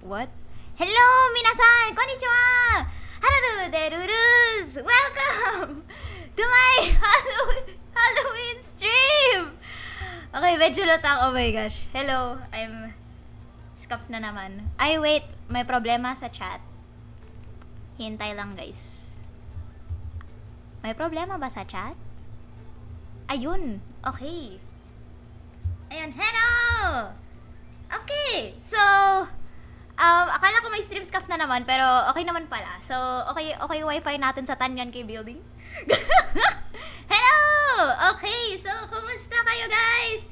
What? Hello, minasan! Konnichiwa! Hewwooo Derurus! Welcome to my Halloween stream! Okay, medyo lutang. Oh my gosh. Hello, I'm scuffed na naman. Ay, wait. May problema sa chat. Hintay lang, guys. May problema ba sa chat? Ayun. Okay. Ayun. Hello! Okay. So, akala ko may stream scuff na naman, pero okay naman pala. So, okay wifi natin sa Tanyan K building. Hello! Okay, so, kumusta kayo guys?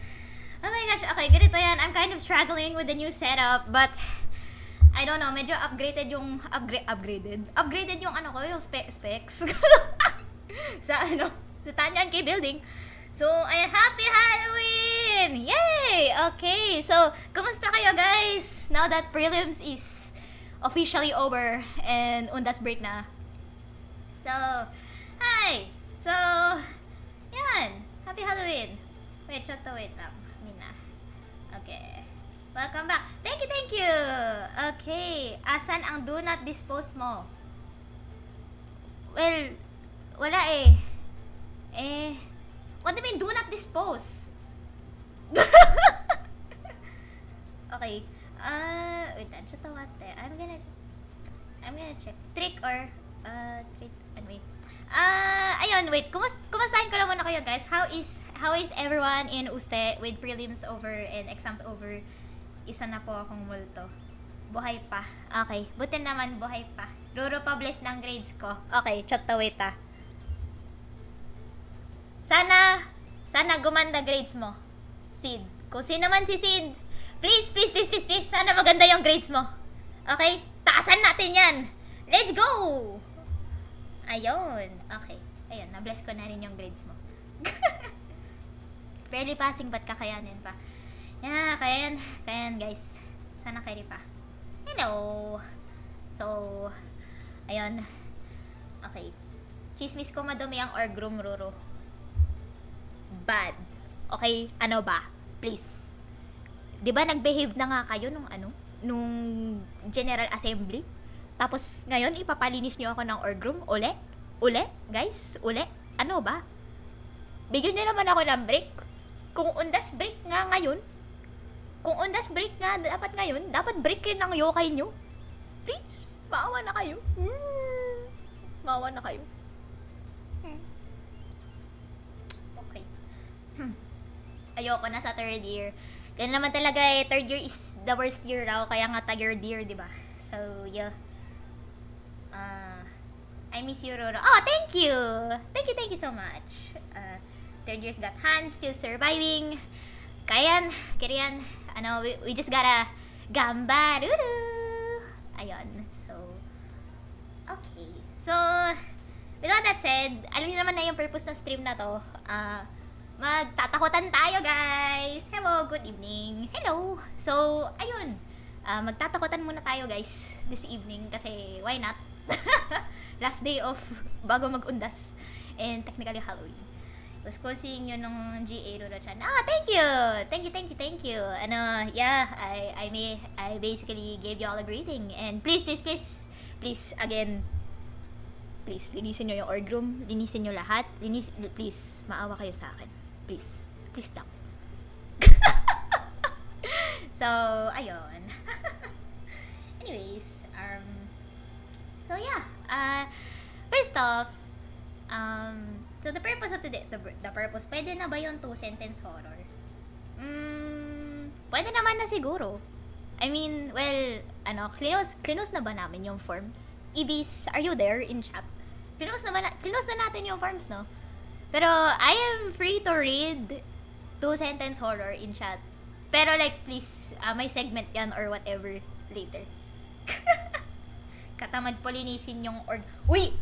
Oh my gosh, okay, ganito yan. I'm kind of struggling with the new setup, but, I don't know, medyo upgraded yung, upgraded yung ano ko, yung specs. sa Tanyan K building. So, ay happy Halloween! Yay! Okay, so, kumusta kayo guys? Now that prelims is officially over and undas break na. So, hi! So, yan. Happy Halloween! Wait lang. Mina. Okay. Welcome back. Thank you! Okay. Asan ang do not dispose mo? Well, wala eh. What do you mean, do not dispose? Okay. Wait, just what there. I'm gonna check. Trick or, anyway. Ayun, wait. Kumustahin ko lang muna kayo, guys. How is everyone in Uste with prelims over and exams over? Isa na po akong multo. Buhay pa. Okay. Buti naman, buhay pa. Ruru pa bless ng grades ko. Okay, chat to wait ah. Sana gumanda grades mo, Sid. Kung sino man si Sid, please, sana maganda yung grades mo. Okay? Taasan natin yan. Let's go! Ayun. Okay. Ayun, na-bless ko na rin yung grades mo. Barely passing, but kakayanin pa. Yeah, kayan guys. Sana carry pa. Hello! So, ayun. Okay. Chismis ko madumi ang org room, Ruru. Bad. Okay, ano ba? Please. 'Di ba nag-behave na nga kayo nung General Assembly? Tapos ngayon ipapalinis niyo ako ng org room uli? Guys, uli? Ano ba? Bigyan niyo naman ako ng break. Kung undas break nga ngayon, dapat ngayon, dapat break rin ng yokai niyo. Please, maawa na kayo. Maawa na kayo. Ayoko na sa third year. Ganun naman talaga eh, third year is the worst year raw, kaya nga third year, di ba? So, yeah. I miss you, Roro. Oh, thank you! Thank you so much. Third year's got hands, still surviving. Kariyan. We just gotta gamba, Ruru! Ayun, so, okay. So, with all that said, alam niyo naman na yung purpose ng stream na to. Magtatakutan tayo, guys! Hello, good evening! Hello! So, ayun. Magtatakutan muna tayo, guys, this evening kasi why not? Last day of bago mag-undas and technically Halloween. Was causing yun ng GA Ruro-chan. Thank you! Yeah, I basically gave you all a greeting and please, again, please, linisin nyo yung org room, linisin nyo lahat, please, maawa kayo sa akin. Please lang. So, ayun. Anyways, so yeah, first off, so the purpose of today, the purpose, pwede na ba yung 2-sentence horror? Pwede naman na siguro. I mean, well, close na ba namin yung forms? Ibis, are you there in chat? Close na natin yung forms, no? Pero, I am free to read 2-sentence horror in chat. Pero like, please, may segment yan or whatever later. Katamad po linisin yung org. Uy!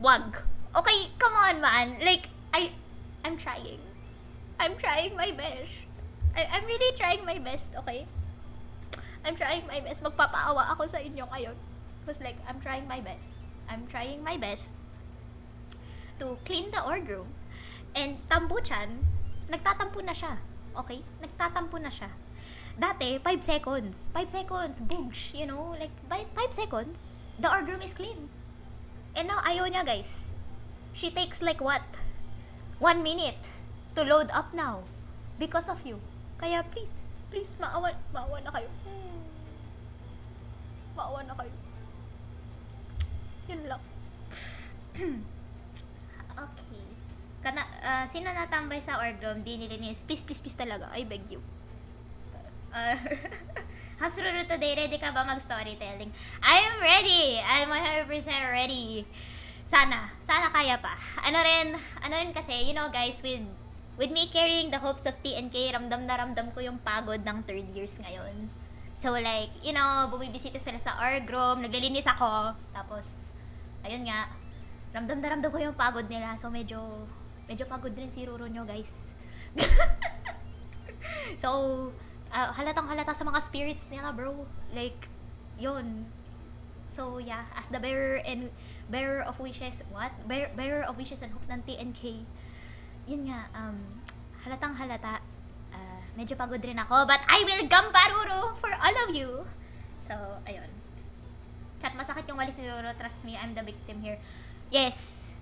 Wag! Okay, come on, man. Like, I'm trying. I'm trying my best. I'm really trying my best, okay? I'm trying my best. Magpapaawa ako sa inyo ngayon. Because like, I'm trying my best to clean the org room. And Tambo-chan, nagtatampo na siya. Okay? Nagtatampo na siya. Dati, 5 seconds. 5 seconds. Boosh, you know? Like, 5 seconds, the orgasm is clean. And now, ayaw niya, guys. She takes like what? 1 minute to load up now. Because of you. Kaya please, maawa na kayo. Maawa na kayo. Yun lang. Okay. Sino natambay sa orgasm, di nilinis? Please talaga. I beg you. How's Ruru today? Ready ka ba mag-storytelling? I'm ready! I'm 100% ready. Sana kaya pa. Ano rin kasi, you know guys, with me carrying the hopes of TNK, ramdam na ramdam ko yung pagod ng 3rd years ngayon. So like, you know, bumibisita sila sa orgasm, naglilinis ako, tapos, ayun nga, ramdam na ramdam ko yung pagod nila. So medyo pagod rin si Ruru nyo, guys. So, halatang halata sa mga spirits nila, bro. Like, yun. So, yeah, as the bearer of wishes and hope ng TNK, yun nga, halatang halata, medyo pagod rin ako, but I will gambaruru for all of you. So, ayun. Chat, masakit yung walis ni Ruru, trust me, I'm the victim here. Yes.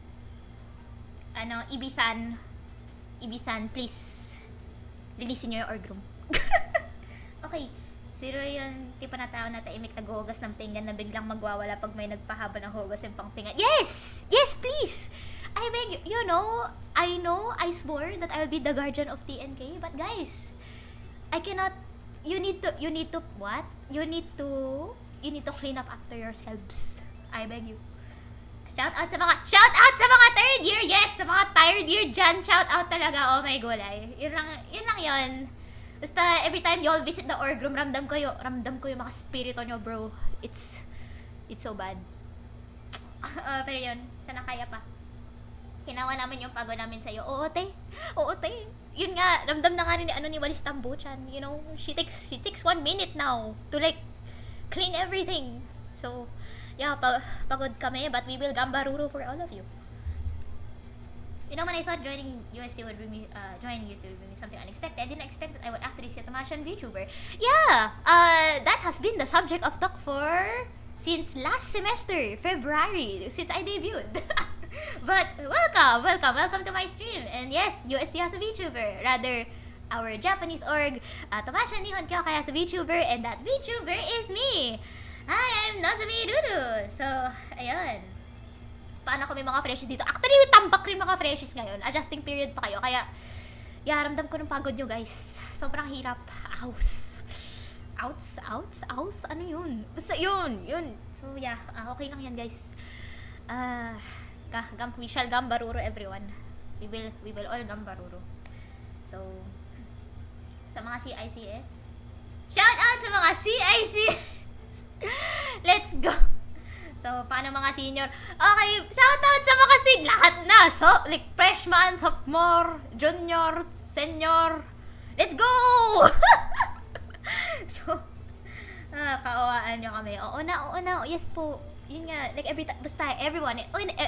Ibisan, please, linisin nyo yung orgasm. Okay, zero yung tipo na tao na taimik naghuhugas ng pinggan na biglang magwawala pag may nagpahaba ng hugas yung pang pinggan. Yes, please. I beg you, I know, I swore that I'll be the guardian of TNK, but guys, I cannot. You need to what? You need to clean up after yourselves. I beg you. Shout out sa mga 3rd year. Yes, sa mga 3rd year dyan. Shout out talaga. Oh my gulay. Yun lang yun. Basta every time y'all visit the orgasm, ramdam ko yung mga spirito nyo, bro. It's so bad. Pero yun, sana kaya pa. Hinawa namin yung pagod namin sa'yo. Oo, te. Yun nga, ramdam na nga rin ni Walis Tambuchan. You know, she takes 1 minute now to like clean everything. So, yeah, pagod kami, but we will gambaruru for all of you. You know, when I thought joining UST would be something unexpected, I didn't expect that I would actually see a Thomasian VTuber. Yeah, that has been the subject of talk since last semester, February, since I debuted. But welcome to my stream. And yes, UST has a VTuber. Rather, our Japanese org, Thomasian Nihon Kyoukai has a VTuber, and that VTuber is me. Hi, I'm Nozomi Ruru. So, ayun. Paano kami mga freshies dito? Actually, tambak rin mga freshies ngayon. Adjusting period pa kayo. Kaya, yeah, ramdam ko ng pagod nyo, guys. Sobrang hirap. Outs. Ano yun? Basta yun. So, yeah. Okay lang yan, guys. We shall gambaruru, everyone. We will all gambaruru. So, sa mga CICS, shout out sa mga CICS! Let's go! So, paano mga senior? Okay, shout out sa mga lahat na! So, like, freshman, sophomore, junior, senior. Let's go! So, kaawaan nyo kami. Oo na. Yes po. Yun nga, like, basta, everyone.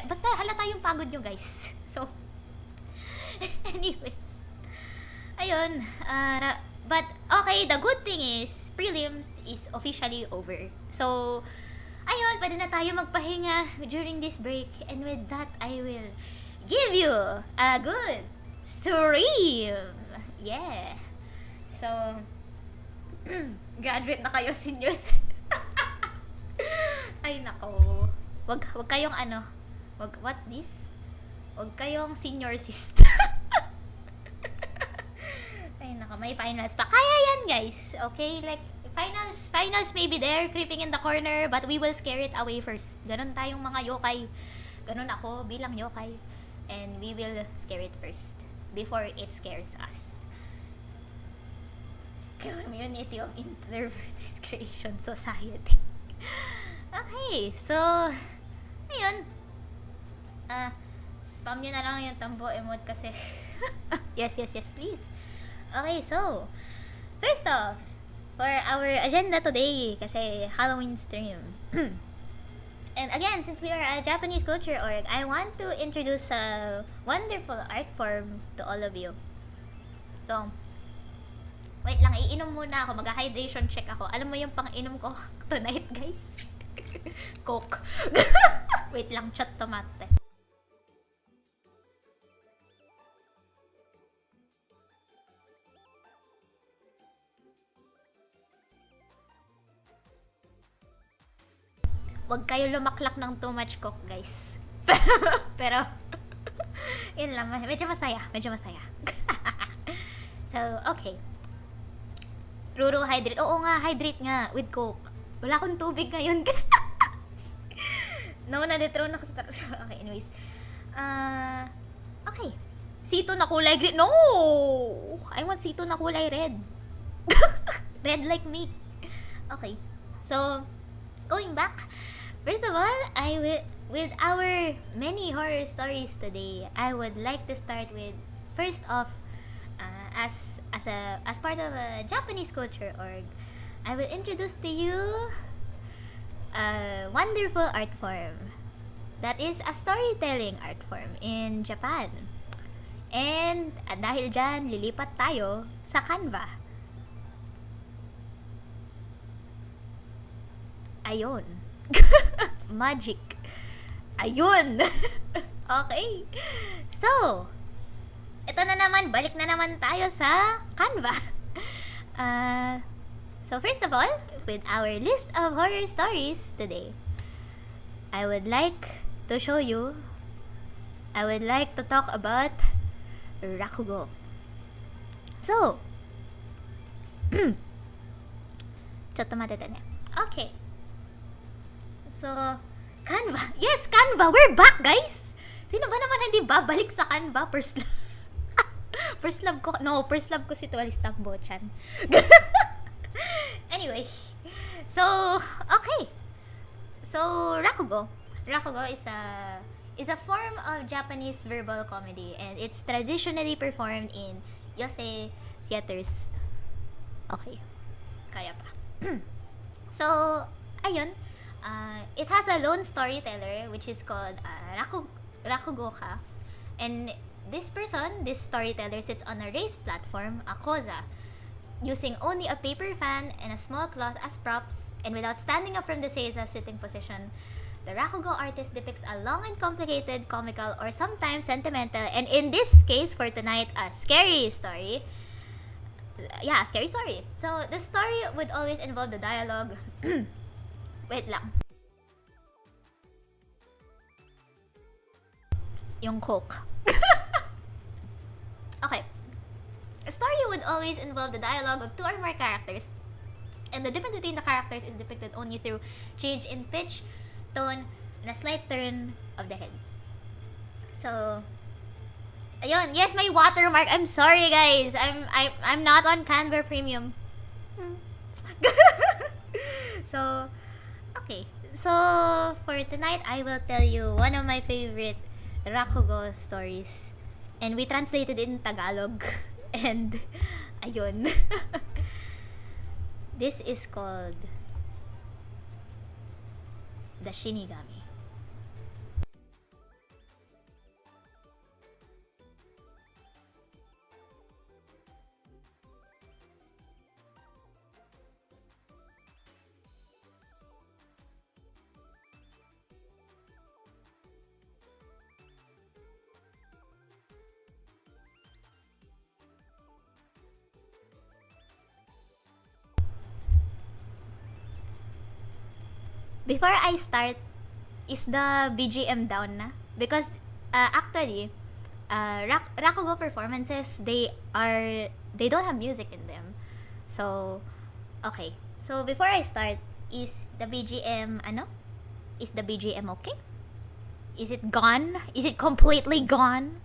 Basta, halata yung pagod nyo, guys. So, anyways. Ayun, but, okay, the good thing is, prelims is officially over. So, ayun, pwede na tayo magpahinga during this break. And with that, I will give you a good stream. Yeah. So, graduate na kayo, seniors. Ay, nako. Wag kayong what's this? Wag kayong seniorsist. Ay, nako, may finals pa. Kaya yan, guys. Okay, like, finals may be there, creeping in the corner, but we will scare it away first. Ganon tayong mga yokai. Ganon ako bilang yokai. And we will scare it first before it scares us. Community of Introverts Creation Society. Okay, so, ayun. Spam nyo na lang yung tambo emote kasi. Yes, please. Okay, so, first off, for our agenda today, kasi Halloween stream. And again, since we are a Japanese culture org, I want to introduce a wonderful art form to all of you. So, Wait lang, iinom muna ako. Mag-hydration check ako. Alam mo yung pang-inom ko tonight, guys? Coke. Wait lang, chat tomate. Huwag kayo lumaklak ng too much Coke, guys. Pero, yun lang. Medyo masaya. So, okay. Ruru, hydrate. Oo nga, hydrate nga with Coke. Wala akong tubig ngayon. No, na-dethrone ako sa Okay, anyways. Okay. Sito na kulay green. No! I want sito na kulay red. Red like me. Okay. So, going back. First of all, with our many horror stories today, I would like to start with, first off, as part of a Japanese culture org, I will introduce to you a wonderful art form that is a storytelling art form in Japan. And dahil dyan, lilipat tayo sa Canva. Ayun. Magic. Ayun. Okay. So, ito na naman, balik na naman tayo sa Canva. So first of all, with our list of horror stories today, I would like to talk about Rakugo. So, okay. So, Canva. Yes, Canva. We're back, guys. Sino ba naman hindi babalik sa Canva? First love ko si Tualis Tambo-chan. Anyway. So, okay. So, Rakugo is a form of Japanese verbal comedy, and it's traditionally performed in yosei theaters. Okay. Kaya pa. So, ayun. It has a lone storyteller, which is called Rakugoka. And this storyteller, sits on a raised platform, a koza, using only a paper fan and a small cloth as props, and without standing up from the seiza sitting position. The Rakugo artist depicts a long and complicated, comical, or sometimes sentimental, and in this case, for tonight, a scary story. Yeah, a scary story. So, the story would always involve the dialogue. Wait lang. Yung Coke. Okay. A story would always involve the dialogue of two or more characters, and the difference between the characters is depicted only through change in pitch, tone, and a slight turn of the head. So, ayun. Yes, may watermark. I'm sorry, guys. I'm not on Canva Premium. So, okay. So, for tonight, I will tell you one of my favorite Rakugo stories. And we translated it in Tagalog. And, ayun. This is called The Shinigami. Before I start, is the BGM down na? Because actually, Rakugo performances, they don't have music in them. So, okay. So before I start, is the BGM Is the BGM okay? Is it gone? Is it completely gone?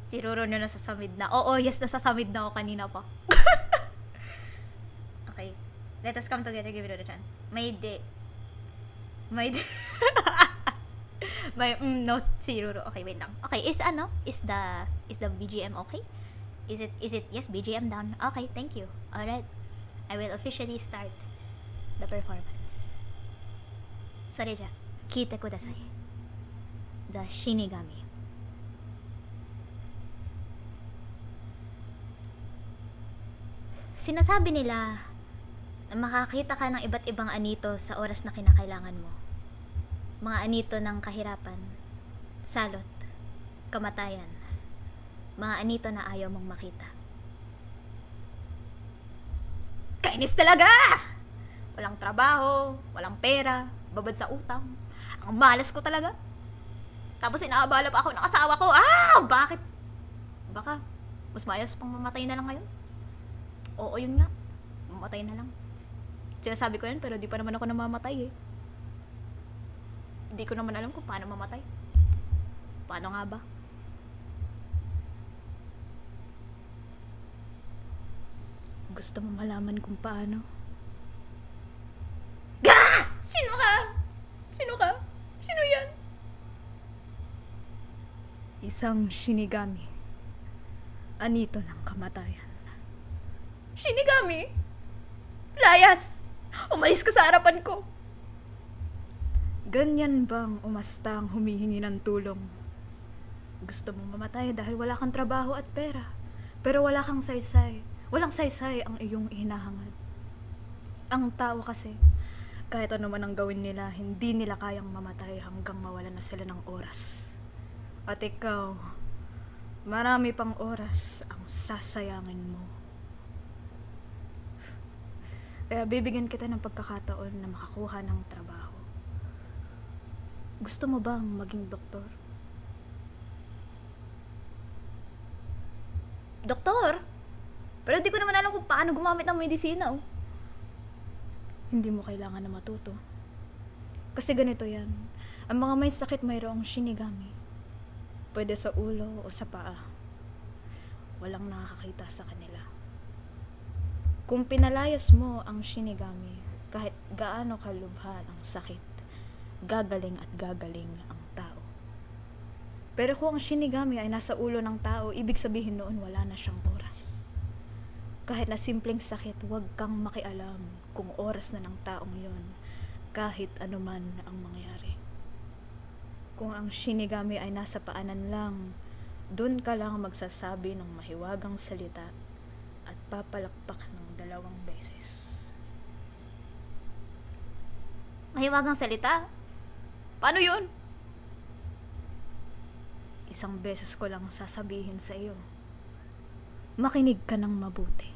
Si Ruru na nasasamid na. Oo, yes, nasasamid na ako kanina pa. Okay. Let us come together, give it a chance. No, si Ruru. Okay, wait lang. Okay, is the BGM okay? Is it yes, BGM down. Okay, thank you. Alright. I will officially start the performance. それじゃ、聞いてください。The Shinigami. Sinasabi nila na makakita ka ng iba't ibang anito sa oras na kinakailangan mo. Mga anito ng kahirapan, salot, kamatayan. Mga anito na ayaw mong makita. Kainis talaga! Walang trabaho, walang pera, babad sa utang. Ang malas ko talaga. Tapos inaabala pa ako ng asawa ko. Bakit? Baka, mas maayos pang mamatay na lang ngayon. Oo, yun nga. Mamatay na lang. Sinasabi ko yan, pero di pa naman ako namamatay eh. Hindi ko naman alam kung paano mamatay. Paano nga ba? Gusto mo malaman kung paano? Sino ka? Sino ka? Sino yan? Isang shinigami. Anito ng kamatayan. Shinigami? Layas! Umalis ka sa harapan ko! Ganyan bang umasta ang humihingi ng tulong? Gusto mong mamatay dahil wala kang trabaho at pera, pero wala kang saysay. Walang saysay ang iyong hinahangad. Ang tao kasi, kahit ano man ang gawin nila, hindi nila kayang mamatay hanggang mawalan na sila ng oras. At ikaw, marami pang oras ang sasayangin mo. Kaya bibigyan kita ng pagkakataon na makakuha ng trabaho. Gusto mo bang maging doktor? Doktor? Pero di ko naman alam kung paano gumamit ng medisina, oh. Hindi mo kailangan na matuto. Kasi ganito yan. Ang mga may sakit mayroong shinigami. Pwede sa ulo o sa paa. Walang nakakakita sa kanila. Kung pinalayas mo ang shinigami, kahit gaano kalubha ang sakit, gagaling at gagaling ang tao. Pero kung ang shinigami ay nasa ulo ng tao, ibig sabihin noon wala na siyang oras. Kahit na simpleng sakit, huwag kang makialam kung oras na ng taong yon, kahit anuman ang mangyari. Kung ang shinigami ay nasa paanan lang, dun ka lang magsasabi ng mahiwagang salita at papalakpak ng 2 beses. Mahiwagang salita? Paano yun? 1 beses ko lang sasabihin sa iyo. Makinig ka ng mabuti.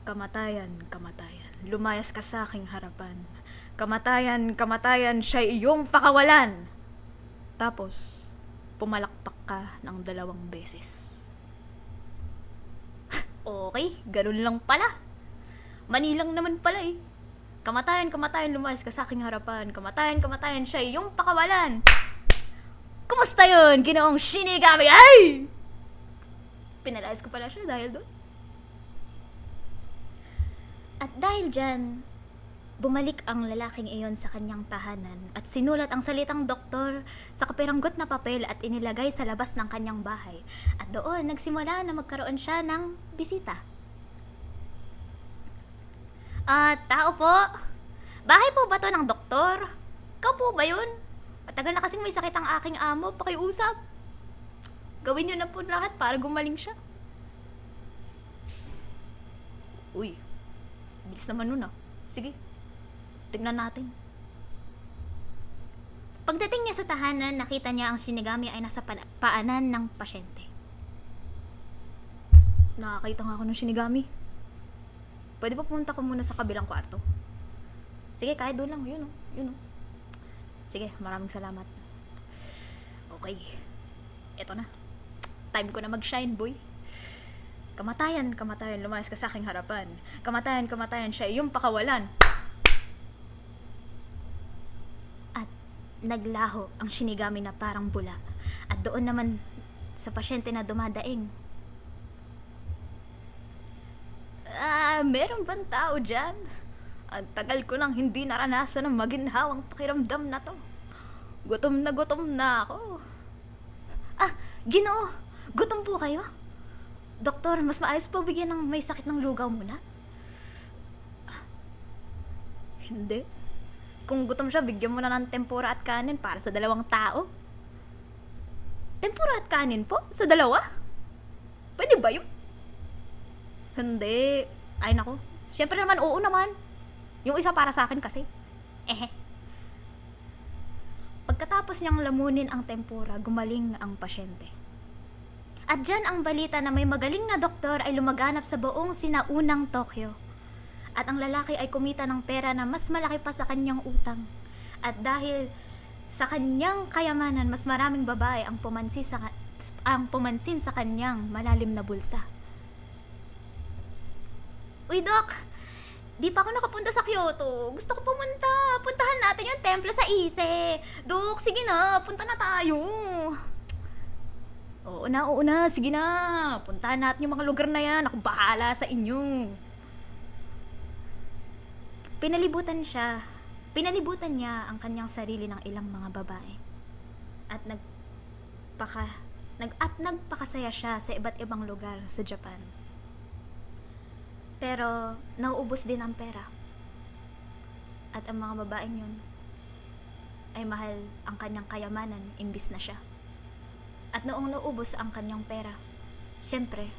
Kamatayan, kamatayan, lumayas ka sa aking harapan. Kamatayan, kamatayan, siya'y iyong pakawalan. Tapos, pumalakpak ka ng 2 beses. Okay, ganun lang pala. Manilang naman pala eh. Kamatayan, kamatayan, lumayas ka sa aking harapan. Kamatayan, kamatayan, siya'y iyong pakawalan. Kumusta yun, ginoong shinigami? Ay! Pinalayas ko pala siya dahil doon. At dahil dyan, bumalik ang lalaking iyon sa kanyang tahanan at sinulat ang salitang doktor sa kapiranggot na papel at inilagay sa labas ng kanyang bahay. At doon, nagsimula na magkaroon siya ng bisita. Tao po, bahay po ba to ng doktor? Ikaw po ba yun? Matagal na kasing may sakit ang aking amo, pakiusap. Gawin niyo na po lahat para gumaling siya. Uy, bilis naman nun ah. Sige, tignan natin. Pagdating niya sa tahanan, nakita niya ang shinigami ay nasa paanan ng pasyente. Nakakita nga ako ng shinigami. Pwede pa pumunta ko muna sa kabilang kwarto? Sige, kahit doon lang. Yun oh, yun oh. Sige, maraming salamat. Okay, eto na. Time ko na mag-shine, boy. Kamatayan, kamatayan, lumayas ka sa aking harapan. Kamatayan, kamatayan, siya yung pakawalan. At naglaho ang shinigami na parang bula. At doon naman sa pasyente na dumadaing. Meron bang tao dyan? Ang tagal ko nang hindi naranasan ng maginhawang pakiramdam na to. Gutom na ako. Ginoo! Gutom po kayo? Doktor, mas maayos po bigyan ng may sakit ng lugaw muna? Hindi. Kung gutom siya, bigyan mo na ng tempura at kanin para sa 2 tao. Tempura at kanin po? Sa 2? Pwede ba yun? Hindi. Ay nako. Siyempre naman, oo naman. Yung isa para sa akin kasi. Pagkatapos niyang lamunin ang tempura, gumaling ang pasyente. At dyan ang balita na may magaling na doktor ay lumaganap sa buong sinaunang Tokyo. At ang lalaki ay kumita ng pera na mas malaki pa sa kanyang utang. At dahil sa kanyang kayamanan, mas maraming babae ang pumansin sa kanyang malalim na bulsa. Uy, Dok! Di pa ako nakapunta sa Kyoto. Gusto ko pumunta. Puntahan natin yung templo sa Ise. Dok, sige na. Punta na tayo. Oo na. Sige na. Puntahan natin yung mga lugar na yan. Ako bahala sa inyo. Pinalibutan niya ang kanyang sarili ng ilang mga babae. At nagpakasaya siya sa iba't ibang lugar sa Japan. Pero nauubos din ang pera. At ang mga babaeng yun ay mahal ang kanyang kayamanan imbis na siya. At noong naubos ang kanyang pera, syempre,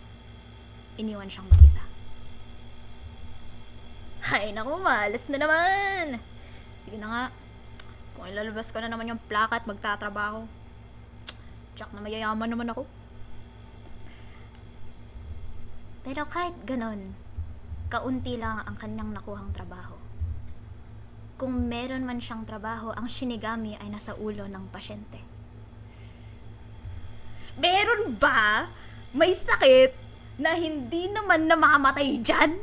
iniwan siyang mag-isa. Ay naku, malas na naman! Sige na nga, kung ilalabas ko na naman yung plaka at magtatrabaho, tsak na mayayaman naman ako. Pero kahit ganon, kaunti lang ang kanyang nakuhang trabaho. Kung meron man siyang trabaho, ang shinigami ay nasa ulo ng pasyente. Meron ba? May sakit na hindi naman namamatay dyan?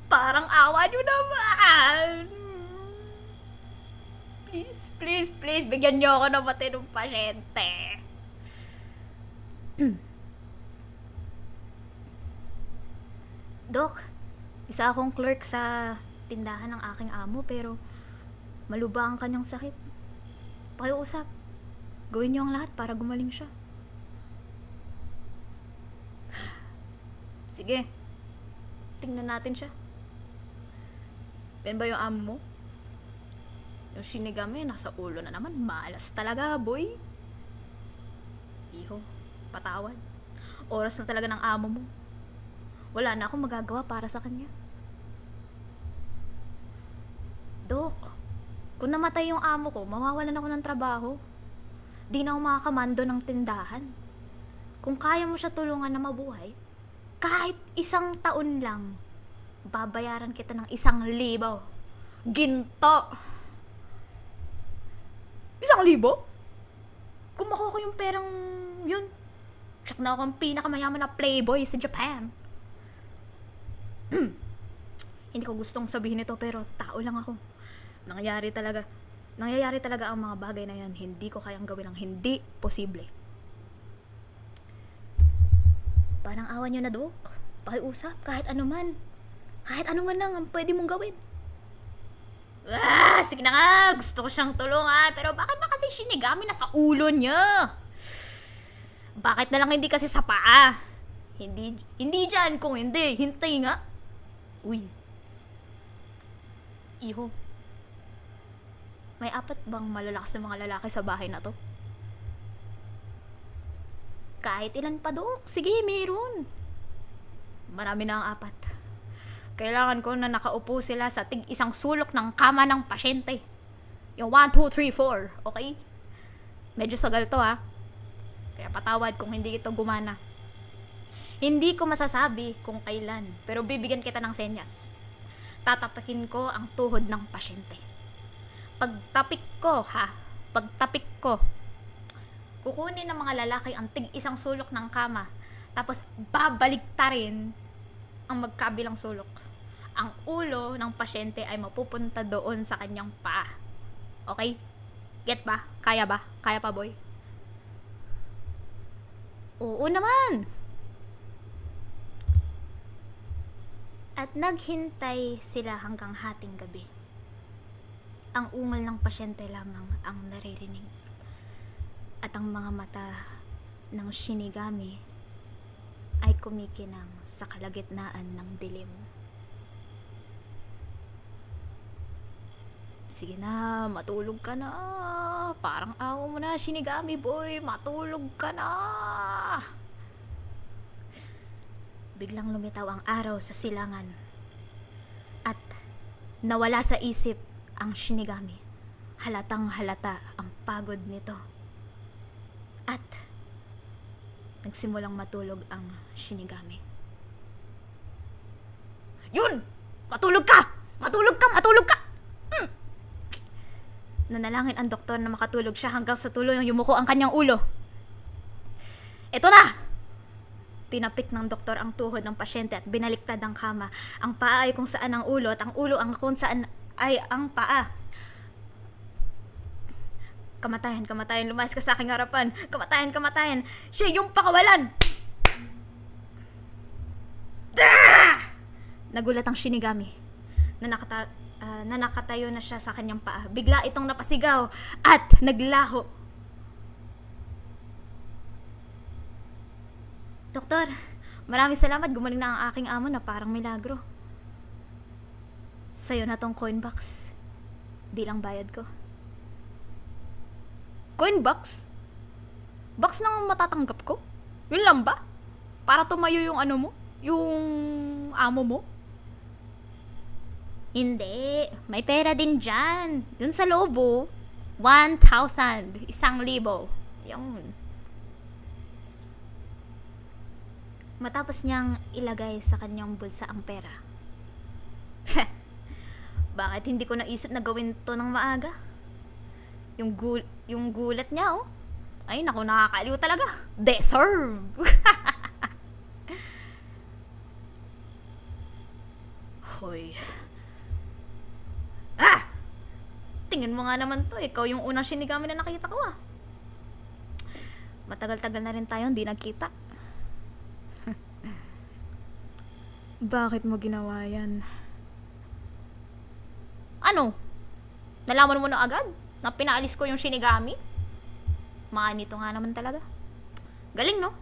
Parang awa nyo naman! Please, bigyan nyo ako ng matinong pasyente. Dok, isa akong clerk sa tindahan ng aking amo pero malubha ang kanyang sakit. Pakiusap. Gawin niyo ang lahat para gumaling siya. Sige. Tingnan natin siya. Yan ba yung amo mo? Yung shinigami, nasa ulo na naman. Malas talaga, boy. Iho, patawad. Oras na talaga ng amo mo. Wala na akong magagawa para sa kanya. Dok, kung namatay yung amo ko, mawawalan ako ng trabaho. Di na ako makakamando ng tindahan. Kung kaya mo siya tulungan na mabuhay, kahit 1 taon lang, babayaran kita ng 1,000 ginto. 1,000? Kung makuha ko yung perang yun, tsak na ako ang pinakamayaman na playboy sa Japan. Hindi ko gustong sabihin ito pero tao lang ako. Nangyayari talaga ang mga bagay na yan. Hindi ko kayang gawin ang hindi posible. Parang awa nyo na, Dok. Pakiusap, kahit ano man lang ang pwede mong gawin. Sige na nga, gusto ko siyang tulungan. Pero bakit ba kasi shinigami na sa ulo niya? Bakit na lang hindi kasi sa paa? Hindi dyan, kung hindi, hintay nga. Uy. Iho. May 4 bang malalakas na mga lalaki sa bahay na to? Kahit ilan pa, Dok. Sige, meron. Marami na ang 4. Kailangan ko na nakaupo sila sa tig-isang sulok ng kama ng pasyente. Yung 1, 2, 3, 4. Okay? Medyo sagal to, ha? Kaya patawad kung hindi ito gumana. Hindi ko masasabi kung kailan, pero bibigyan kita ng senyas. Tatapakin ko ang tuhod ng pasyente. Pagtapik ko, kukunin ng mga lalaki ang tig-isang sulok ng kama, tapos babaliktarin ang magkabilang sulok. Ang ulo ng pasyente ay mapupunta doon sa kanyang paa. Okay? Gets ba? Kaya ba? Kaya pa, boy? Oo naman! At naghintay sila hanggang hating gabi. Ang ungal ng pasyente lamang ang naririnig. At ang mga mata ng shinigami ay kumikinang sa kalagitnaan ng dilim. Sige na, matulog ka na. Parang awa mo na, shinigami boy. Matulog ka na. biglang lumitaw ang araw sa silangan. At nawala sa isip ang Shinigami. Halatang halata ang pagod nito. At nagsimulang matulog ang Shinigami. Yun! Matulog ka! Matulog ka! Matulog ka! Nanalangin ang doktor na makatulog siya hanggang sa tuluyang yumuko ang kanyang ulo. Ito na! Tinapik ng doktor ang tuhod ng pasyente at binaliktad ang kama. Ang paa ay kung saan ang ulo at ang ulo ang kung saan ay ang paa. Kamatayan, kamatayan, lumayas ka sa aking harapan. Kamatayan, kamatayan. Siya yung pakawalan! Nagulat ang Shinigami na nakatayo na siya sa kanyang paa. Bigla itong napasigaw at naglaho. Doktor, maraming salamat. Gumaling na ang aking amo na parang milagro. Sa'yo na tong coin box bilang bayad ko. Coin box? Box nang matatanggap ko? Yun lang ba? Para tumayo yung ano mo? Yung amo mo? Hindi. May pera din dyan. Yun sa lobo. 1,000. 1,000. Yun. Matapos niyang ilagay sa kanyang bulsa ang pera. Bakit hindi ko naisip na gawin to ng maaga? Yung gulat niya, oh. Ay, naku, nakakaliw talaga. Deserve! Hoy. Tingin mo nga naman to. Ikaw yung unang Shinigami na nakita ko, ah. Matagal-tagal na rin tayo hindi nagkita. Bakit mo ginawa yan? Ano? Nalaman mo na agad? Na pinaalis ko yung Shinigami? Maanito nga naman talaga. Galing, no?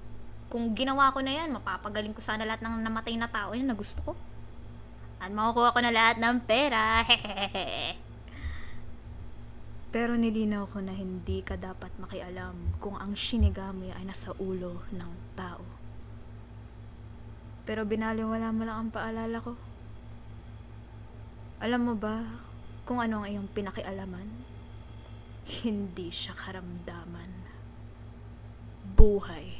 Kung ginawa ko na yan, mapapagaling ko sana lahat ng namatay na tao yun na gusto ko. At makukuha ko na lahat ng pera. Pero nilinaw ko na hindi ka dapat makialam kung ang Shinigami ay nasa ulo ng tao. Pero binaliwala mo lang ang paalala ko. Alam mo ba kung ano ang iyong pinakialaman? Hindi siya karamdaman. Buhay.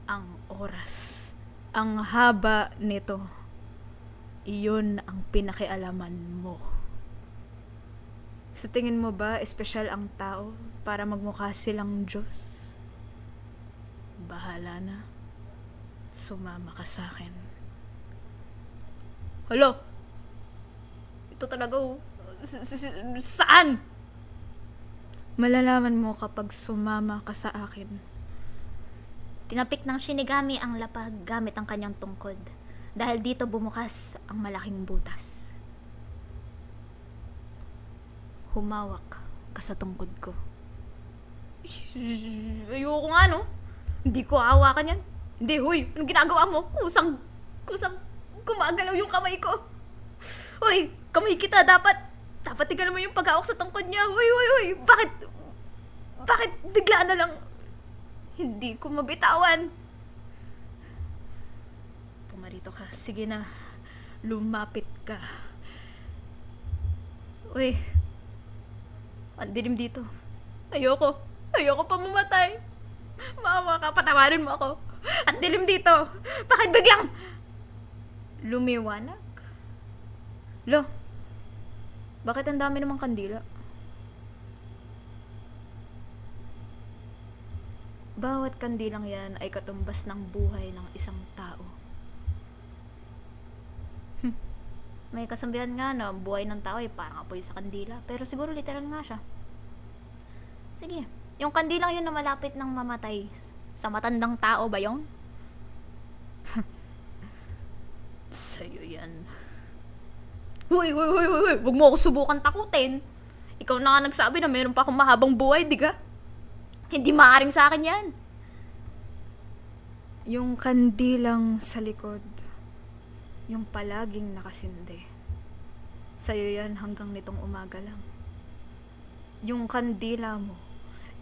Ang oras. Ang haba nito. Iyon ang pinakialaman mo. Sa tingin mo ba, espesyal ang tao para magmukha silang Diyos? Bahala na. Sumama ka sa akin. Hala! Ito talaga, oh. Saan? Malalaman mo kapag sumama ka sa akin. Tinapik ng Shinigami ang lapag gamit ang kanyang tungkod. Dahil dito bumukas ang malaking butas. Humawak ka sa tungkod ko. Ayoko nga, no? Hindi ko hawakan yan. Hindi, huy, anong ginagawa mo? Kusang gumagalaw yung kamay ko. Huy, kamay kita, dapat tignan mo yung pag-aawak sa tungkod niya. Huy, bakit bigla na lang hindi ko mabitawan? Pumarito ka, sige na, lumapit ka. Uy, ang dilim dito. Ayoko pa mamatay. Maawa ka, patawarin mo ako. Ang dilim dito. Bakit biglang lumiwanag? Lo, bakit ang dami namang kandila? Bawat kandilang yan ay katumbas ng buhay ng isang tao. May kasambihan nga na buhay ng tao ay parang apoy sa kandila. Pero siguro literal nga siya. Sige, yung kandilang yun na malapit ng mamatay, sa matandang tao ba yun? Sa'yo yan. Huy, huwag mo ako subukan takutin. Ikaw na nga nagsabi na meron pa akong mahabang buhay, di ka? Hindi maaaring sa akin yan. Yung kandilang sa likod, yung palaging nakasindi. Sa'yo yan hanggang nitong umaga lang. Yung kandila mo,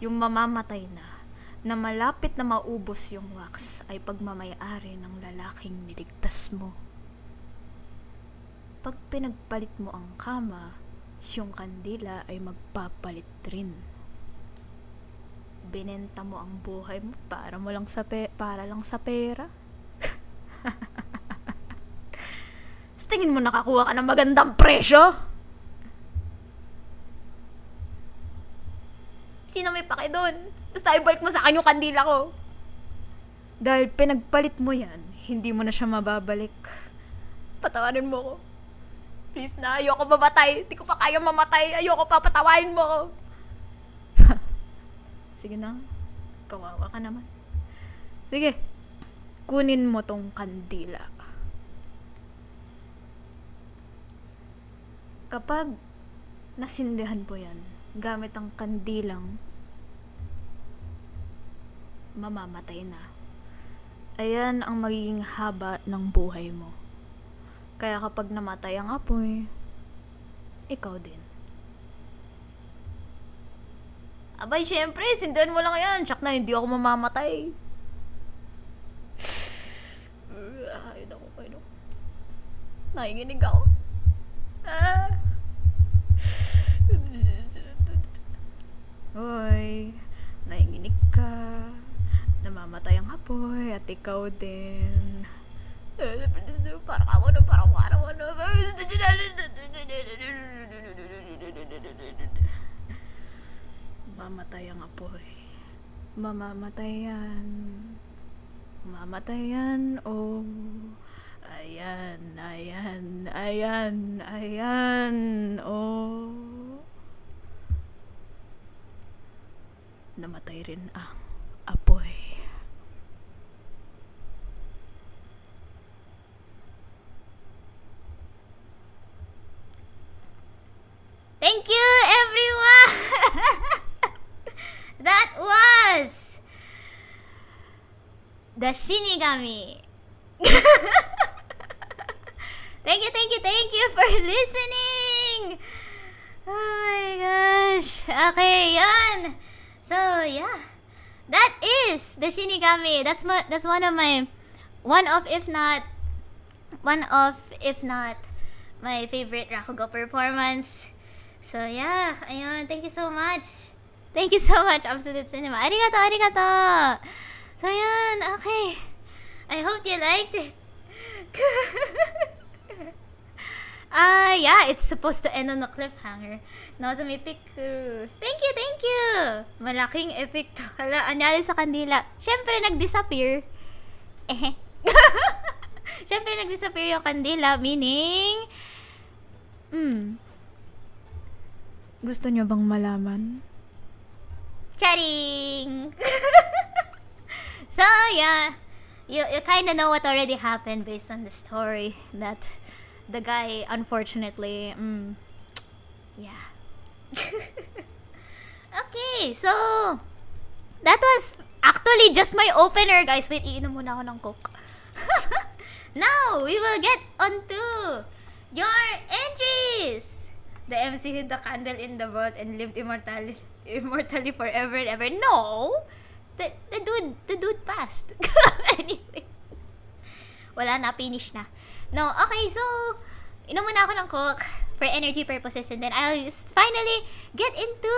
yung mamamatay na na malapit na maubos yung wax ay pagmamay-ari ng lalaking niligtas mo. Pag pinagpalit mo ang kama, yung kandila ay magpapalit rin. Binenta mo ang buhay mo para lang sa pera. Sa tingin mo nakakuha ka ng magandang presyo? Sino may pake doon? Basta ibalik mo sa akin yung kandila ko. Dahil pinagpalit mo yan, hindi mo na siya mababalik. Patawarin mo ko. Please na, ayoko mamatay. Di ko pa kaya mamatay. Ayoko pa, patawarin mo ko. Sige na, kawawa ka naman. Sige, kunin mo tong kandila. Kapag nasindihan po yan, gamit ang kandilang, mamamatay na. Ayan ang magiging haba ng buhay mo. Kaya kapag namatay ang apoy, ikaw din. Abay, syempre, sindihan mo lang yan. Tsak na, hindi ako mamamatay. Ay, naku. Nahinginig ako. Hoy, nahinginig ka. Namamatay ang apoy at ikaw din. Parang ano. Mamatay ang apoy. Mamamatayan. Mamatayan, oh. Ayan, oh. Namatay rin ang apoy. Thank you, everyone! That was the Shinigami. Thank you for listening. Oh my gosh. Okay, yan. So, yeah. That is the Shinigami. That's one of if not my favorite Rakugo performance. So, yeah. Ayun, thank you so much. Thank you so much, Absolute Cinema. Arigato. So, yan. Okay. I hope you liked it. Yeah, it's supposed to end on a cliffhanger. Nozomi Piku. Thank you. Malaking epic to. Hala, anyari sa kandila. Siyempre, nag-disappear. Siyempre, nag-disappear yung kandila. Meaning, gusto nyo bang malaman? Charing! So, yeah. You kind of know what already happened based on the story. That the guy, unfortunately, yeah. Okay, so, that was actually just my opener, guys. Wait, iinom muna ako ng Coke. Now, we will get onto your entries. The MC hid the candle in the vault and lived immortally forever and ever. No! The dude passed. Anyway. Wala na, finish na. No, okay, so, inom muna ako ng Coke for energy purposes and then I'll just finally get into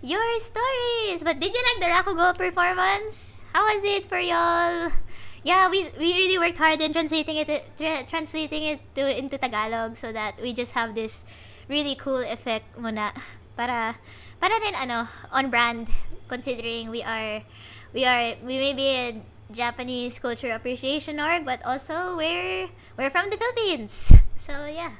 your stories. But did you like the Rakugo performance? How was it for y'all? Yeah, we really worked hard in translating it into Tagalog so that we just have this really cool effect muna para din on brand, considering we may be a Japanese culture appreciation org, but also we're from the Philippines. So yeah,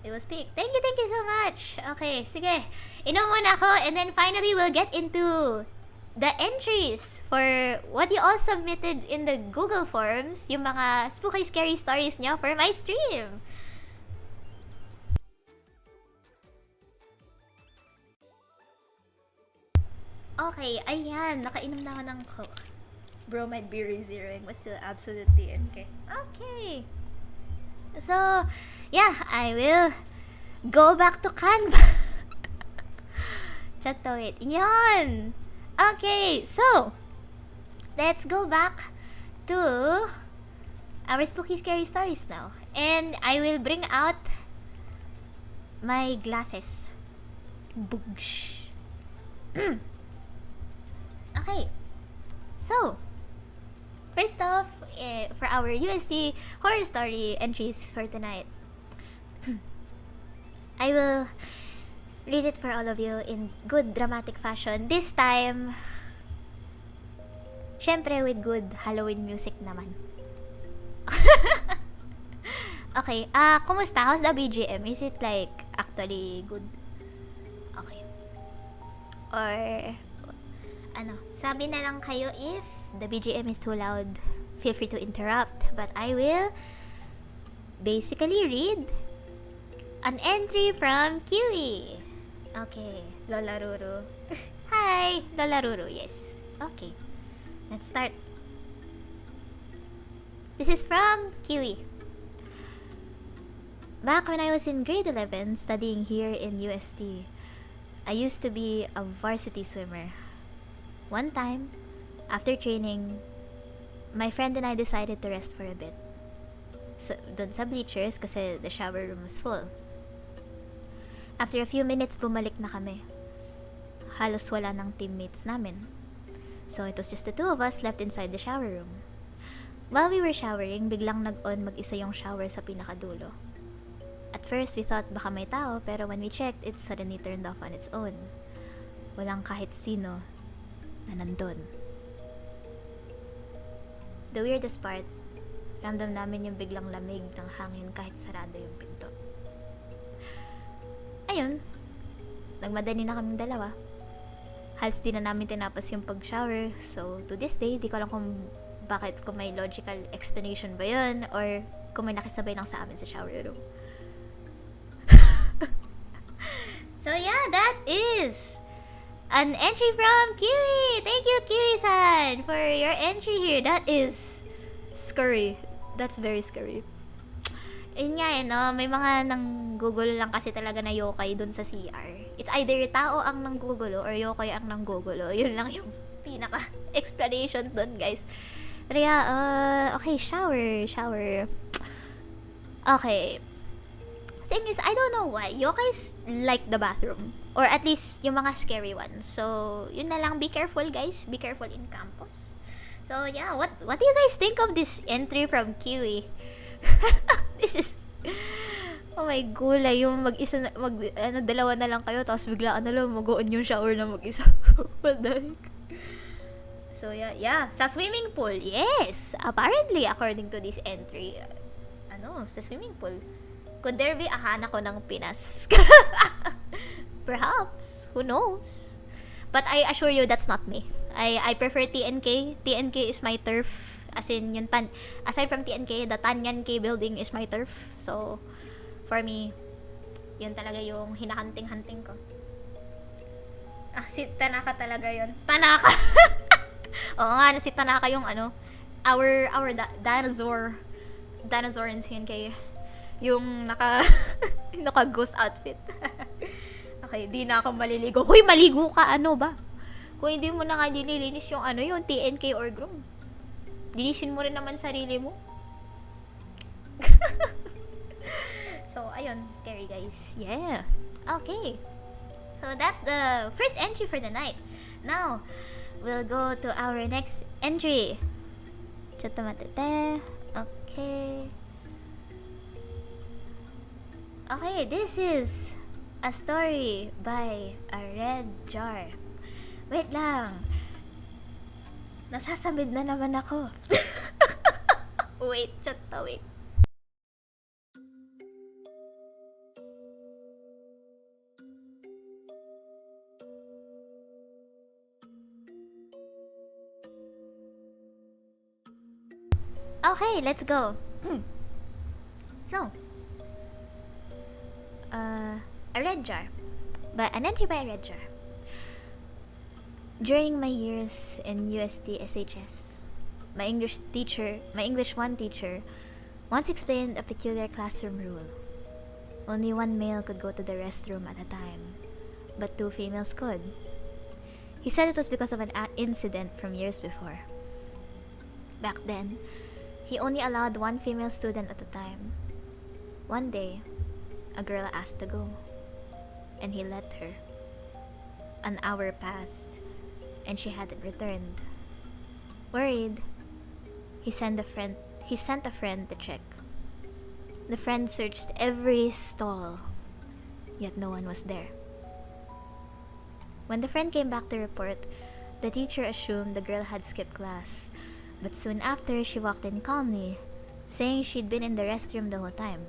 it was big. Thank you so much. Okay, sige. Inom muna ako and then finally we'll get into the entries for what you all submitted in the Google Forms, yung mga spooky scary stories niyo for my stream. Okay, ayan. Nakainom na ako ng Coke. Bro might be re-zeroing, but still absolutely okay. Okay. So, yeah, I will go back to Canva. Chat to it. Yan. Okay, so, let's go back to our spooky scary stories now. And I will bring out my glasses. Boogsh. Okay. So, first off, for our UST horror story entries for tonight, I will read it for all of you in good dramatic fashion. This time, syempre with good Halloween music naman. Okay, kumusta? How's the BGM? Is it like actually good? Okay. Or, sabi na lang kayo if the BGM is too loud. Feel free to interrupt. But I will basically read an entry from Kiwi. Okay, Lola Ruru. Hi, Lola Ruru, yes. Okay, let's start. This is from Kiwi. Back when I was in grade 11 studying here in UST, I used to be a varsity swimmer. One time, after training, my friend and I decided to rest for a bit. So, dun sa bleachers kasi the shower room was full. After a few minutes, bumalik na kami. Halos wala ng teammates namin. So, it was just the two of us left inside the shower room. While we were showering, biglang nag-on mag-isa yung shower sa pinakadulo. At first, we thought baka may tao, pero when we checked, it suddenly turned off on its own. Walang kahit sino na nandun. The weirdest part, ramdam namin yung biglang lamig ng hangin kahit sarado yung pinto. Ayun, nagmadali na kaming dalawa. Halos di na namin tinapos yung pag-shower, so to this day, di ko alam kung bakit, kung may logical explanation ba yun, or kung may nakisabay lang sa amin sa shower room. So yeah, that is an entry from Kiwi! Thank you, Kiwi-san, for your entry here. That is scary. That's very scary. Yun nga no? May mga nang-google lang kasi talaga na yokai dun sa CR. It's either tao ang nang-gugulo or yokai ang nang-gugulo. Yun lang yung pinaka-explanation dun, guys. Pero yeah, okay, shower. Okay. Thing is, I don't know why yokais like the bathroom, or at least yung mga scary ones. So yun na lang, be careful guys, be careful in campus. So yeah, what do you guys think of this entry from Kiwi? This is, oh my gulay, yung mag-isa dalawa na lang kayo tapos biglaan na lang mag-on yung shower na mag-isa. What the heck? So yeah, sa swimming pool, yes, apparently according to this entry, sa swimming pool. Could there be a Hanako ng Pinas? Perhaps. Who knows? But I assure you, that's not me. I prefer TNK. TNK is my turf. As in, aside from TNK, the Tanyan K building is my turf. So, for me, yun talaga yung hinahanting-hanting ko. Si Tanaka talaga yun. Tanaka! Oo nga, si Tanaka yung our dinosaur in TNK. Yung naka ghost outfit. Okay, di na ako maliligo. Hoy, maligo ka, ba? Kung hindi mo na nga nililinis yung yung TNK or groom. Linisin mo rin naman sarili mo. So, ayun, scary guys. Yeah. Okay. So, that's the first entry for the night. Now, we'll go to our next entry. Okay. Okay, this is a story by a red jar. Wait lang. Nasasamid na naman ako. Wait. Okay, let's go. So, a red jar. An entry by a red jar. During my years in UST SHS, my English 1 teacher once explained a peculiar classroom rule. Only one male could go to the restroom at a time, but 2 females could. He said it was because of an incident from years before. Back then, he only allowed one female student at a time. One day, a girl asked to go, and he let her. An hour passed, and she hadn't returned. Worried, he sent a friend to check. The friend searched every stall, yet no one was there. When the friend came back to report, the teacher assumed the girl had skipped class, but soon after she walked in calmly, saying she'd been in the restroom the whole time.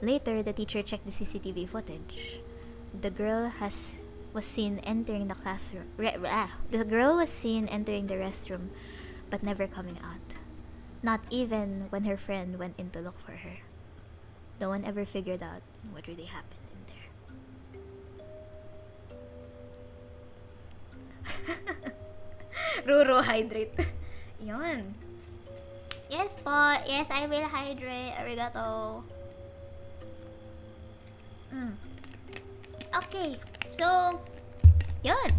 Later, the teacher checked the CCTV footage. The girl was seen entering the classroom. The girl was seen entering the restroom, but never coming out. Not even when her friend went in to look for her. No one ever figured out what really happened in there. Ruru, hydrate. Yon. Yes po. Yes, I will hydrate. Arigato. Okay. So, yon.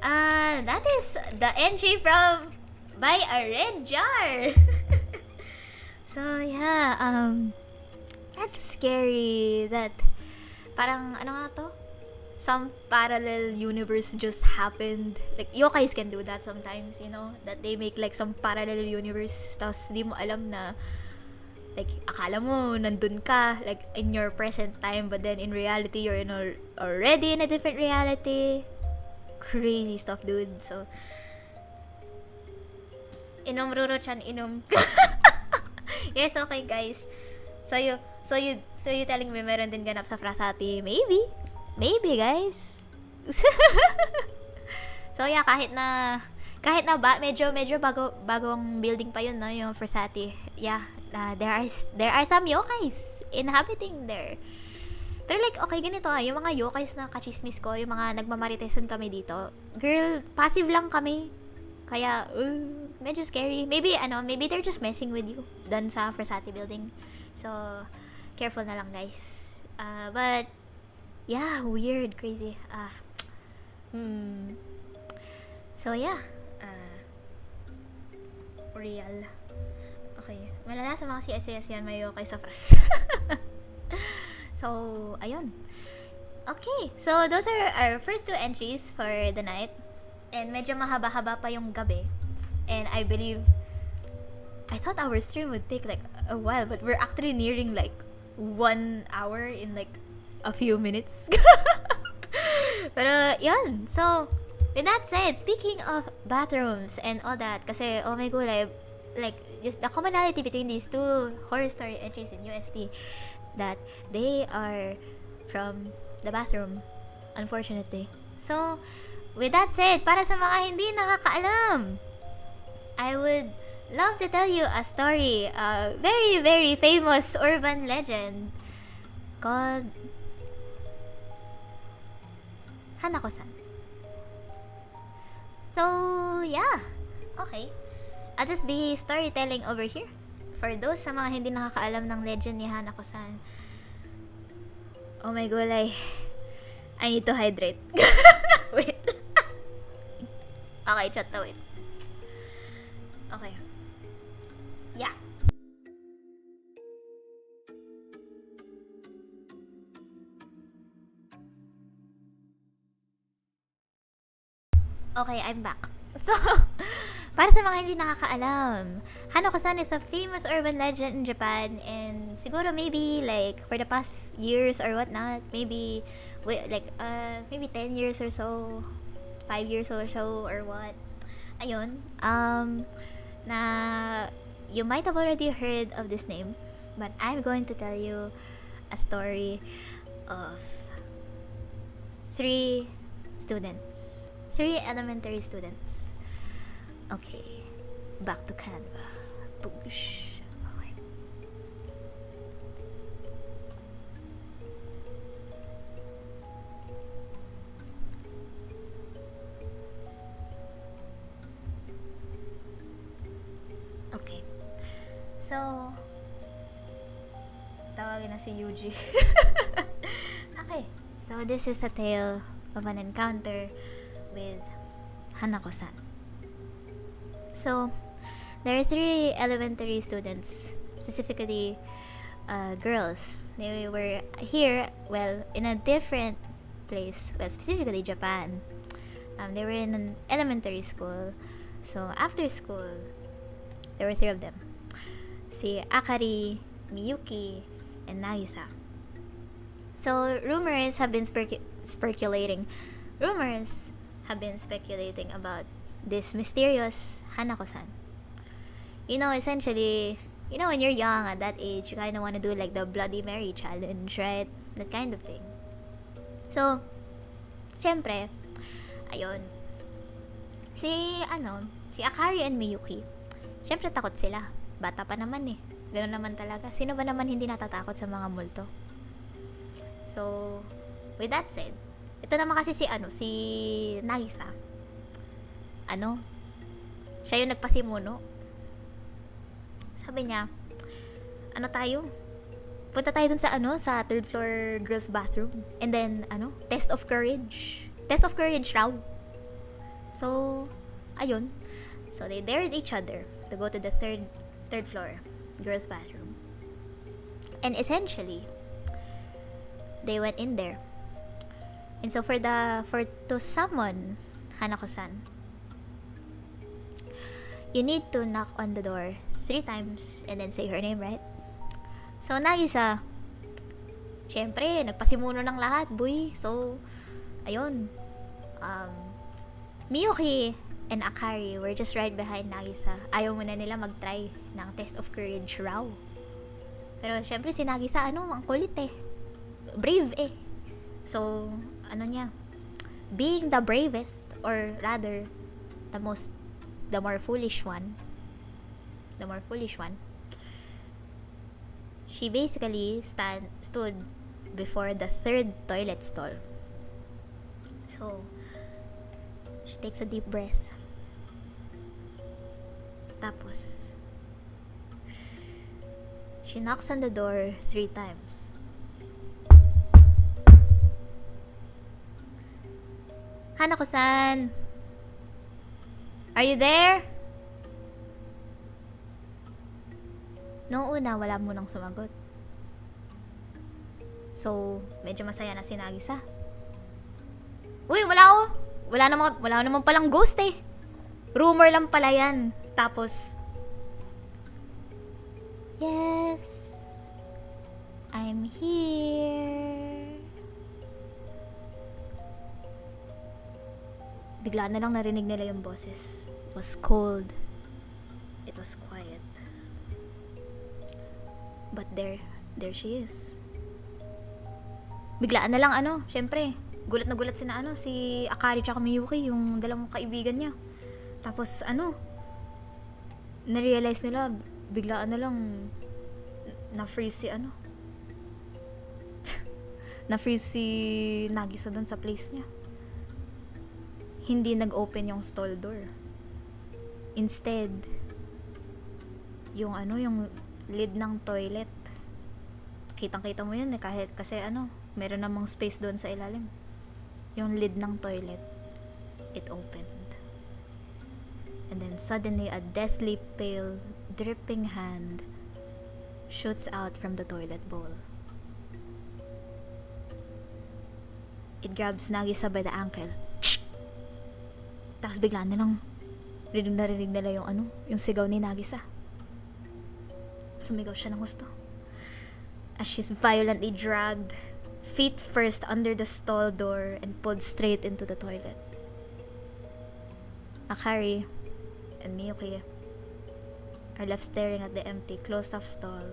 That is the entry from By a Red Jar. So, yeah. That's scary that parang, ano nga to? Some parallel universe just happened. Like, yokais can do that sometimes, you know? That they make like some parallel universe, tapos di mo alam na, like, akala mo nandun ka, like, in your present time, but then in reality, you're already in a different reality. Crazy stuff, dude. So, inom, Ruro-chan, inom. Yes, okay, guys. So you telling me meron din ganap sa Frasati? Maybe, guys. So yeah, kahit na medyo bagong building pa yun, no, yung Frasati. Yeah, there are some yokais inhabiting there. Pero like, okay, ganito yung mga yokais na kachismis ko, yung mga nagmamaritesan kami dito. Girl, passive lang kami. Kaya, medyo scary. Maybe they're just messing with you dun sa Frasati building. So, careful na lang, guys. But, yeah, weird, crazy. So, yeah. Real. Okay. Malala sa mga CSS yan, may okay sa Fras. So, ayun. Okay. So, those are our first two entries for the night. And medyo mahaba-haba pa yung gabi. And I thought our stream would take like a while, but we're actually nearing like 1 hour in like a few minutes. Pero, yan. So, with that said, speaking of bathrooms and all that, kasi, oh my god, like, just the commonality between these two horror story entries in UST, that they are from the bathroom, unfortunately. So, with that said, para sa mga hindi nakakaalam, I would love to tell you a story, a very, very famous urban legend called Hanako-san. So, yeah. Okay. I'll just be storytelling over here. For those sa mga hindi nakakaalam ng legend ni Hanako-san. Oh my god, I need to hydrate. Wait. Okay, chat to wait. Okay. Yeah. Okay, I'm back. So, para sa mga hindi nakakaalam, Hanako-san is a famous urban legend in Japan, and siguro maybe like for the past years or whatnot, maybe 10 years or so, 5 years or so, or what. Ayun, na you might have already heard of this name, but I'm going to tell you a story of 3 elementary students. Okay, back to Canva. Boosh. Okay. Okay. So, tawagin na si Yuji. Okay. So, this is a tale of an encounter with Hanako-san. So, There are 3 elementary students, specifically girls. They were here, well, in a different place, well, specifically Japan. They were in an elementary school. So, after school, there were 3 of them. Si Akari, Miyuki, and Nagisa. So, rumors have been speculating about this mysterious Hanako-san. Essentially, when you're young at that age, you kind of want to do like the Bloody Mary challenge, right? That kind of thing. So, syempre, ayun. Si Akari and Miyuki, syempre takot sila. Bata pa naman eh. Ganoon naman talaga. Sino ba naman hindi natatakot sa mga multo? So, with that said, ito naman kasi si Nagisa. Siya yung nagpasimuno. Sabi niya, punta tayo dun sa 3rd floor girls bathroom. And then, test of courage. Test of courage raw. So, ayun. So, they dared each other to go to the third floor girls bathroom. And essentially, they went in there. And so, to summon Hanako-san, you need to knock on the door 3 times and then say her name, right? So, Nagisa, syempre, nagpasimuno ng lahat, boy. So, ayun. Miyuki and Akari were just right behind Nagisa. Ayaw muna nila mag-try ng test of courage raw. Pero, syempre, si Nagisa, ang kulit eh. Brave eh. So, being the bravest, or rather, the more foolish one, she basically stood before the 3rd toilet stall. So, she takes a deep breath. Tapos, she knocks on the door 3 times. Hanako-san, are you there? Noong una, wala munang sumagot. So, medyo masaya na si Nagisa. Uy, wala naman palang ghost eh. Rumor lang pala yan. Tapos, yes, I'm here. Bigla na lang narinig nila yung boses. It was cold. It was quiet. But there she is. Biglaan na lang syempre, gulat na gulat si Akari tsaka Miyuki, yung dalawang kaibigan niya. Tapos na-realize nila, biglaan na lang na-freeze na-freeze si Nagisa doon sa place niya. Hindi nag-open yung stall door. Instead, yung lid ng toilet. Kitang-kita mo yun kasi meron namang space doon sa ilalim. Yung lid ng toilet, it opened. And then suddenly a deathly pale, dripping hand shoots out from the toilet bowl. It grabs Nagisa by the ankle. Tapos bigla na lang rinig nila yung sigaw ni Nagisa. Sumigaw siya ng gusto. As she's violently dragged, feet first under the stall door and pulled straight into the toilet. Akari and Miyuki are left staring at the empty, closed-off stall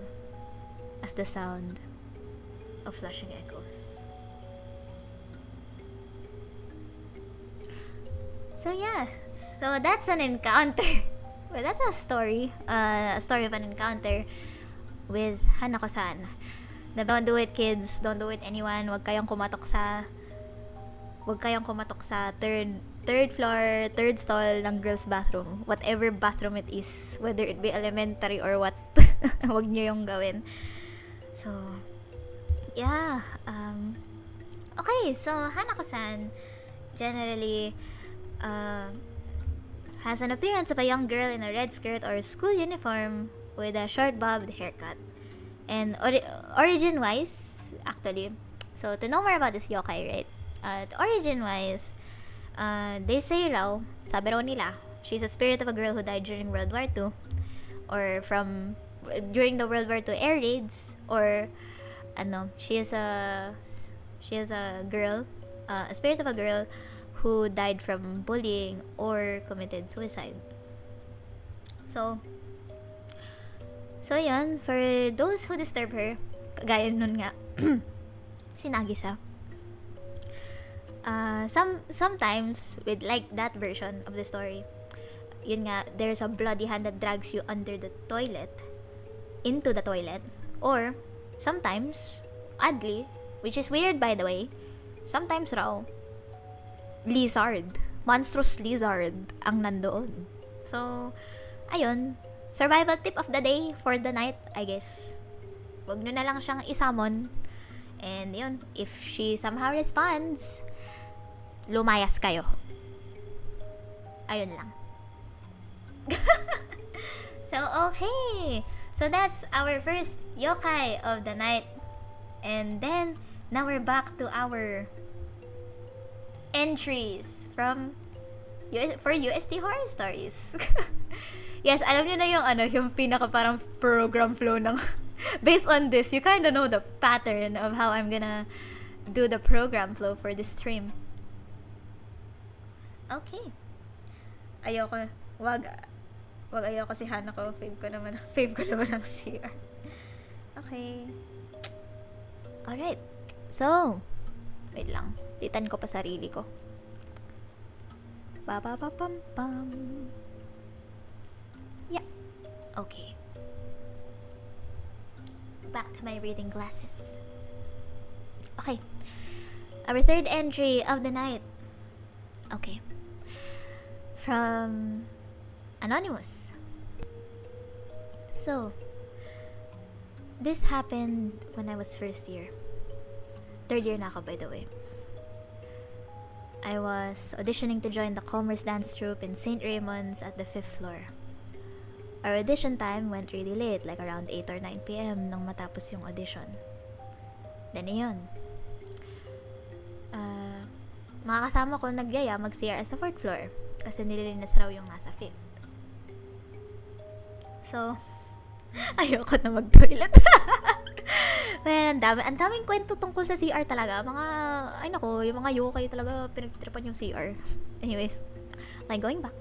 as the sound of flushing echoes. So yeah, so that's an encounter. Well, that's a story of an encounter with Hanako-san. Don't do it, kids. Don't do it, anyone. Huwag kayong kumatok sa third floor, 3rd stall ng girls' bathroom. Whatever bathroom it is, whether it be elementary or what, huwag nyo yung gawin. So, yeah. Okay, so Hanako-san, generally, has an appearance of a young girl in a red skirt or school uniform with a short bobbed haircut. And origin-wise, actually, so to know more about this yokai, right? Origin-wise, they say raw, sabi raw nila, she's a spirit of a girl who died during World War II, or during the World War II air raids, or she is a girl, a spirit of a girl who died from bullying or committed suicide. So yun, for those who disturb her, kagaya nun nga, si Nagisa, sometimes with like that version of the story, yun nga, there's a bloody hand that drags you into the toilet, or sometimes, oddly, which is weird by the way, sometimes raw, monstrous lizard ang nandoon. So, ayun, survival tip of the day for the night, I guess. Wag nyo na lang siyang isamon. And yun, if she somehow responds, lumayas kayo. Ayun lang. So, okay. So, that's our first yokai of the night. And then, now we're back to our entries for UST Horror Stories. Yes, alam niyo na yung pinaka parang program flow ng based on this, you kind of know the pattern of how I'm gonna do the program flow for this stream. Okay. Wag ayoko si Hana ko. Fave ko naman ang CR. Okay. Alright. So, wait lang. Titan ko pa sarili ko. Ba-ba-ba-pam-pam. Yeah. Okay. Back to my reading glasses. Okay. Our third entry of the night. Okay. From Anonymous. So, this happened when I was first year. Third year na ako, by the way. I was auditioning to join the Commerce Dance Troupe in St. Raymond's at the 5th floor. Our audition time went really late, like around 8 or 9 p.m. nung matapos yung audition. Then yun. Mga kasama ko nagyaya mag-CR sa 4th floor kasi nililinis raw yung nasa 5th. So, ayoko na mag-toilet. Well, ang daming kwento tungkol sa CR talaga. Yung mga yokai talaga pinagtripan yung CR. Anyways, like going back.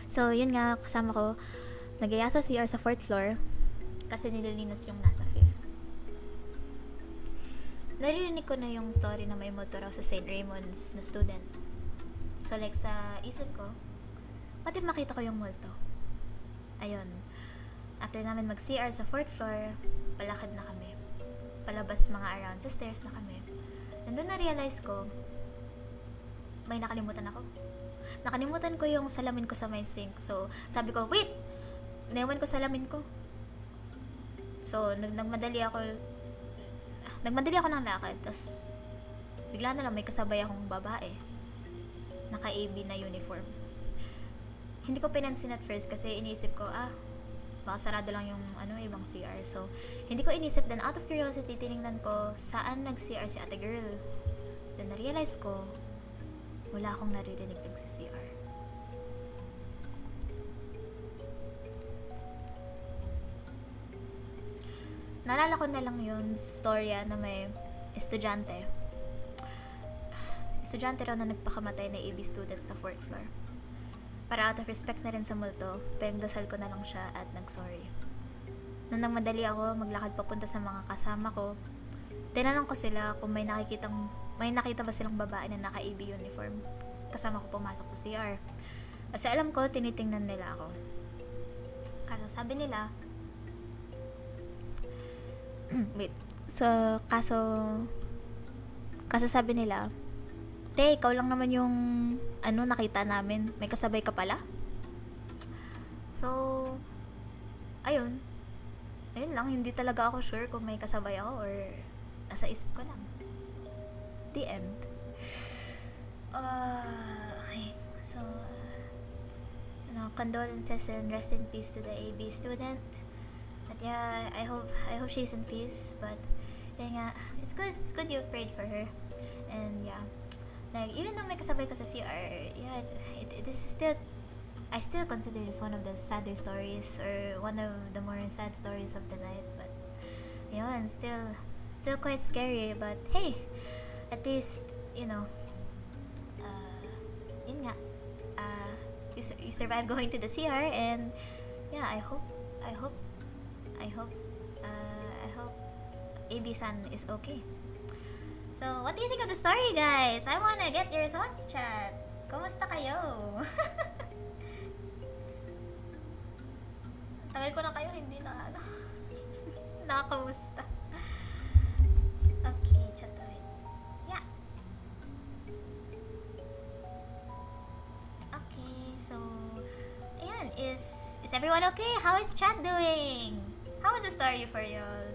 So, yun nga, kasama ko, nagaya sa CR sa 4th floor kasi nililinis yung nasa 5th. Narinig ko na yung story na may multo raw sa St. Raymond's na student. So, like, sa isip ko, what if makita ko yung multo? Ayun. After namin mag-CR sa 4th floor, palakad na kami. Palabas mga around sa stairs na kami. Nandun na-realize ko, may nakalimutan ako. Nakalimutan ko yung salamin ko sa my sink. So, sabi ko, wait! Naiwan ko salamin ko. So, nagmadali ako ng lakad. Tapos, bigla na lang may kasabay akong babae. Naka-AB na uniform. Hindi ko pinansin at first kasi iniisip ko, baka sarado lang yung ibang CR. So, hindi ko inisip. Then, out of curiosity, tinignan ko saan nag-CR si ate girl. Then, na-realize ko, wala akong naririnig nag-CR. Naalala ko na lang yun, storya na may estudyante raw na nagpakamatay na AB student sa 4th floor. Para out of respect na rin sa multo, pinagdasal ko na lang siya at nag-sorry. Nung nagmadali ako, maglakad papunta sa mga kasama ko, tinanong ko sila kung may nakita ba silang babae na naka-AB uniform kasama ko pumasok sa CR. Kasi alam ko, tinitingnan nila ako. Kaso sabi nila, kaso sabi nila, te, ikaw lang naman yung nakita namin. May kasabay ka pala? So, ayun lang, hindi talaga ako sure kung may kasabay ako or nasa isip ko lang. The end. Okay. So, condolences and rest in peace to the AB student. But yeah, I hope she's in peace. But yeah, it's good you prayed for her. And yeah, like even though may kasabay ka sa CR, yeah, this is still, I still consider this one of the sadder stories, or one of the more sad stories of the night. But yun, still quite scary. But hey, at least yun nga, you survived going to the CR, and yeah, I hope AB-san is okay. So, what do you think of the story, guys? I wanna get your thoughts, chat. Kumusta kayo? Tagal ko na kayo hindi na nakakamusta. Okay, chat ulit. Yeah. Okay, so ayan, is everyone okay? How is chat doing? How was the story for y'all?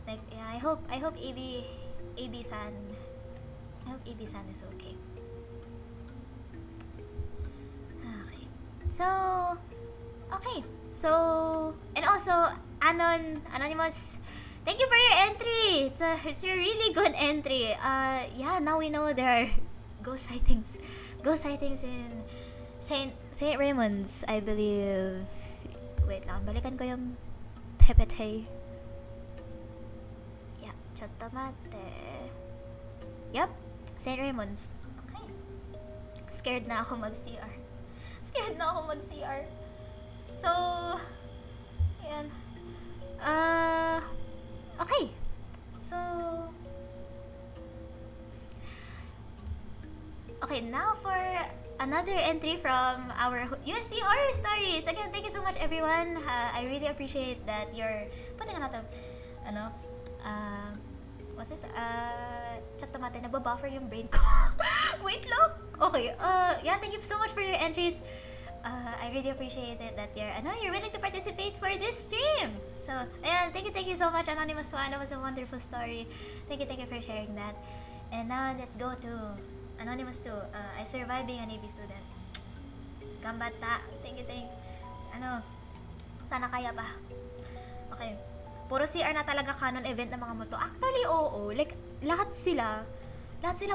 Like, yeah, I hope AB-san is okay. So, and also, Anonymous, thank you for your entry. It's a really good entry. Yeah, now we know there are ghost sightings in Saint Raymond's, I believe. Wait lang, balikan ko yung PPT. Yeah, chotomate. Yep, Saint Raymond's. Okay. Scared na ako mag-CR. So, yan. Okay. So, okay, now for another entry from our USD Horror Stories. Again, thank you so much, everyone. I really appreciate that you're putting a lot of, what's this? Chotomate, nagbabuffer yung brain ko. Wait lang. Okay, yeah, thank you so much for your entries. I really appreciate it that you're willing to participate for this stream. So, ayan, thank you so much, Anonymous One. That was a wonderful story. Thank you for sharing that. And now, let's go to Anonymous 2. I survived being an AB student. Gambata. Thank you. Sana kaya pa. Okay. Puro CR na talaga canon event ng mga moto. Actually, oo. Like, lahat sila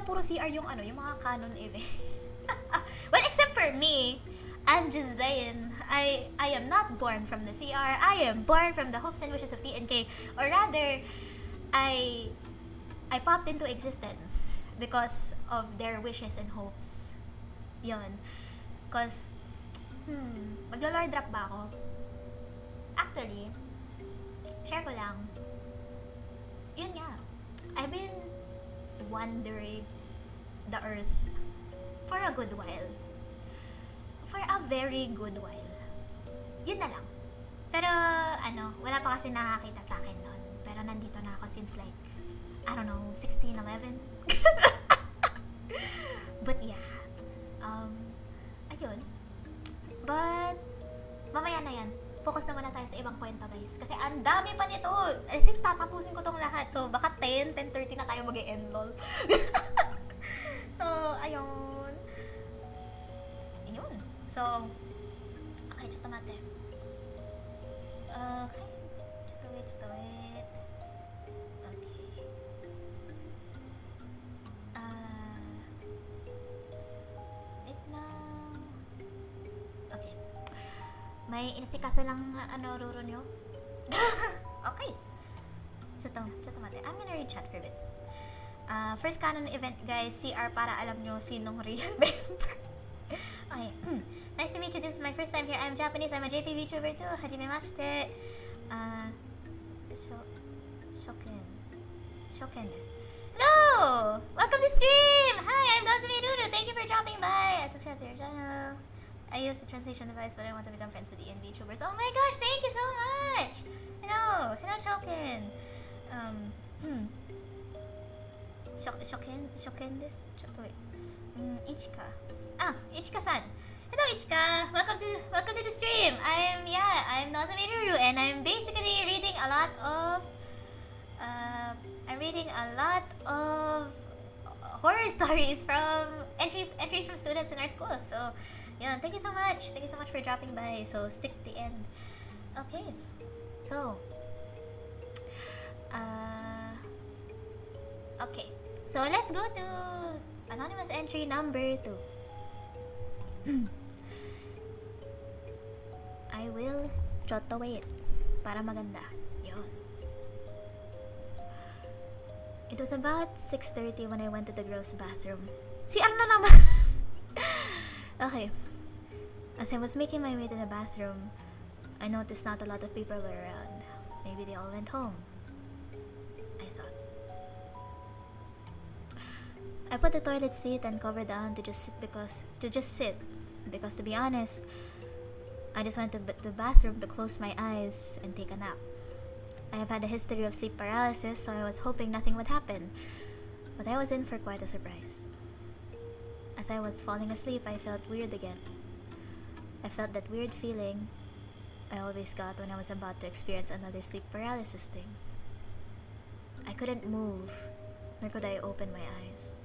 puro CR yung mga canon event. Well, except for me. I'm just saying, I am not born from the CR. I am born from the hopes and wishes of TNK. Or rather, I popped into existence because of their wishes and hopes. Yun. Cause, maglo-lore drop ba ako? Actually, share ko lang. Yun nga. I've been wandering the earth for a good while. For a very good while. Yun na lang. Pero, wala pa kasi nakakita sa akin noon. Pero nandito na ako since like, I don't know, 16, 11. But yeah. Ayun. But, mamaya na yan. Focus naman na tayo sa ibang kwento, guys. Kasi ang dami pa nito. As in, tatapusin ko tong lahat. So, baka 10:30 na tayo mag-e-end, lol. So, ayun. Ayun. So, okay, chotomate. Okay. Wait. Okay. Wait lang. Okay. May inastikaso lang, Ruru nyo. Okay. Chotomate. I'm gonna read chat for a bit. First canon event, guys. CR para alam nyo sinong real member. Okay. Nice to meet you. This is my first time here. I'm Japanese. I'm a JP VTuber too. Hajimemashite. Shoken desu. Hello! Welcome to stream! Hi, I'm Ruru. Thank you for dropping by. I subscribe to your channel. I use the translation device, but I want to become friends with the EN VTubers. Oh my gosh, thank you so much! Hello, Shoken. Shoken desu. Wait. Ichika. Ichika-san. Hello, Ichika. Welcome to the stream. I'm Ruru, and I'm basically reading a lot of horror stories from entries from students in our school. So, Yun, thank you so much. Thank you so much for dropping by. So, stick to the end. Okay. So, okay. So, let's go to anonymous entry number 2. I will chotowe it para maganda. Yun. It was about 6:30 when I went to the girls' bathroom. CR na naman! Okay. As I was making my way to the bathroom, I noticed not a lot of people were around. Maybe they all went home, I thought. I put the toilet seat and cover down to just sit because to be honest, I just went to the bathroom to close my eyes and take a nap. I have had a history of sleep paralysis, so I was hoping nothing would happen, but I was in for quite a surprise. As I was falling asleep, I felt weird again. I felt that weird feeling I always got when I was about to experience another sleep paralysis thing. I couldn't move, nor could I open my eyes.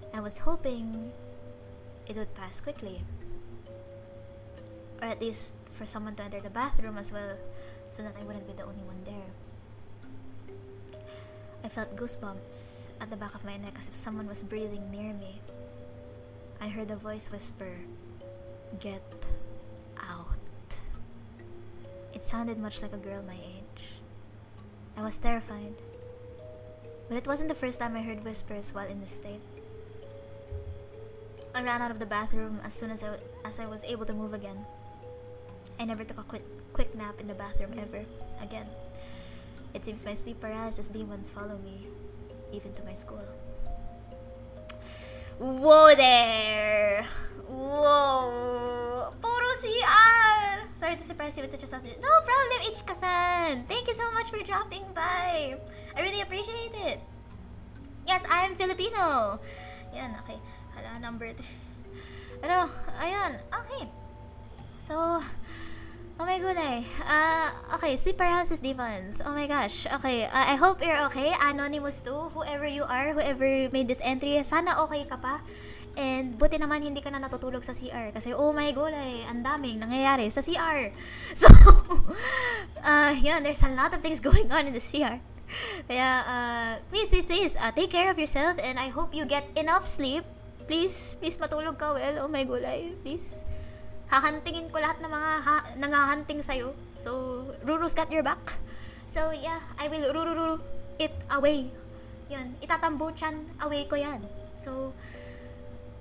I was hoping it would pass quickly, or at least for someone to enter the bathroom as well, so that I wouldn't be the only one there. I felt goosebumps at the back of my neck as if someone was breathing near me. I heard a voice whisper, "Get out." It sounded much like a girl my age. I was terrified, but it wasn't the first time I heard whispers while in this state. I ran out of the bathroom as soon as I was able to move again. I never took a quick nap in the bathroom ever again. It seems my sleep paralysis demons follow me, even to my school. Whoa there! Whoa! Puro CR! Sorry to surprise you with such a subject. No problem, Ichika-san! Thank you so much for dropping by! I really appreciate it! Yes, I'm Filipino! Yan, okay. Hala, number 3. Ano, ayun, okay. So, oh my goodness. Okay, sleep paralysis demons. Oh my gosh. Okay, I hope you're okay. Anonymous too. Whoever you are, whoever made this entry, sana okay ka pa. And buti naman hindi ka na natutulog sa CR. Kasi oh my gulay, ang daming nangyayari sa CR. So, yeah, there's a lot of things going on in the CR. Kaya, please, take care of yourself. And I hope you get enough sleep. Please, matulog ka well. Oh my gulay, please. Hahantingin ko lahat ng mga nangahunting sa'yo. So, Ruru's got your back. So, yeah, I will Ruru it away. Yan, itatambuchan away ko yan. So,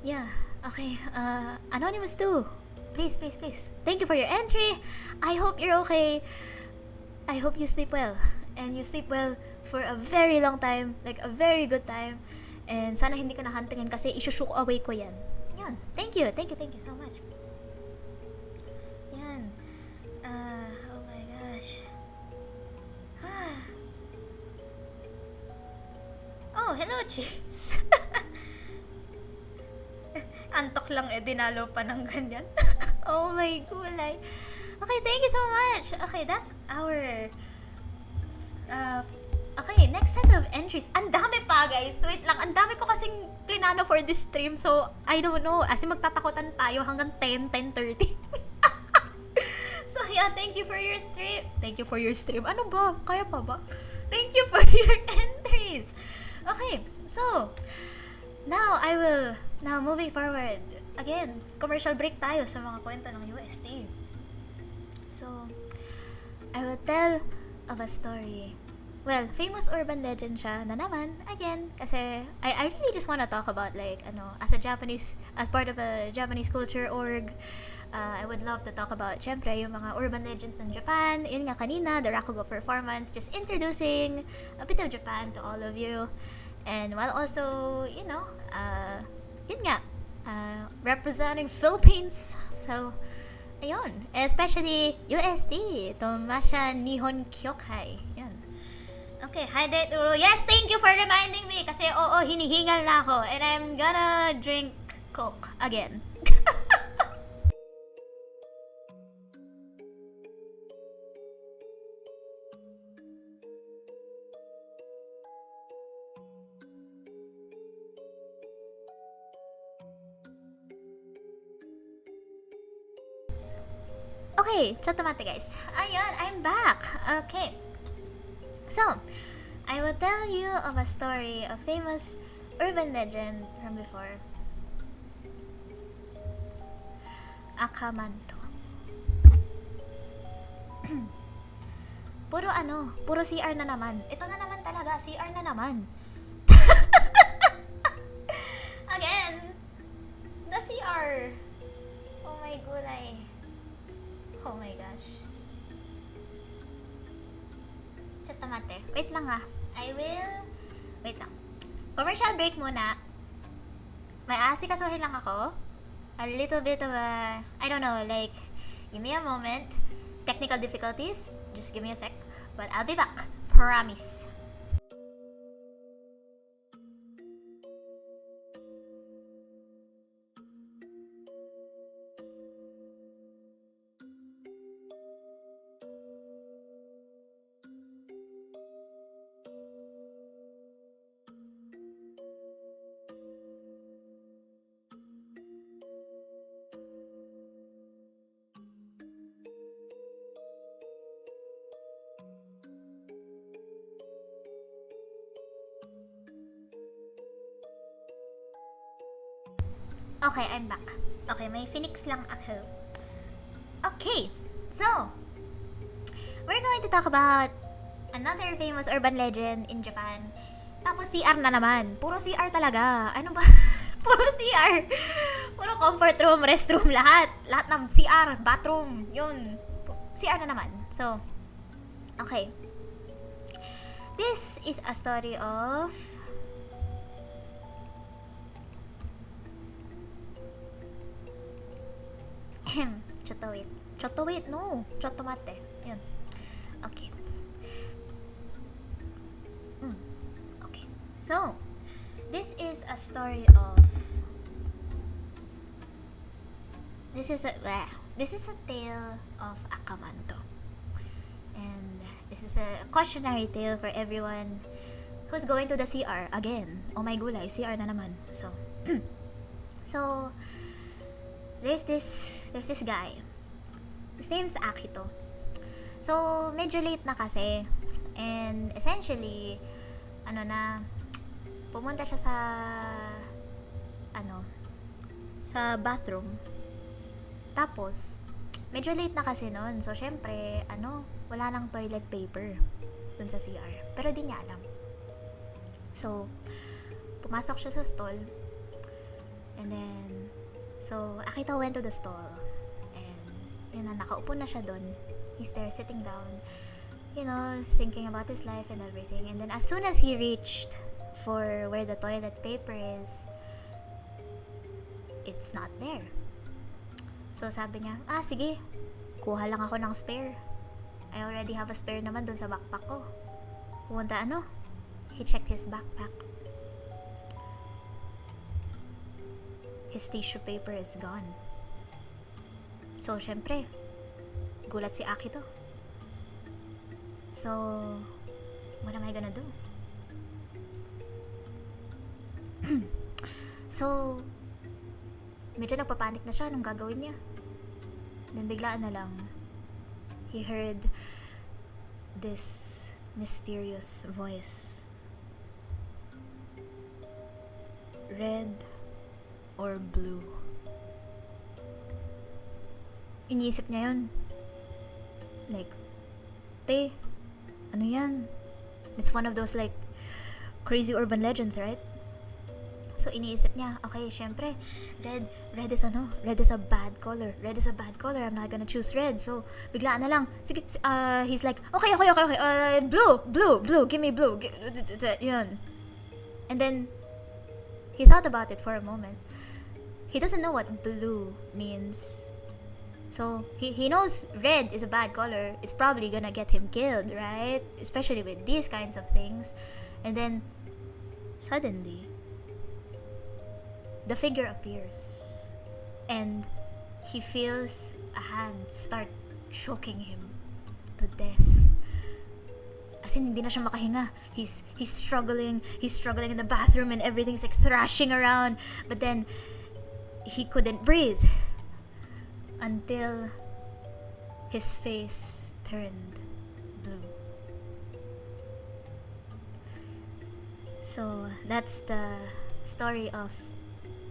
yeah, okay. Anonymous too. Please. Thank you for your entry. I hope you're okay. I hope you sleep well. And you sleep well for a very long time. Like, a very good time. And sana hindi ka nahuntingin kasi isushook away ko yan. Yan, thank you so much. Oh my gosh. Oh, hello, Cheese. Antok lang dinalo pa ng ganyan. Oh my gulay. Okay, thank you so much. Okay, that's our okay, next set of entries. Ang dami pa, guys. Wait lang, ang dami ko kasing plinano for this stream. So, I don't know. As in, magtatakutan tayo hanggang 10:30. So, yeah, thank you for your stream. Ano ba? Kaya pa ba? Thank you for your entries. Okay, so, now moving forward. Again, commercial break tayo sa mga kwento ng UST. So, I will tell of a story. Well, famous urban legend siya na naman, again, kasi I really just want to talk about, like, as part of a Japanese culture org, I would love to talk about, syempre, yung mga urban legends ng Japan. Yun nga kanina, the Rakugo performance, just introducing a bit of Japan to all of you. And while also, yun nga, representing Philippines. So, ayun. Especially UST, Thomasian Nihon Kyoukai. Yun. Okay, hydrate Ruru. Yes, thank you for reminding me. Kasi, hinihingal na ako. And I'm gonna drink Coke again. Okay, chotomate guys. Ayun, I'm back. Okay. So, I will tell you of a story, a famous urban legend from before. Akamanto. Puro CR na naman. Ito na naman talaga, CR na naman. Again, the CR. Oh my gulay. Oh my gosh. Chotomate. Wait lang Wait lang. Commercial break muna. May asikasuhin lang ako. A little bit of a, I don't know, like, give me a moment. Technical difficulties. Just give me a sec. But I'll be back. Promise. Okay, I'm back. Okay, may Phoenix lang ako. Okay, so, we're going to talk about another famous urban legend in Japan. Tapos CR na naman. Puro CR talaga. Ano ba? Puro CR. Puro comfort room, restroom, lahat. Lahat ng CR, bathroom, yun. CR na naman. So, okay. This is a story of Chotowait, no. Chotomate. Yun. Okay. Okay. So, this is a story of... This is a tale of Akamanto. And this is a cautionary tale for everyone who's going to the CR again. Oh my gulay, CR na naman. So, there's this guy. His name's Akito. So, medyo late na kasi. And essentially, pumunta siya sa bathroom. Tapos, medyo late na kasi noon. So, syempre, wala nang toilet paper dun sa CR. Pero di niya alam. So, pumasok siya sa stall. And then, so, Akito went to the stall. And, nakaupo na siya dun. He's there sitting down, thinking about his life and everything. And then, as soon as he reached for where the toilet paper is, it's not there. So, sabi niya, sige, kuha lang ako ng spare. I already have a spare naman dun sa backpack ko. Pumunta, he checked his backpack. His tissue paper is gone. So, syempre, gulat si Akito. So, what am I gonna do? So, medyo nagpapanik na siya nung gagawin niya. Then, biglaan na lang, he heard this mysterious voice. Red or blue? Iniisip niya yun. Like, ano yan? It's one of those like crazy urban legends, right? So, iniisip niya, okay, syempre, red is a bad color. Red is a bad color. I'm not gonna choose red. So, biglaan na lang. Sige, he's like, okay. Blue. Give me blue. Yun. And then, he thought about it for a moment. He doesn't know what blue means. So, he knows red is a bad color. It's probably gonna get him killed, right? Especially with these kinds of things. And then, suddenly, the figure appears. And he feels a hand start choking him to death. As in, hindi na siya makahinga. He's struggling in the bathroom and everything's like thrashing around. But then, he couldn't breathe. Until his face turned blue. So that's the story of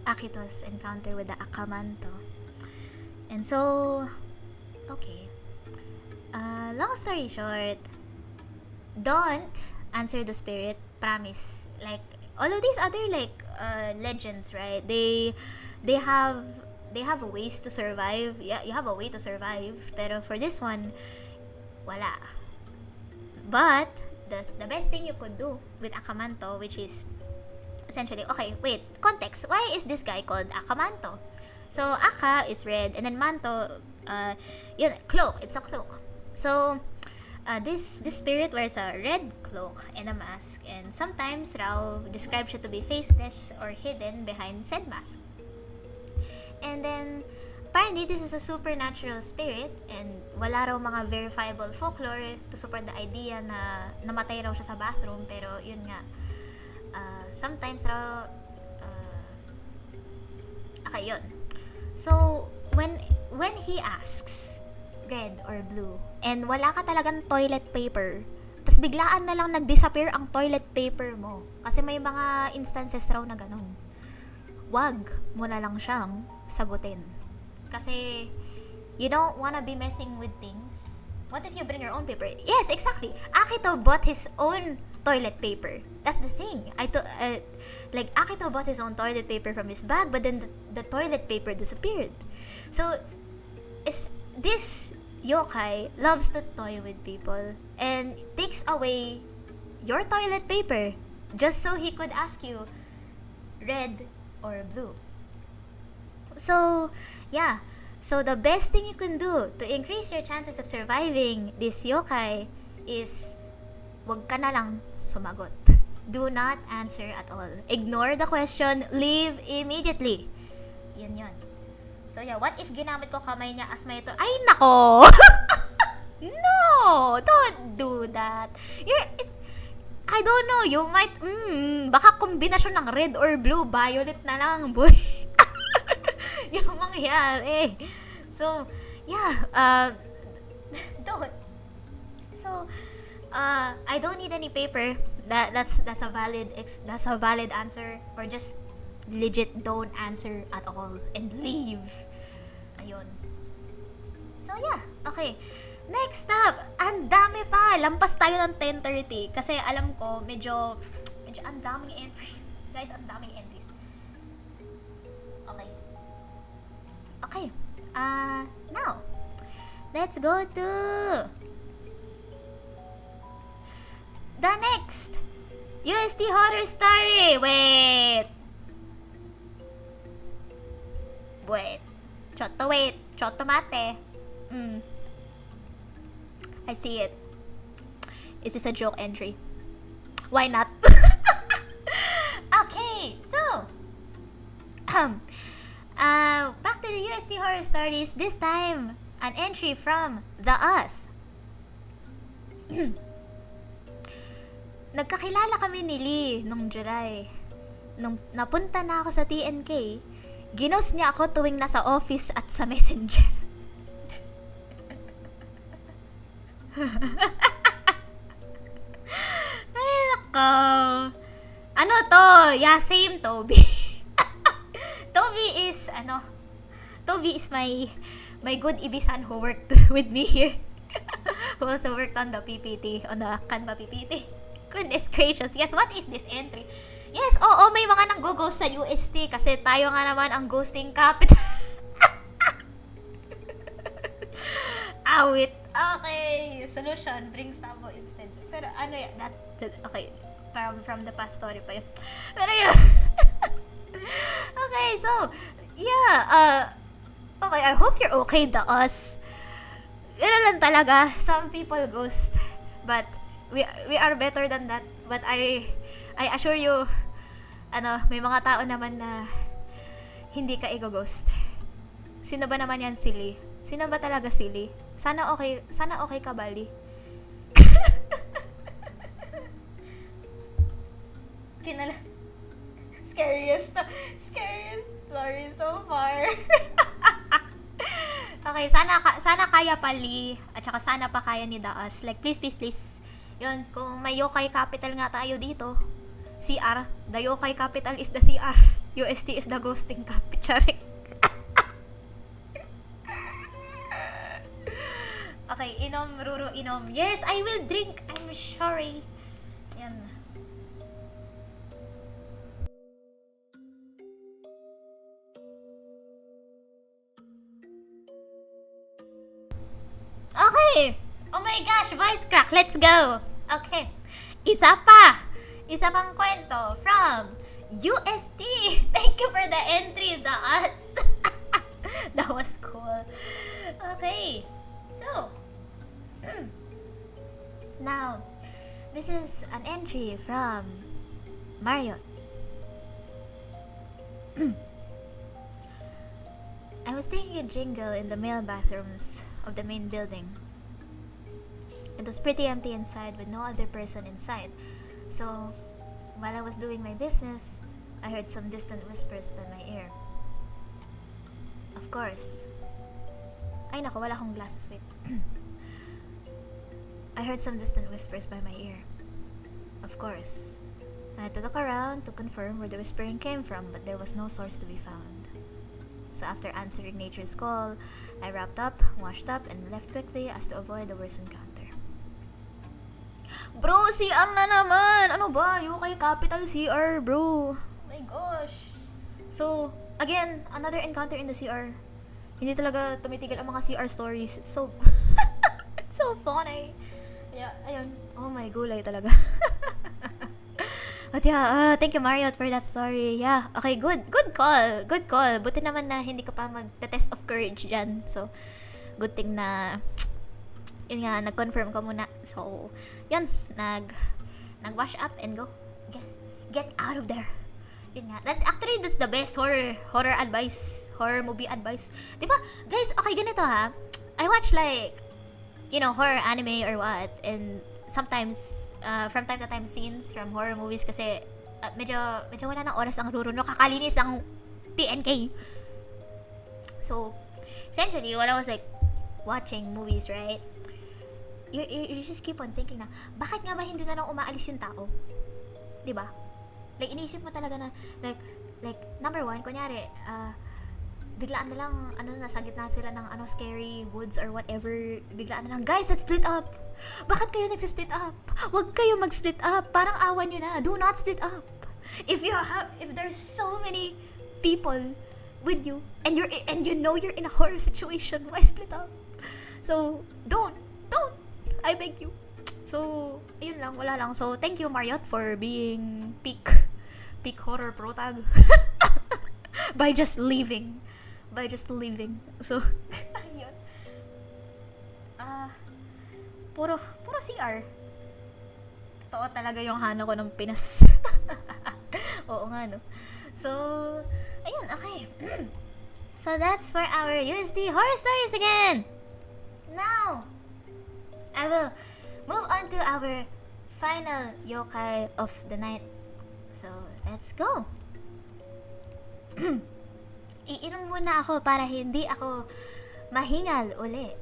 Akito's encounter with the Akamanto. And so, okay. Long story short, don't answer the spirit, promise. Like all of these other legends, right? They have ways to survive. Yeah, you have a way to survive. Pero for this one, wala. But the best thing you could do with Akamanto, which is essentially, okay, wait, context. Why is this guy called Akamanto? So Aka is red, and then Manto, cloak. It's a cloak. So this spirit wears a red cloak and a mask, and sometimes raw describes it to be faceless or hidden behind said mask. And then apparently this is a supernatural spirit, and wala raw mga verifiable folklore to support the idea na namatay raw siya sa bathroom. Pero yun nga, sometimes raw okay, yun. So when he asks red or blue and wala ka talagang toilet paper, tas biglaan na lang nag-disappear ang toilet paper mo kasi may mga instances raw na ganun, wag mo na lang siyang sagutin. Kasi you don't wanna be messing with things. What if you bring your own paper? Yes, exactly. Akito bought his own toilet paper. That's the thing. Akito bought his own toilet paper from his bag, but then the toilet paper disappeared. So, this yokai loves to toy with people and takes away your toilet paper just so he could ask you red or blue. So, yeah. So, the best thing you can do to increase your chances of surviving this yokai is wag ka na lang sumagot. Do not answer at all. Ignore the question. Leave immediately. Yun. So, yeah. What if ginamit ko kamay niya as may ito? Ay, nako! No! Don't do that. I don't know. You might, baka kombinasyon ng red or blue. Violet na lang, boy. Yung mangyari. So, yeah. Don't. So, I don't need any paper. That's a valid answer. Or just legit don't answer at all and leave. Ayun. So, yeah. Okay. Next up, ang dami pa. Lampas tayo ng 10:30 kasi alam ko medyo ang daming entries. Guys, ang daming entries. Okay. Now, let's go to the next UST horror story. Wait. Chotto mate. I see it. Is this a joke entry? Why not? Okay, so back to the UST horror stories. This time, an entry from the Us. Nagkakilala kami ni Lee nung July. Nung napunta na ako sa TNK, ginos niya ako tuwing nasa office at sa messenger. Ay, nako. Ano to? Yeah, same Toby. Toby is my good Ibisan who worked with me here. Who also worked on the PPT, on the Canva PPT. Goodness gracious. Yes, what is this entry? Yes, oo, may mga nang-go-ghost sa UST kasi tayo nga naman ang ghosting capital. Awit. Okay, solution, bring Stavo instead. Pero ano yan, okay, from the past story pa yun. Pero yun. Okay, so, yeah, okay, I hope you're okay, the Us. Yun lang talaga, some people ghost, but we are better than that. But I assure you, may mga tao naman na hindi ka i-ghost. Sino ba naman yan, silly? Sino ba talaga silly? Sana okay ka, Bali. Scariest story so far. Okay, sana kaya pali at saka sana pa kaya ni Daas. Like please please please. Yun, kung may yokai capital nga tayo dito. CR, the yokai capital is the CR. UST is the ghosting capital. Okay, inom Ruru, inom. Yes, I will drink. I'm sorry. Yan. Okay. Oh my gosh, voice crack. Let's go. Okay. Isa pang kwento from UST. Thank you for the entry, Daas. That was cool. Okay. So, now, this is an entry from Marriott. I was taking a jingle in the male bathrooms of the main building. It was pretty empty inside with no other person inside. So, while I was doing my business, I heard some distant whispers by my ear. Of course. Ay nako, wala akong glasses, wait. I heard some distant whispers by my ear. Of course. I had to look around to confirm where the whispering came from, but there was no source to be found. So after answering nature's call, I wrapped up, washed up, and left quickly as to avoid the worst encounter. Bro, CR na naman! Ano ba? Yokai capital CR, bro. Oh my gosh. So, again, another encounter in the CR. Hindi talaga tumitigil ang mga CR stories. It's so it's so funny. Yeah, ayun. Oh my gulay talaga. But yeah, thank you Marriott for that story. Yeah, okay, good call. Good call. Buti naman na hindi ka pa mag-test of courage dyan. So, good thing na yun nga, nag-confirm ka muna. So, yun, nag-wash up and go. Get out of there. Yun nga. That's the best horror advice. Horror movie advice. Diba? Guys, okay, ganito ha. I watch like, horror anime or what. And sometimes, from time to time, scenes from horror movies kasi medyo wala nang oras ang Ruru. Kakalinis ang TNK. So, essentially, while I was like watching movies, right? You just keep on thinking na, bakit nga ba hindi na lang umaalis yung tao? Diba? Like, iniisip mo talaga na, like, number one, kunyari, biglaan na lang, nasa gitna sila ng, scary woods or whatever, biglaan na lang, guys, let's split up! Bakit kayo nagsisplit up? Huwag kayo mag-split up! Parang awan nyo na, do not split up! If there's so many people with you, and you know you're in a horror situation, why split up? So, don't! I beg you. So, ayun lang, wala lang. So, thank you Marriott for being peak horror protag. by just leaving. So, ayun. Puro CR. Totoo talaga yung hana ko ng Pinas. Oo nga, no? So, ayun, okay. So, that's for our USD horror stories again. Now, I will move on to our final yokai of the night. So, let's go! Iinom muna ako para hindi ako mahingal uli.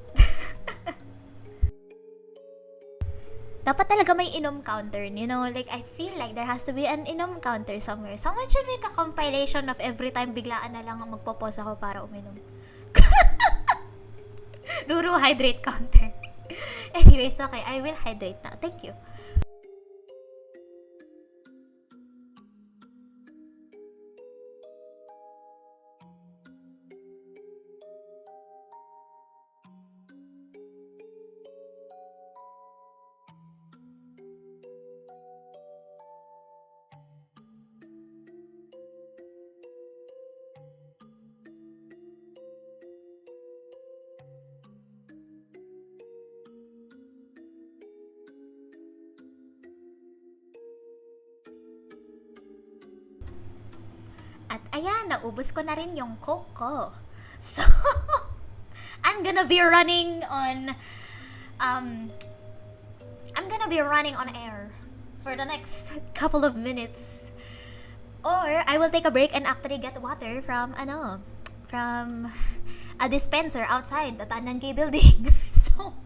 Dapat talaga may inom counter, like I feel like there has to be an inom counter somewhere. Someone should make a compilation of every time biglaan na lang magpo-pause ako para uminom. Ruru hydrate counter. Anyways, okay, I will hydrate now. Thank you. At ayan, naubos ko na rin yung Coke ko. So, I'm gonna be running on air for the next couple of minutes. Or I will take a break and actually get water from a dispenser outside the Tanyankei building. So,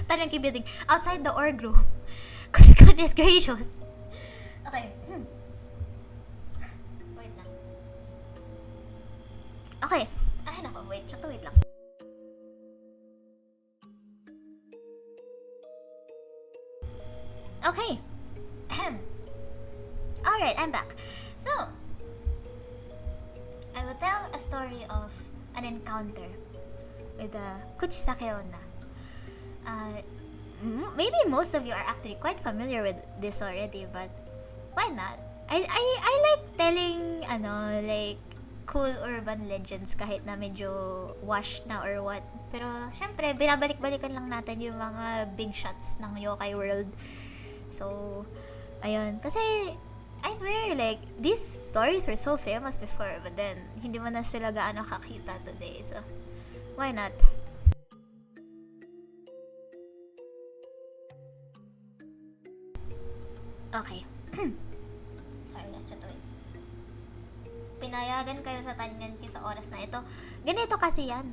Tanyankei building, outside the org room. Cause goodness gracious. Okay. Wait lang. Okay. Ay, nako, wait lang. Okay. Alright, I'm back. So, I will tell a story of an encounter with the Kuchisake Onna. Maybe most of you are actually quite familiar with this already, but why not? I like telling like cool urban legends kahit na medyo washed na or what. Pero syempre, binabalik-balikan lang natin yung mga big shots ng yokai world. So, ayun. Kasi, I swear, like, these stories were so famous before, but then, hindi mo na sila gaano kakita today. So, why not? Okay. Sorry, let's try to wait. Pinayagan kayo sa Tanyankei sa oras na ito. Ganito kasi yan.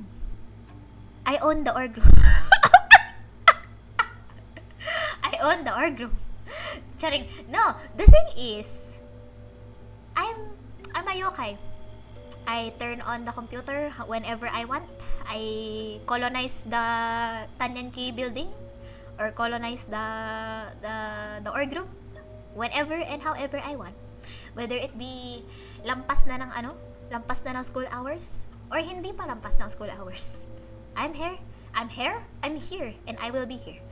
I own the org room. I own the org room. Charing. No, the thing is, I'm a yokai. I turn on the computer whenever I want. I colonize the Tanyankei building or colonize the org room whenever and however I want. Whether it be lampas na ng school hours or hindi pa lampas ng school hours. I'm here, and I will be here.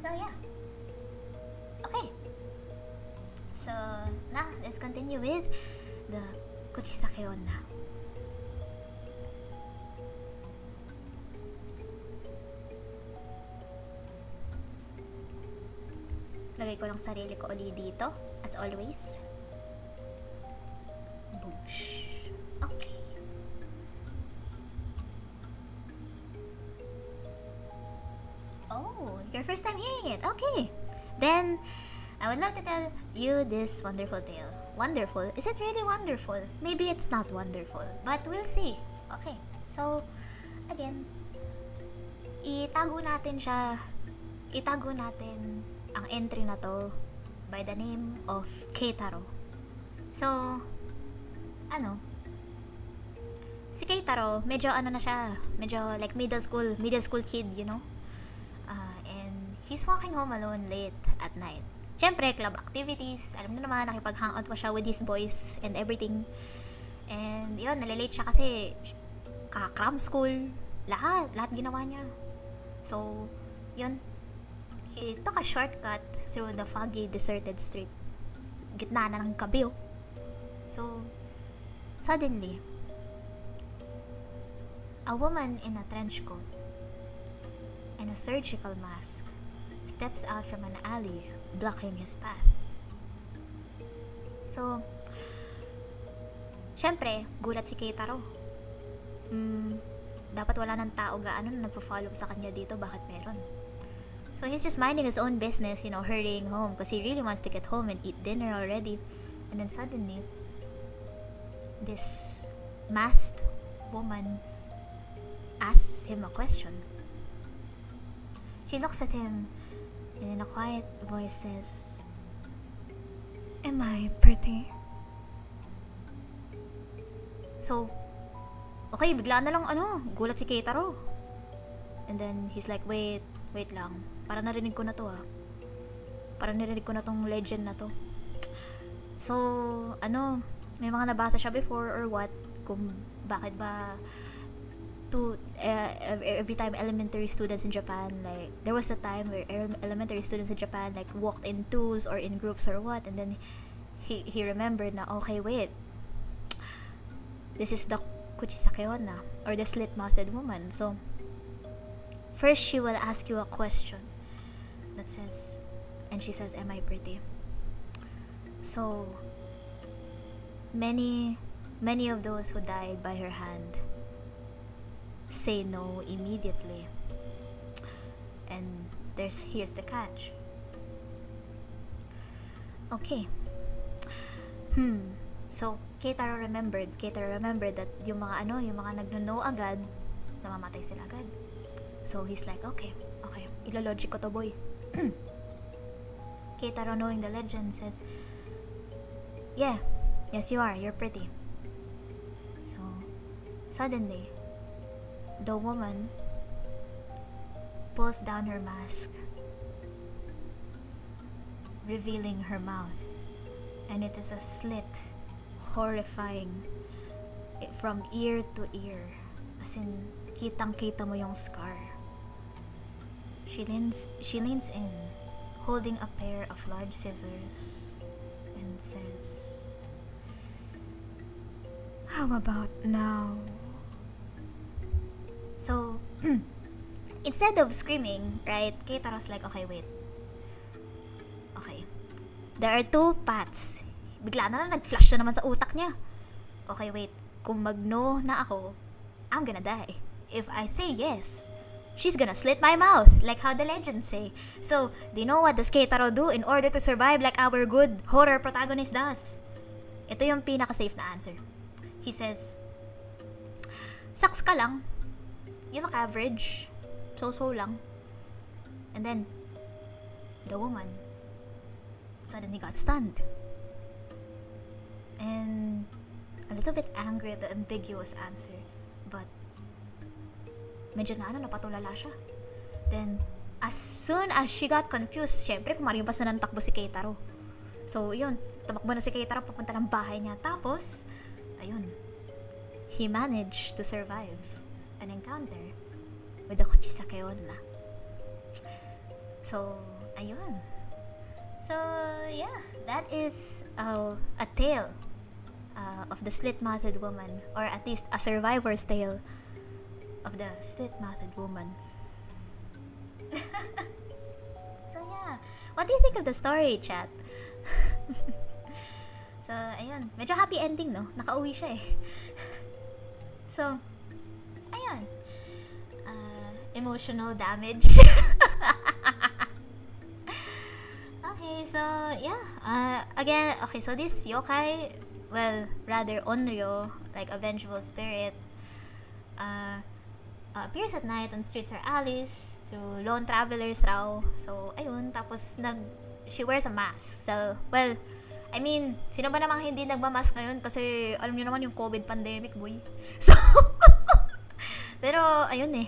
So yeah. Okay. So now let's continue with the Kuchisake Onna. Lagay ko lang sarili ko ulit dito, as always. Boosh. Okay. Oh, your first time hearing it. Okay. Then, I would love to tell you this wonderful tale. Wonderful? Is it really wonderful? Maybe it's not wonderful, but we'll see. Okay. So, again, itago natin ang entry na to by the name of Keitaro. So, si Keitaro, medyo like middle school kid, you know? And he's walking home alone late at night. Siyempre, club activities, alam mo naman, nakipag-hangout pa siya with his boys and everything. And yun, nalilate siya kasi kaka-cram school, lahat ginawa niya. So, yun, he took a shortcut through the foggy, deserted street. Gitna na ng gabi, oh. So, suddenly, a woman in a trench coat and a surgical mask steps out from an alley, blocking his path. So, syempre, gulat si Keitaro. Dapat wala ng tao gaano na nagpo-follow sa kanya dito, bakit meron? So he's just minding his own business, hurrying home because he really wants to get home and eat dinner already. And then suddenly, this masked woman asks him a question. She looks at him and in a quiet voice says, "Am I pretty?" So, okay, bigla na lang gulat si Keitaro. And then he's like, wait lang. Parang narinig ko na to Parang narinig ko na tong legend na to. So, may mga nabasa siya before or what, kung bakit ba every time elementary students in Japan, like, there was a time where elementary students in Japan, like, walked in twos or in groups or what, and then he remembered na, okay, wait, this is the Kuchisake Onna, or the slit-mouthed woman. So, first she will ask you a question that says, and she says, "Am I pretty?" So, many of those who died by her hand say no immediately. And here's the catch. So, Keitaro remembered that yung mga nagno-know agad, namamatay sila agad. So, he's like, okay, ilologic ko to, boy. Keitaro, knowing the legend, says, yeah, yes you are, you're pretty. So, suddenly, the woman pulls down her mask, revealing her mouth, and it is a slit, horrifying, from ear to ear, as in kitang-kita mo yung scar. She leans in, holding a pair of large scissors, and says, how about now? So, instead of screaming, right, Keitaro's like, okay, wait. Okay. There are two paths. Bigla na lang nag-flash na naman sa utak niya. Okay, wait. Kung mag-no na ako, I'm gonna die. If I say yes, she's gonna slit my mouth, like how the legends say. So, do you know what does Keitaro do in order to survive like our good horror protagonist does? Ito yung pinaka-safe na answer. He says, sucks ka lang. You look average. So lang. And then, the woman suddenly got stunned. And a little bit angry at the ambiguous answer. But, medyo napatulala siya. Then, as soon as she got confused, syempre, kumarimpas na ng takbo si Keitaro. So, yun. Tumakbo na si Keitaro papunta ng bahay niya. Tapos, ayun. He managed to survive an encounter with the Kuchisake onna. So, ayun. So, yeah. That is a tale of the slit-mouthed woman. Or at least, a survivor's tale of the slit-mouthed woman. So, yeah. What do you think of the story, chat? So, ayun. Medyo happy ending, no? Nakauwi siya eh. So, ayun. Emotional damage. Okay, so, yeah. Again, okay, so this yokai, well, rather Onryo, like a vengeful spirit, appears at night on streets or alleys to lone travelers raw. So, ayun. Tapos, she wears a mask. So, well, I mean, sino ba namang hindi nagmamask ngayon? Kasi, alam niyo naman yung COVID pandemic, boy. So, pero, ayun eh.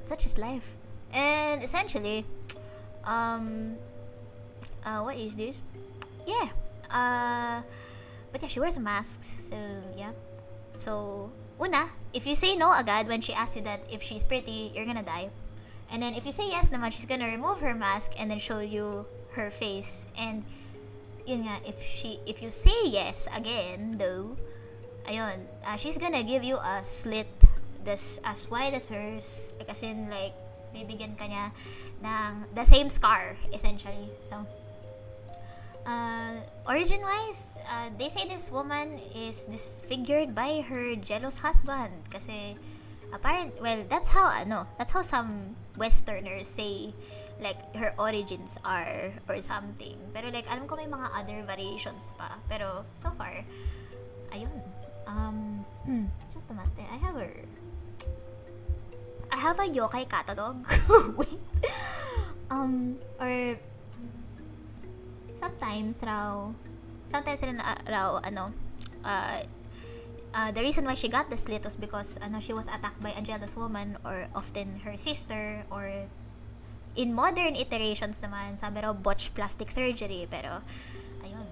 Such is life. And, essentially, what is this? Yeah. But yeah, she wears a mask. So, yeah. So, una, if you say no agad when she asks you that if she's pretty, you're gonna die. And then, if you say yes naman, she's gonna remove her mask and then show you her face. And, yun nga, if you say yes again, though, ayun, she's gonna give you a slit that's as wide as hers. Like, as in, like, bibigyan ka niya ng the same scar, essentially. So, origin-wise, they say this woman is disfigured by her jealous husband. Kasi, that's how some Westerners say, like, her origins are, or something. Pero, like, alam ko may mga other variations pa. Pero, so far, ayun. I have a yokai catalog. Wait. Or, sometimes raw, the reason why she got the slit was because, she was attacked by a jealous woman, or often her sister, or in modern iterations naman, sabi raw, botched plastic surgery. Pero, ayun.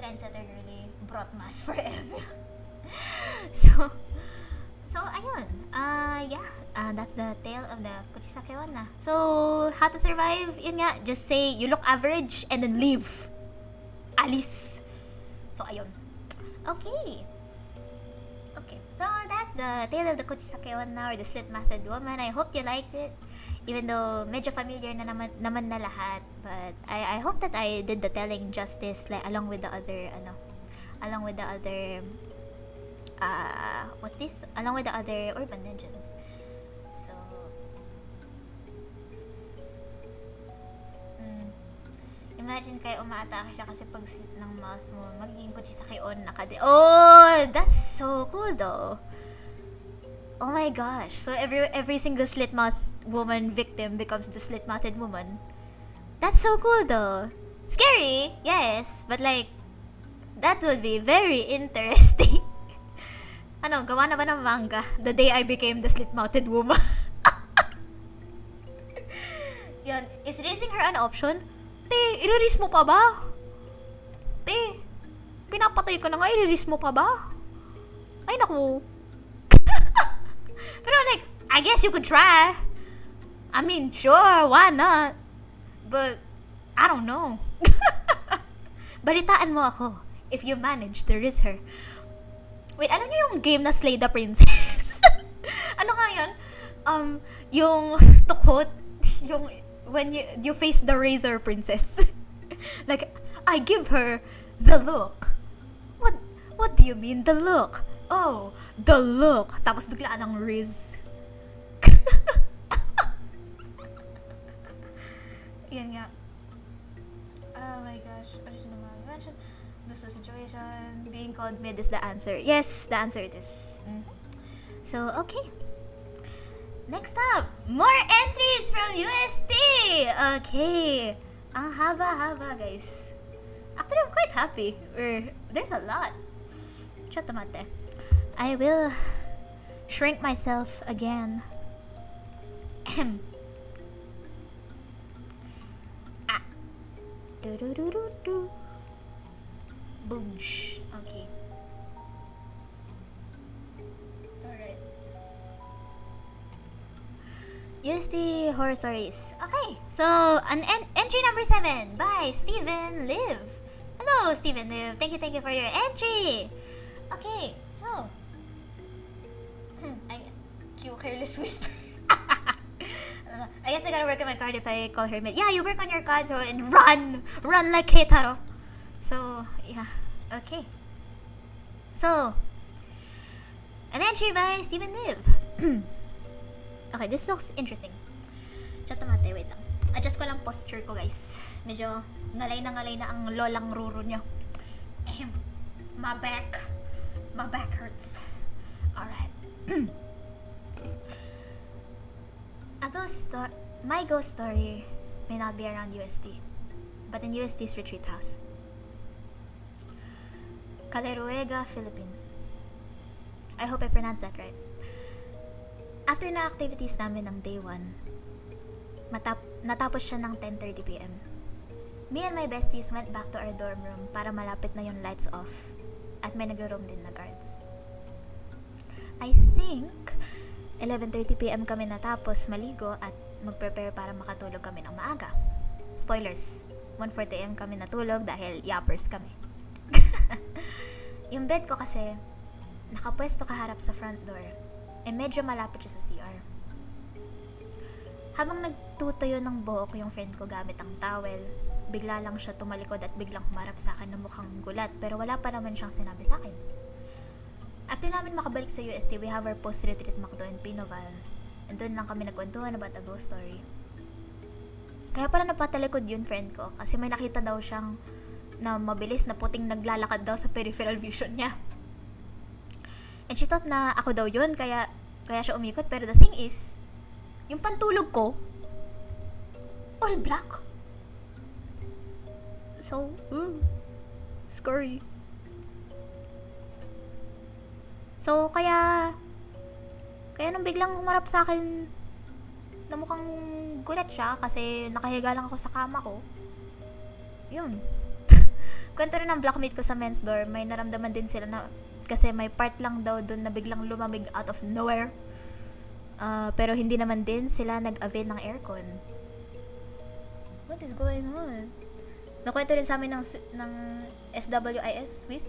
Trendsetter really brought mass forever. So, ayun. That's the tale of the Kuchisake onna. So, how to survive? Yun nga, just say, you look average, and then leave. Alis. So, ayun. Okay. So, that's the tale of the Kuchisake onna, or the slit-mouthed woman. I hope you liked it. Even though medyo familiar na naman na lahat, but I hope that I did the telling justice, like, along with the other urban legends. So, Imagine kayo umaatake siya kasi pag slit ng mouse mo, magiging kuchisake on Oh, that's so cool though. Oh my gosh. So every single slit mouth woman victim becomes the slit mouthed woman. That's so cool though. Scary, yes, but like that would be very interesting. Gawa na ba ng manga? The day I became the slit mouthed woman. Yun, is raising her an option? Te, i-release mo pa ba? Te, pinapatay ko na nga, i-release mo pa ba? Ay, naku. Pero like, I guess you could try. I mean, sure, why not? But, I don't know. Balitaan mo ako if you manage to raise her. Wait, alam niyo yung game na Slay the Princess? Ano nga yun? Yung tukot, yung when you face the Razor Princess. Like, I give her the look. What do you mean, the look? Oh, the look. Tapos biglaan ng Riz. Yan nga. Oh my gosh. Original mention. This is a situation. Being called mid is the answer. Yes, the answer it is. So, okay. Next up, more entries from UST! Okay. Ang haba-haba, guys. Actually, I'm quite happy. There's a lot. Chotomate. I will shrink myself again. Ah. Do-do-do-do-do. Boosh. Okay. Alright. UST Horror Stories. Okay, so entry number 7 by Steven Liv. Hello, Steven Liv. Thank you for your entry. Okay, so careless whisper. I guess I gotta work on my card if I call her mid. Yeah, you work on your card and run like Keitaro. So yeah, okay. So an entry by Steven Liv. Okay, this looks interesting. Chotomate, wait lang. Adjust ko lang posture ko, guys. Medyo ngalay na ang lolang Ruru nyo. My back hurts. Alright. My ghost story may not be around UST, but in UST's retreat house. Caleruega, Philippines. I hope I pronounced that right. After na activities namin ng day 1, natapos siya ng 10:30 p.m. Me and my besties went back to our dorm room para malapit na yung lights off at may nag-roam din na guards. I think 11:30 p.m. kami natapos maligo at mag-prepare para makatulog kami ng maaga. Spoilers, 1:40 a.m. kami natulog dahil yappers kami. Yung bed ko kasi nakapwesto kaharap sa front door. Medyo malapit siya sa CR. Habang nagtutuyo ng buhok yung friend ko gamit ang towel, bigla lang siya tumalikod at biglang humarap sa akin na mukhang gulat pero wala pa naman siyang sinabi sa akin. After namin makabalik sa UST, we have our post-retreat McDo in Pinoval. And doon lang kami nagkwentuhan about a ghost story. Kaya pala napatalikod yun friend ko kasi may nakita daw siyang na mabilis na puting naglalakad daw sa peripheral vision niya. And she thought na ako daw yun, kaya siya umikot. Pero the thing is, yung pantulog ko, all black. So, scary. So, kaya nung biglang humarap sa akin na mukhang gulat siya kasi nakahiga lang ako sa kama ko, yun. Kwento rin ng blockmate ko sa men's dorm, may naramdaman din sila na kasi may part lang daw dun na biglang lumamig out of nowhere. Pero hindi naman din sila nag-avail ng aircon. What is going on? Nakwento rin sa amin ng SWIS, Swiss.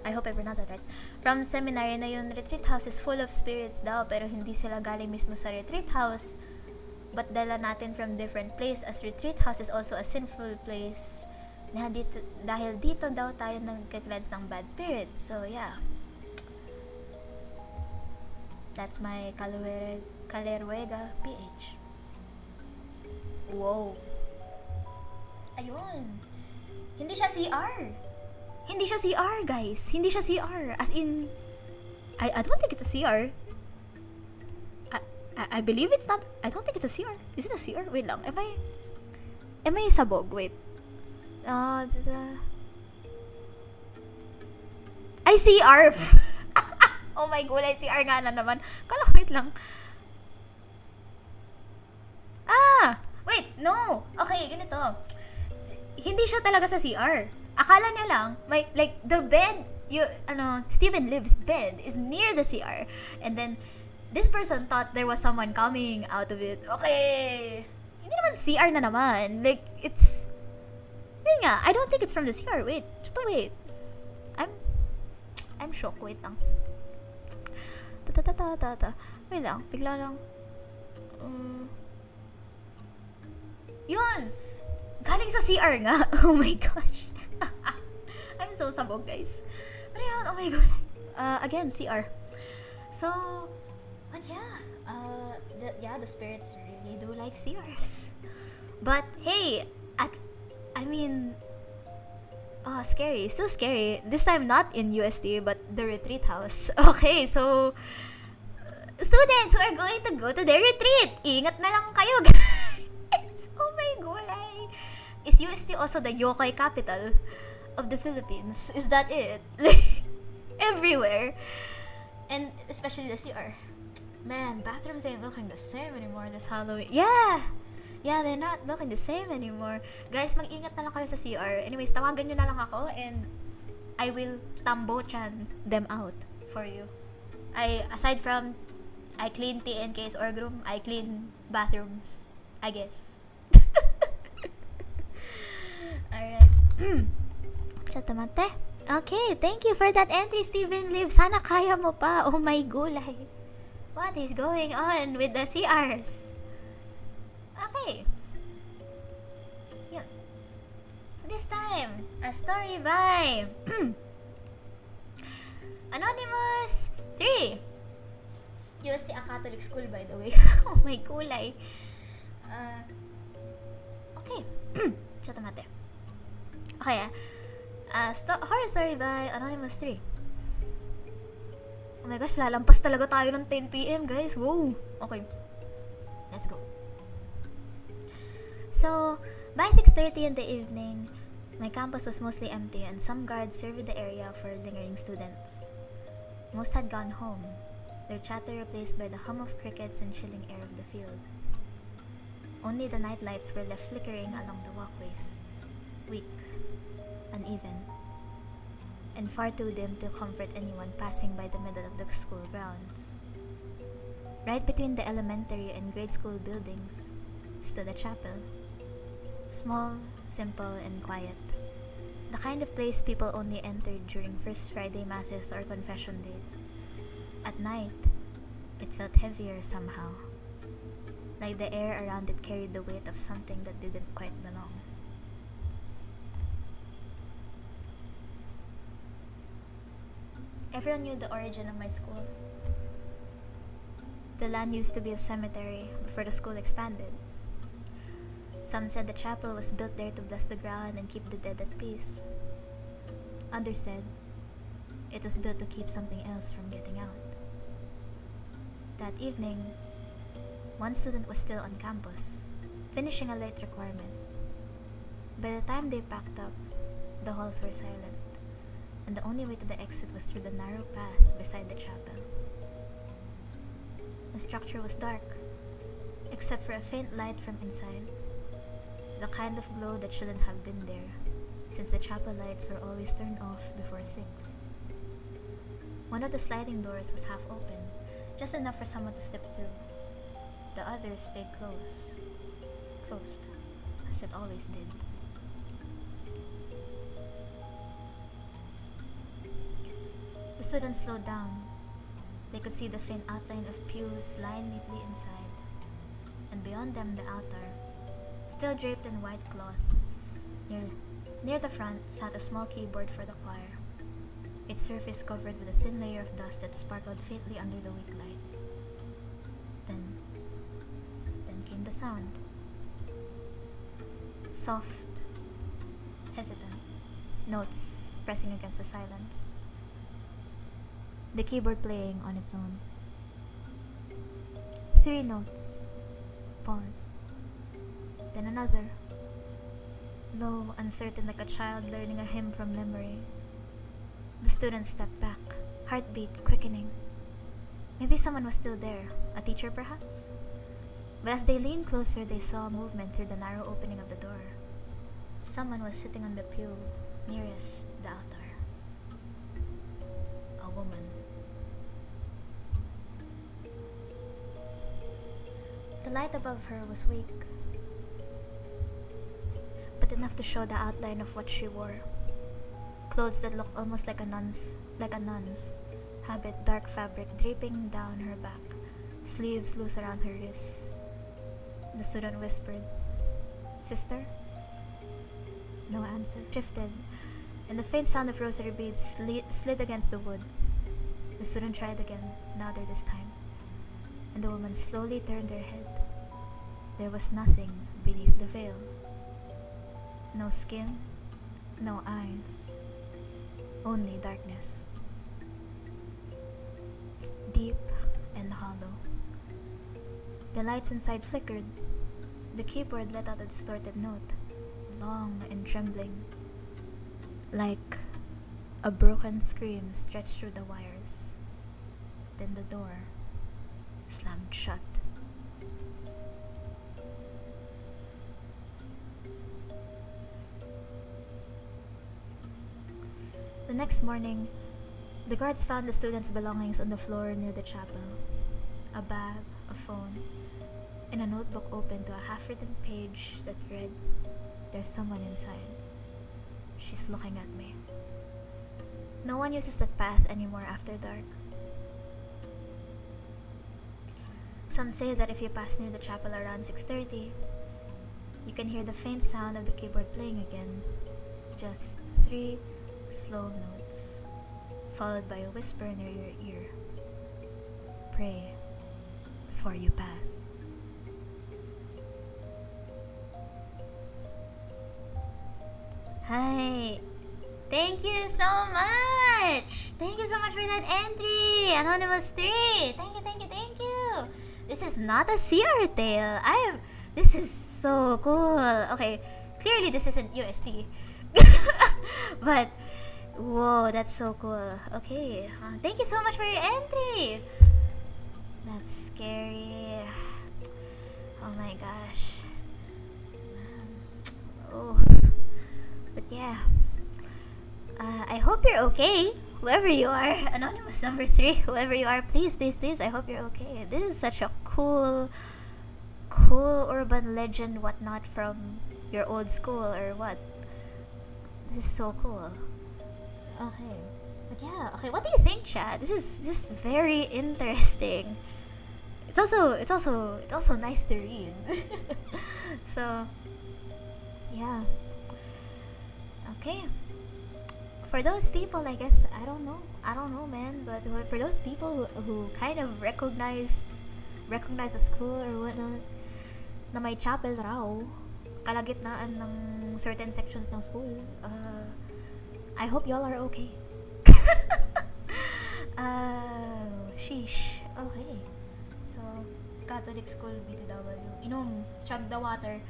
I hope I pronounced that right. From seminary na yung retreat house is full of spirits daw, pero hindi sila galing mismo sa retreat house. But dala natin from different place, as retreat house is also a sinful place. Dahil dito daw tayo nagka-cleanse ng bad spirits. So, yeah. That's my Caleruega PH. Whoa. Ayun. Hindi siya CR. Hindi siya CR, guys. Hindi siya CR. As in, I don't think it's a CR. I believe it's not. I don't think it's a CR. Is it a CR? Wait lang. Am I sabog? Wait. Ay, CR! Oh my god, ay CR nga na naman. Kala, wait lang. Wait, no! Okay, ganito. Hindi siya talaga sa CR. Akala niya lang, like, the bed, Steven Liv's bed is near the CR. And then, this person thought there was someone coming out of it. Okay. Hindi naman CR na naman. Like, it's... Yun nga, I don't think it's from the CR. Wait. Just wait. I'm shocked. Wait lang. Wait lang. Bigla lang. Yun! Galing sa CR nga. Oh my gosh. I'm so sabog, guys. Pero yun, oh my god. Again, CR. So, but yeah, the spirits really do like CRs. But hey, scary. Still scary. This time not in UST, but the retreat house. Okay, so students who are going to go to their retreat, ingat na lang kayo, guys. Oh my god. Is UST also the yokai capital of the Philippines? Is that it? Like, everywhere. And especially the CR. Man, bathrooms ain't looking the same anymore this Halloween. Yeah, they're not looking the same anymore. Guys, mag-ingat na lang kayo sa CR. Anyways, tawagan nyo na lang ako and I will tambo-chan them out for you. Aside from I clean TNK's org room, I clean bathrooms, I guess. Alright. Chatamate. Okay, thank you for that entry, Steven Liv. Sana kaya mo pa. Oh my gulay. What is going on with the CRs? Okay. Yun. This time, a story by Anonymous 3. UST a Catholic school, by the way. Oh my kulay. Okay. Chatamate. Okay, horror story by Anonymous 3. Oh my gosh, lalampas talaga tayo ng 10 PM, guys. Whoa. Okay. Let's go. So, by 6:30 in the evening, my campus was mostly empty and some guards surveyed the area for lingering students. Most had gone home, their chatter replaced by the hum of crickets and chilling air of the field. Only the night lights were left flickering along the walkways, weak, uneven, and far too dim to comfort anyone passing by the middle of the school grounds. Right between the elementary and grade school buildings stood a chapel. Small, simple, and quiet. The kind of place people only entered during First Friday Masses or confession days. At night, it felt heavier somehow. Like the air around it carried the weight of something that didn't quite belong. Everyone knew the origin of my school. The land used to be a cemetery before the school expanded. Some said the chapel was built there to bless the ground and keep the dead at peace. Others said it was built to keep something else from getting out. That evening, one student was still on campus, finishing a late requirement. By the time they packed up, the halls were silent, and the only way to the exit was through the narrow path beside the chapel. The structure was dark, except for a faint light from inside. The kind of glow that shouldn't have been there, since the chapel lights were always turned off before 6. One of the sliding doors was half open, just enough for someone to step through. The others stayed closed, as it always did. The students slowed down. They could see the faint outline of pews lying neatly inside, and beyond them the altar, still draped in white cloth. Near the front sat a small keyboard for the choir, its surface covered with a thin layer of dust that sparkled faintly under the weak light. Then came the sound. Soft, hesitant, notes pressing against the silence. The keyboard playing on its own. 3 notes. Pause. Then another. Low, uncertain like a child learning a hymn from memory. The students stepped back, heartbeat quickening. Maybe someone was still there, a teacher perhaps? But as they leaned closer, they saw movement through the narrow opening of the door. Someone was sitting on the pew nearest the altar. A woman. The light above her was weak, but enough to show the outline of what she wore. Clothes that looked almost like a nun's habit, dark fabric draping down her back, sleeves loose around her wrists. The student whispered, "Sister?" No answer. Shifted, and the faint sound of rosary beads slid against the wood. The student tried again, louder this time, and the woman slowly turned her head. There was nothing beneath the veil. No skin, no eyes, only darkness. Deep and hollow. The lights inside flickered. The keyboard let out a distorted note, long and trembling, like a broken scream stretched through the wires. Then the door slammed shut. The next morning, the guards found the students' belongings on the floor near the chapel. A bag, a phone, and a notebook open to a half-written page that read, "There's someone inside. She's looking at me." No one uses that path anymore after dark. Some say that if you pass near the chapel around 6:30, you can hear the faint sound of the keyboard playing again. Just 3 slow notes, followed by a whisper near your ear. Pray before you pass. Hi! Thank you so much! Thank you so much for that entry! Anonymous3! Thank you! This is not a CR tale. This is so cool. Okay, clearly this isn't UST. But, whoa, that's so cool. Okay, thank you so much for your entry! That's scary. Oh my gosh. Oh. But yeah, I hope you're okay, whoever you are. Anonymous number 3, whoever you are, please, I hope you're okay. This is such a cool urban legend whatnot from your old school or what. This is so cool. Okay, but yeah, okay, what do you think, chat? This is just very interesting. It's also nice to read. So, yeah. Okay. For those people, I guess, I don't know, man. But for those people who kind of recognized the school or whatnot, na may chapel raw, kalagitnaan ng certain sections ng school, I hope y'all are okay. Sheesh. Okay. So, Catholic school, BTW. Inom, chug the water.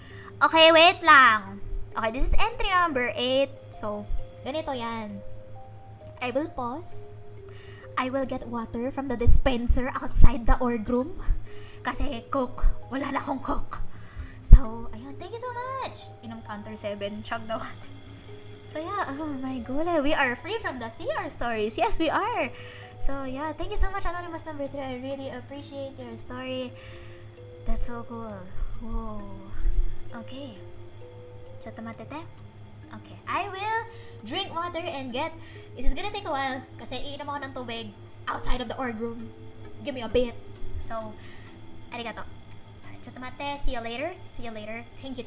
Okay, wait lang. Okay, this is entry number 8. So, ganito yan. I will pause. I will get water from the dispenser outside the org room. Kasi coke. Wala na akong coke. So, ayun. Thank you so much. Inom counter 7. Chug the water. So, yeah. Oh my god. We are free from the CR stories. Yes, we are. So, yeah. Thank you so much, Anonymous number 3. I really appreciate your story. That's so cool. Whoa. Okay. Chotomatete? Okay. I will drink water and this is gonna take a while kasi iinom ako ng tubig outside of the org room. Give me a bit. So, arigato. Chotomate. See you later. Thank you.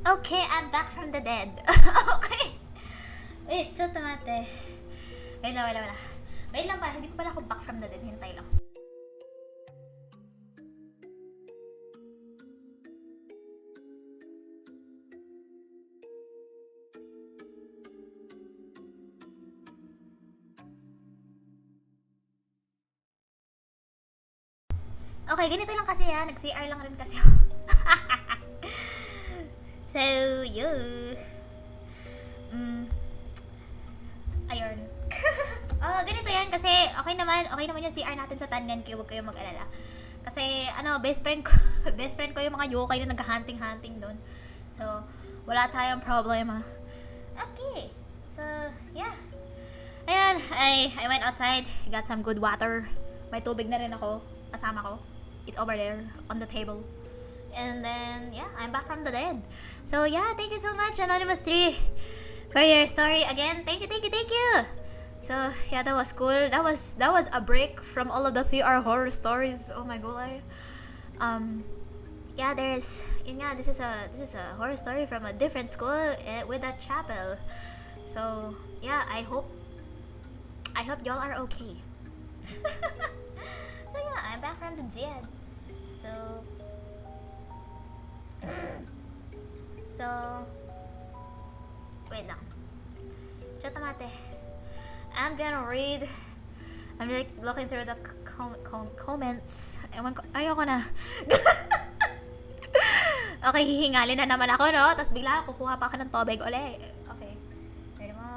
Okay, I'm back from the dead. Okay. Wait, mate. Wala. Wait lang pala, hindi pa pala ako back from the dead. Hintay lang. Okay, ganito lang kasi ha. Nag-CR lang rin kasi ako. So, yun. Ayun. Ganito yan kasi okay naman yung CR natin sa Tanyan, kaya huwag kayong mag-alala. Kasi, best friend ko yung mga yokai na nag-hunting doon. So, wala tayong problema. Okay. So, yeah. Ayan, I went outside, got some good water. May tubig na rin ako, kasama ko. It's over there, on the table. And then, yeah, I'm back from the dead. So, yeah, thank you so much, Anonymous3, for your story again. Thank you. So, yeah, that was cool. That was a break from all of the CR horror stories. Oh my god. Yeah, this is a horror story from a different school with a chapel. So, yeah, I hope y'all are okay. So, yeah, I'm back from the dead. So, wait lang. Mate. I'm like looking through the comments. Ayoko na. Okay, hihingalin na naman ako, no? Tapos bigla kukuha pa ako ng tubig uli. Okay. Ready mo.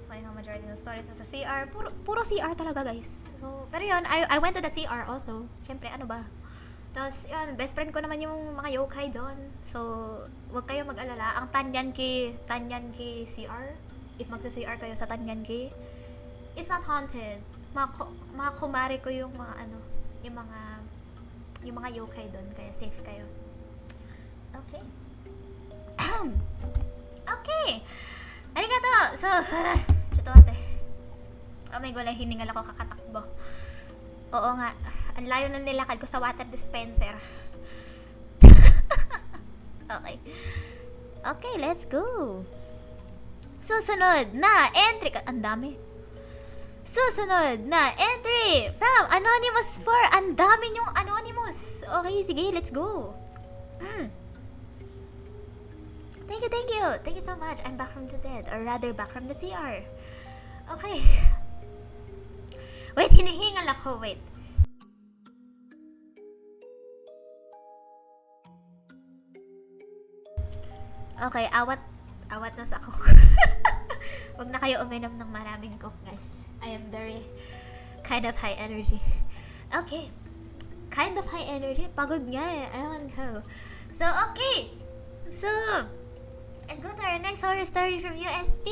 Final majority ng stories sa CR. Puro CR talaga, guys. So, pero yun, I went to the CR also. Siyempre, ano ba? Tapos, yun, best friend ko naman yung mga yokai doon. So, huwag kayo mag-alala. Ang Tanyanki CR, if magsa-CR kayo sa Tanyanki, it's not haunted. Mga kumare ko yung mga yung mga yokai doon, kaya safe kayo. Okay. Okay. Arigato. So, chutote. Oh my god, hiningal ako kakatakbo. Oo nga. Ang layo na nilakad ko sa water dispenser. Okay. Okay, let's go. Susunod na entry. Ang dami. Susunod na entry from Anonymous 4. Ang dami yung Anonymous. Okay, sige, let's go. Thank you. Thank you so much. I'm back from the dead. Or rather, back from the CR. Okay. Wait, hinihingal ako. Wait. Okay, awat na sa ako. Huwag na kayo uminom ng maraming coke, guys. I am very kind of high energy. Okay. Kind of high energy? Pagod nga eh. Ewan ko. So, okay. So, let's go to our next horror story from UST.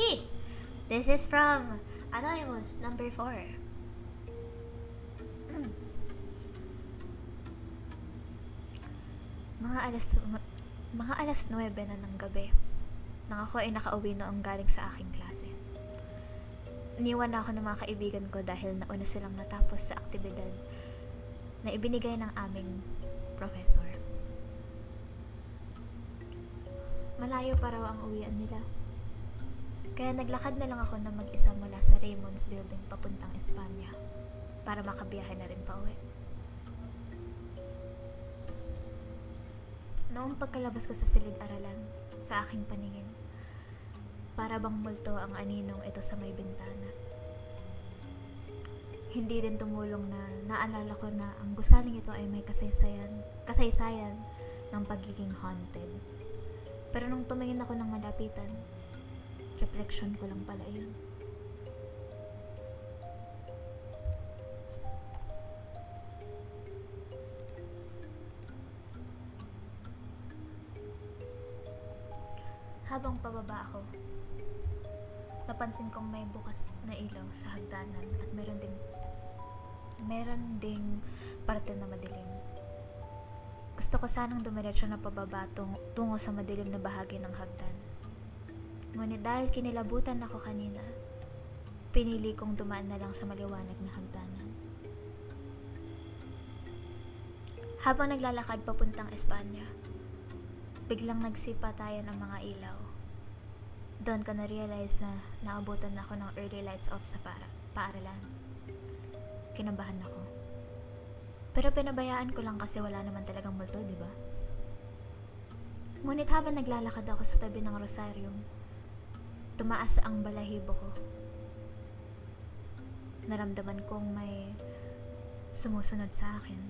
This is from Anonymous number 4. Mga alas 9 na ng gabi nang ako ay nakauwi noong galing sa aking klase. Iniwan na ako ng mga kaibigan ko dahil nauna silang natapos sa aktibidad na ibinigay ng aming professor. Malayo pa raw ang uwian nila. Kaya naglakad na lang ako na mag-isa mula sa Raymond's building papuntang Espanya para makabiyahe na rin pa uwi. Noong pagkalabas ko sa silid-aralan, sa aking paningin, para bang multo ang aninong ito sa may bintana. Hindi din tumulong na naalala ko na ang gusaling ito ay may kasaysayan ng pagiging haunted. Pero nung tumingin ako ng malapitan, reflection ko lang pala yun. Habang pababa ako, napansin kong may bukas na ilaw sa hagdanan at meron ding parte na madilim. Gusto ko sanang dumiretso na pababa tungo sa madilim na bahagi ng hagdan. Ngunit dahil kinilabutan ako kanina, pinili kong dumaan na lang sa maliwanag na hagdanan. Habang naglalakad papuntang Espanya, biglang nagsipa tayo ng mga ilaw. Doon ko na-realize na naabutan ako ng early lights off sa paaralan. Kinabahan ako. Pero pinabayaan ko lang kasi wala naman talagang multo, di ba? Ngunit habang naglalakad ako sa tabi ng rosaryum, tumaas ang balahibo ko. Naramdaman kong may sumusunod sa akin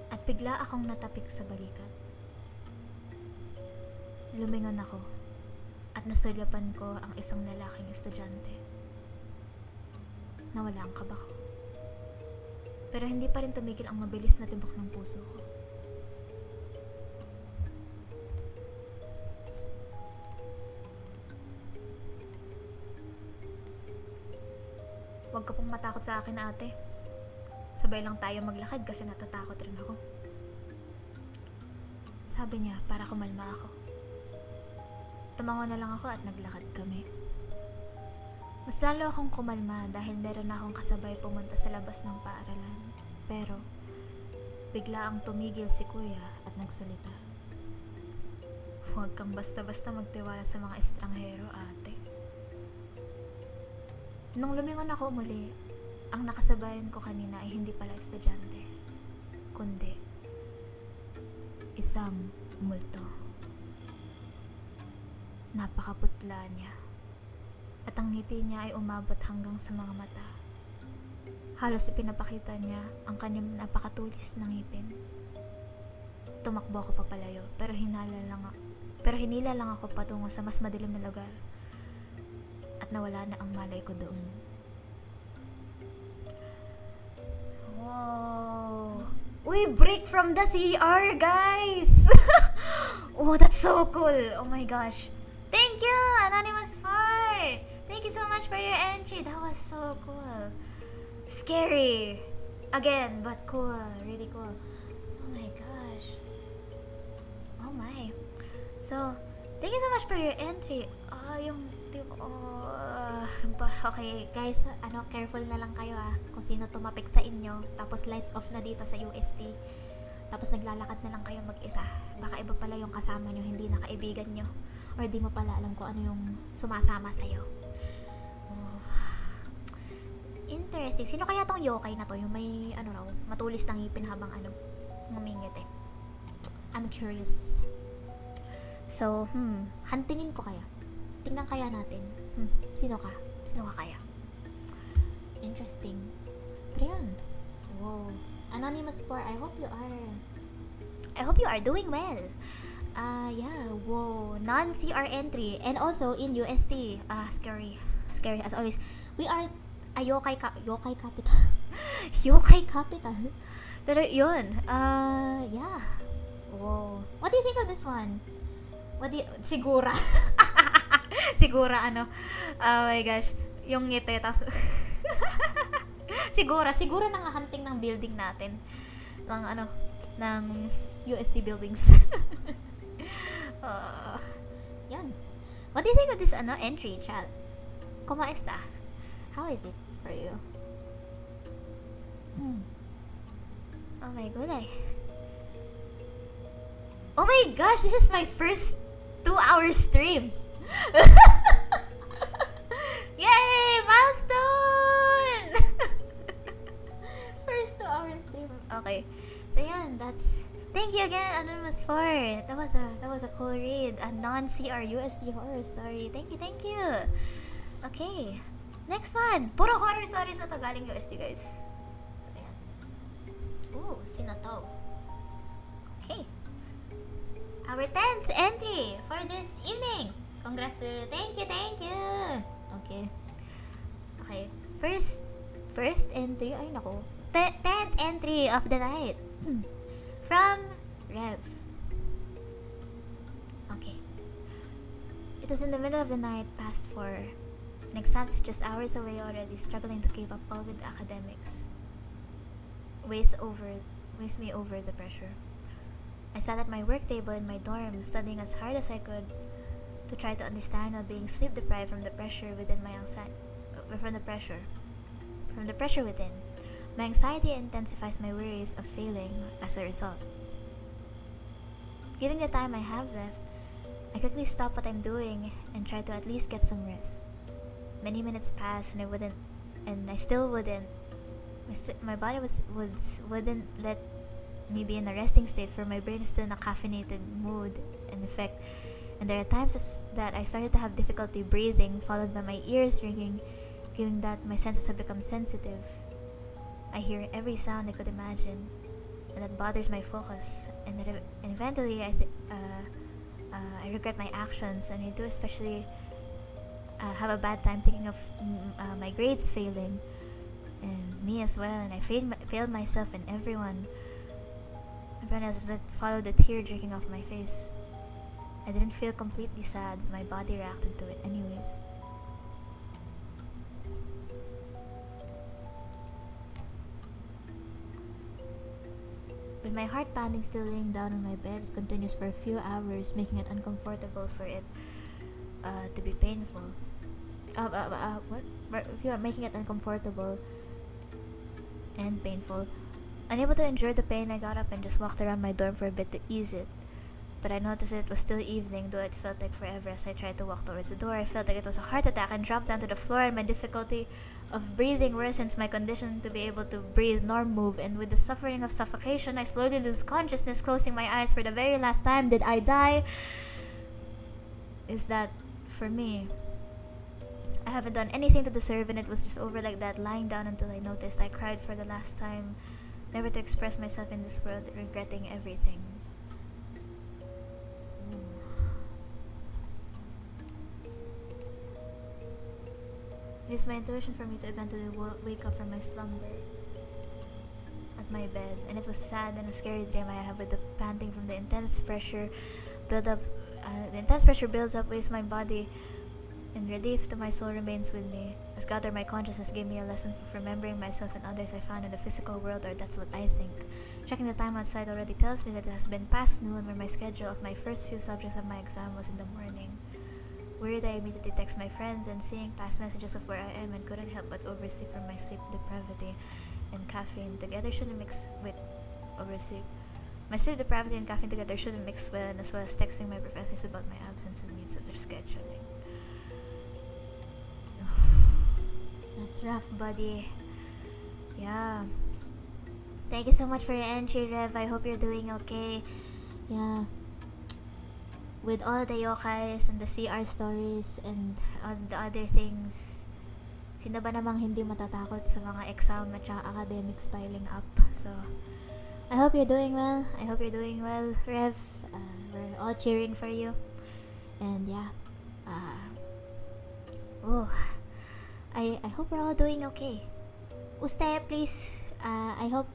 at bigla akong natapik sa balikat. Lumingon ako at nasulyapan ko ang isang lalaking estudyante. Nawala ang kaba ko. Pero hindi pa rin tumigil ang mabilis na tibok ng puso ko. Huwag ka pong matakot sa akin, ate. Sabay lang tayo maglakad kasi natatakot rin ako. Sabi niya para kumalma ako. Tumango na lang ako at naglakad kami. Mas lalo akong kumalma dahil meron na akong kasabay pumunta sa labas ng paaralan. Pero, bigla ang tumigil si kuya at nagsalita. Huwag kang basta-basta magtiwala sa mga estranghero, ate. Nung lumingon ako muli, ang nakasabayan ko kanina ay hindi pala estudyante, kundi isang multo. Napakaputla niya, at ang ngiti niya ay umabot hanggang sa mga mata. Halos ipinapakita niya ang kanyang napakatulis ng ngipin. Tumakbo ako papalayo, pero hinila lang ako patungo sa mas madilim na lugar. At nawala na ang malay ko doon. Wow! We break from the CR, guys! Oh, that's so cool! Oh my gosh! Thank you, Anonymous 4! Thank you so much for your entry. That was so cool. Scary! Again, but cool. Really cool. Oh my gosh. Oh my. So, thank you so much for your entry. Okay, guys, careful na lang kayo kung sino tumapik sa inyo. Tapos lights off na dito sa UST. Tapos naglalakad na lang kayo mag-isa. Baka iba pala yung kasama nyo, hindi na kaibigan nyo. Or di mo pala alam kung ano yung sumasama sa'yo. Oh. Interesting. Sino kaya tong yokai na to? Yung may, matulis ng ngipin habang ngumingit eh. I'm curious. So, huntingin ko kaya. Tingnan kaya natin. Sino ka? Sino ka kaya? Interesting. Pero yun. Wow. Anonymous 4, I hope you are doing well. Yeah, wow. Non-CR entry. And also in UST. Scary. Scary as always. We are a yokai capital. Yokai capital. Pero yun. Yeah. Wow. What do you think of this one? Sigura. Sigura, oh my gosh, yung ngiti, tas sigura nanghahunting ng building natin, ng UST buildings. Yan. What do you think of this, entry, chat? Kumusta? How is it for you? Oh my god, oh my gosh, this is my first 2-hour stream. Yay! Milestone! First 2-hour stream. Okay. So yan, thank you again, Anonymous 4. That was a cool read. A non-CR UST horror story. Thank you. Okay. Next one. Puro horror stories na to galing UST, guys. So yan. Ooh, sino to? Okay. Our 10th entry for this evening. Congrats, Ruru. Thank you. Okay. First entry. Ay, nako. 10th entry of the night. From Rev. Okay. It was in the middle of the night, past 4. And exams just hours away already, struggling to keep up all with academics. Weighs me over the pressure. I sat at my work table in my dorm, studying as hard as I could to try to understand while being sleep deprived from the pressure within from the pressure within. My anxiety intensifies my worries of failing as a result. Given the time I have left, I quickly stop what I'm doing and try to at least get some rest. Many minutes pass and I still wouldn't. My body wouldn't let me be in a resting state, for my brain is still in a caffeinated mood and effect. And there are times that I started to have difficulty breathing, followed by my ears ringing, given that my senses have become sensitive. I hear every sound I could imagine, and that bothers my focus. And eventually, I regret my actions, and I do especially have a bad time thinking of my grades failing, and me as well. And I failed myself and everyone. Everyone else that followed the tear drinking off my face. I didn't feel completely sad, but my body reacted to it anyways. With my heart pounding still laying down on my bed, it continues for a few hours, making it uncomfortable for it to be painful. If you are making it uncomfortable and painful. Unable to endure the pain, I got up and just walked around my dorm for a bit to ease it. But I noticed that it was still evening, though it felt like forever as I tried to walk towards the door. I felt like it was a heart attack and dropped down to the floor, and my difficulty of breathing worsens my condition to be able to breathe nor move. And with the suffering of suffocation, I slowly lose consciousness, closing my eyes for the very last time. Did I die? Is that for me? I haven't done anything to deserve, and it was just over like that, lying down until I noticed I cried for the last time, never to express myself in this world, regretting everything. It is my intuition for me to eventually wake up from my slumber at my bed, and it was sad and a scary dream I have with the panting from the intense pressure build up. The intense pressure builds up, weighs my body, and relief to my soul remains with me. As God or my consciousness gave me a lesson for remembering myself and others I found in the physical world, or that's what I think. Checking the time outside already tells me that it has been past noon, where my schedule of my first few subjects of my exam was in the morning. Worried, I immediately text my friends, and seeing past messages of where I am, and couldn't help but oversleep from my sleep depravity and caffeine together shouldn't mix with oversleep. My sleep depravity and caffeine together shouldn't mix well, and as well as texting my professors about my absence and needs of their scheduling. That's rough, buddy. Yeah. Thank you so much for your entry, Rev. I hope you're doing okay. Yeah. With all the yokais and the CR stories and all the other things, sino ba namang hindi matatakot sa mga exam at saka academics piling up? So, I hope you're doing well. I hope you're doing well, Rev. We're all cheering for you. And yeah. I hope we're all doing okay. Uste, please. I hope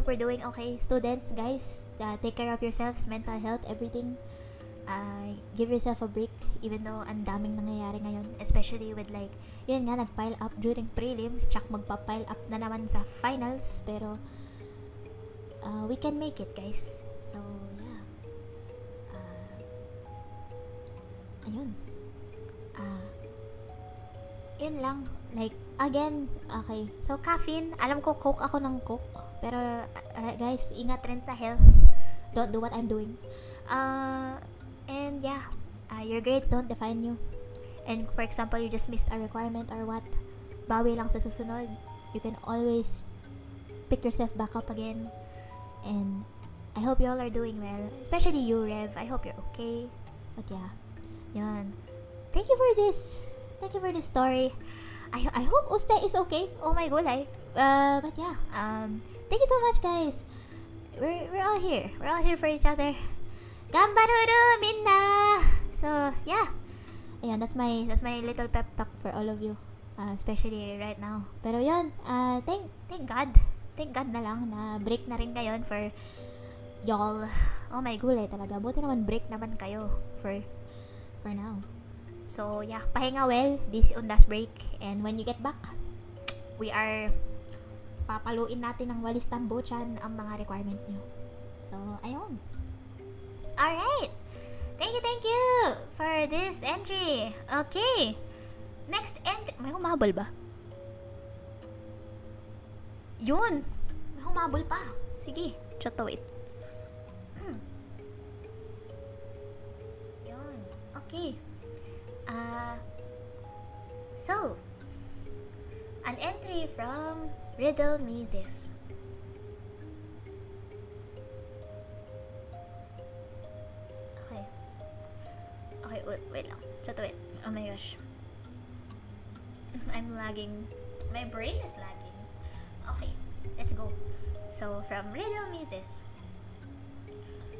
we're doing okay. Students, guys, take care of yourselves, mental health, everything. Give yourself a break, even though ang daming nangyayari ngayon, especially with like, yun nga, nag-pile up during prelims, tsak magpa-pile up na naman sa finals, pero we can make it, guys. So, yeah. Ayun. Yun lang. Like, again, okay. So, caffeine, alam ko, coke ako ng coke, pero, guys, ingat rin sa health. Don't do what I'm doing. And yeah, your grades don't define you. And for example, you just missed a requirement or what, bawi lang sa susunod. You can always pick yourself back up again. And I hope you all are doing well, especially you, Rev. I hope you're okay. But yeah, yun. Thank you for this story. I hope Uste is okay. Oh my gulay. But yeah, thank you so much, guys. We're all here. We're all here for each other. Gambaruru minna. So yeah, ayan, that's my little pep talk for all of you, especially right now. Pero yun, thank God na lang na break na rin ngayon for y'all. Oh my gulay talaga. Buti naman break naman kayo for now. So yeah, pahinga well this undas break, and when you get back, we are papaluin natin ng walis tambochan ang mga requirements nyo. So ayun. Alright. Thank you for this entry. Okay. Next entry. May humabol ba? Yun. May humabol pa. Sige. Choto, wait. Okay. So, an entry from Riddle Me This. Okay. Okay, wait lang. Just wait. Oh my gosh. I'm lagging. My brain is lagging. Okay, let's go. So, from Riddle Me This.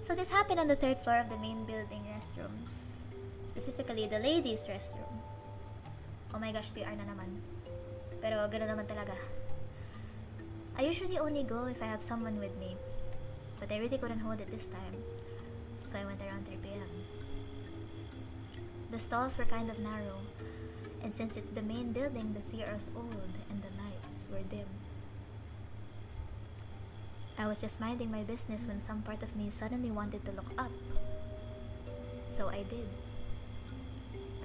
So, this happened on the third floor of the main building restrooms. Specifically, the ladies' restroom. Oh my gosh, CR na naman. Pero gano'n naman talaga. I usually only go if I have someone with me. But I really couldn't hold it this time. So I went around 3 p.m. The stalls were kind of narrow. And since it's the main building, the CR is old and the lights were dim. I was just minding my business when some part of me suddenly wanted to look up. So I did.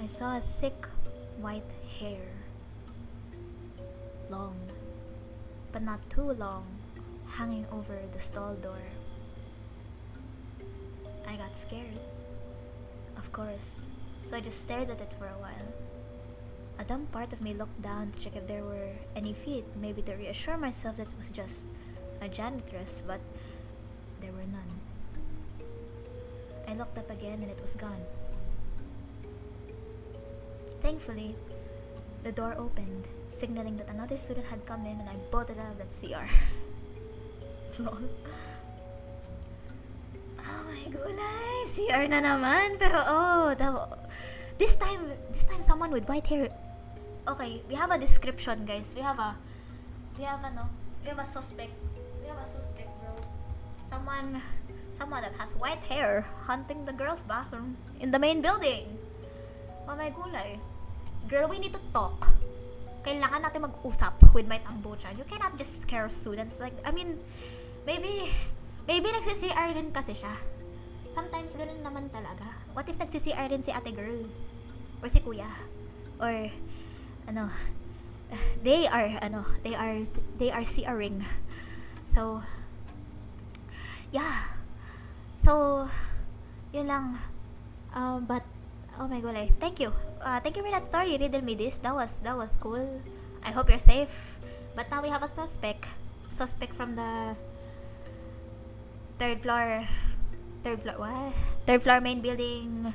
I saw a thick white hair. Long, but not too long, hanging over the stall door. I got scared, of course, so I just stared at it for a while. A dumb part of me looked down to check if there were any feet, maybe to reassure myself that it was just a janitress, but there were none. I looked up again and it was gone. Thankfully, the door opened, signaling that another student had come in and I bolted out of that CR. Lol. Oh my gulay! CR na naman! Pero this time someone with white hair. Okay, we have a description, guys. We have a suspect. We have a suspect, bro. Someone that has white hair hunting the girls' bathroom in the main building. Oh my gulay. Girl, we need to talk. Kailangan natin mag-usap with my tambuchan. You cannot just scare students. Like, I mean, maybe nagsi-CR din kasi siya. Sometimes, ganun naman talaga. What if nagsi-CR din si ate girl? Or si kuya? Or, they are CRing. So, yeah. So, yun lang. But, oh my god, thank you. Thank you for that story. Riddle me this. That was cool. I hope you're safe. But now we have a suspect. Suspect from the third floor what? Third floor main building.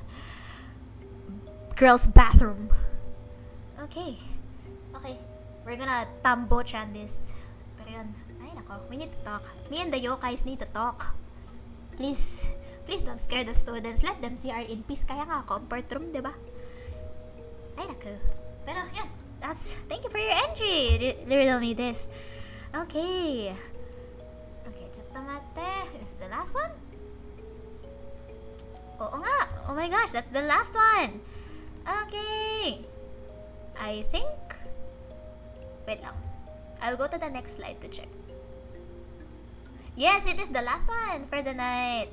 Girls' bathroom. Okay. We're gonna tambo-chan this. Pero yun. Ay nako. We need to talk. Me and the yokais need to talk. Please don't scare the students. Let them CR in peace. Kaya nga, comfort room, diba? Ay, naku. Pero, yan. Thank you for your entry. Riddle me this. Okay, Chotomate. Is this the last one? Oo nga. Oh my gosh, that's the last one. Okay. I think... Wait lang. I'll go to the next slide to check. Yes, it is the last one for the night.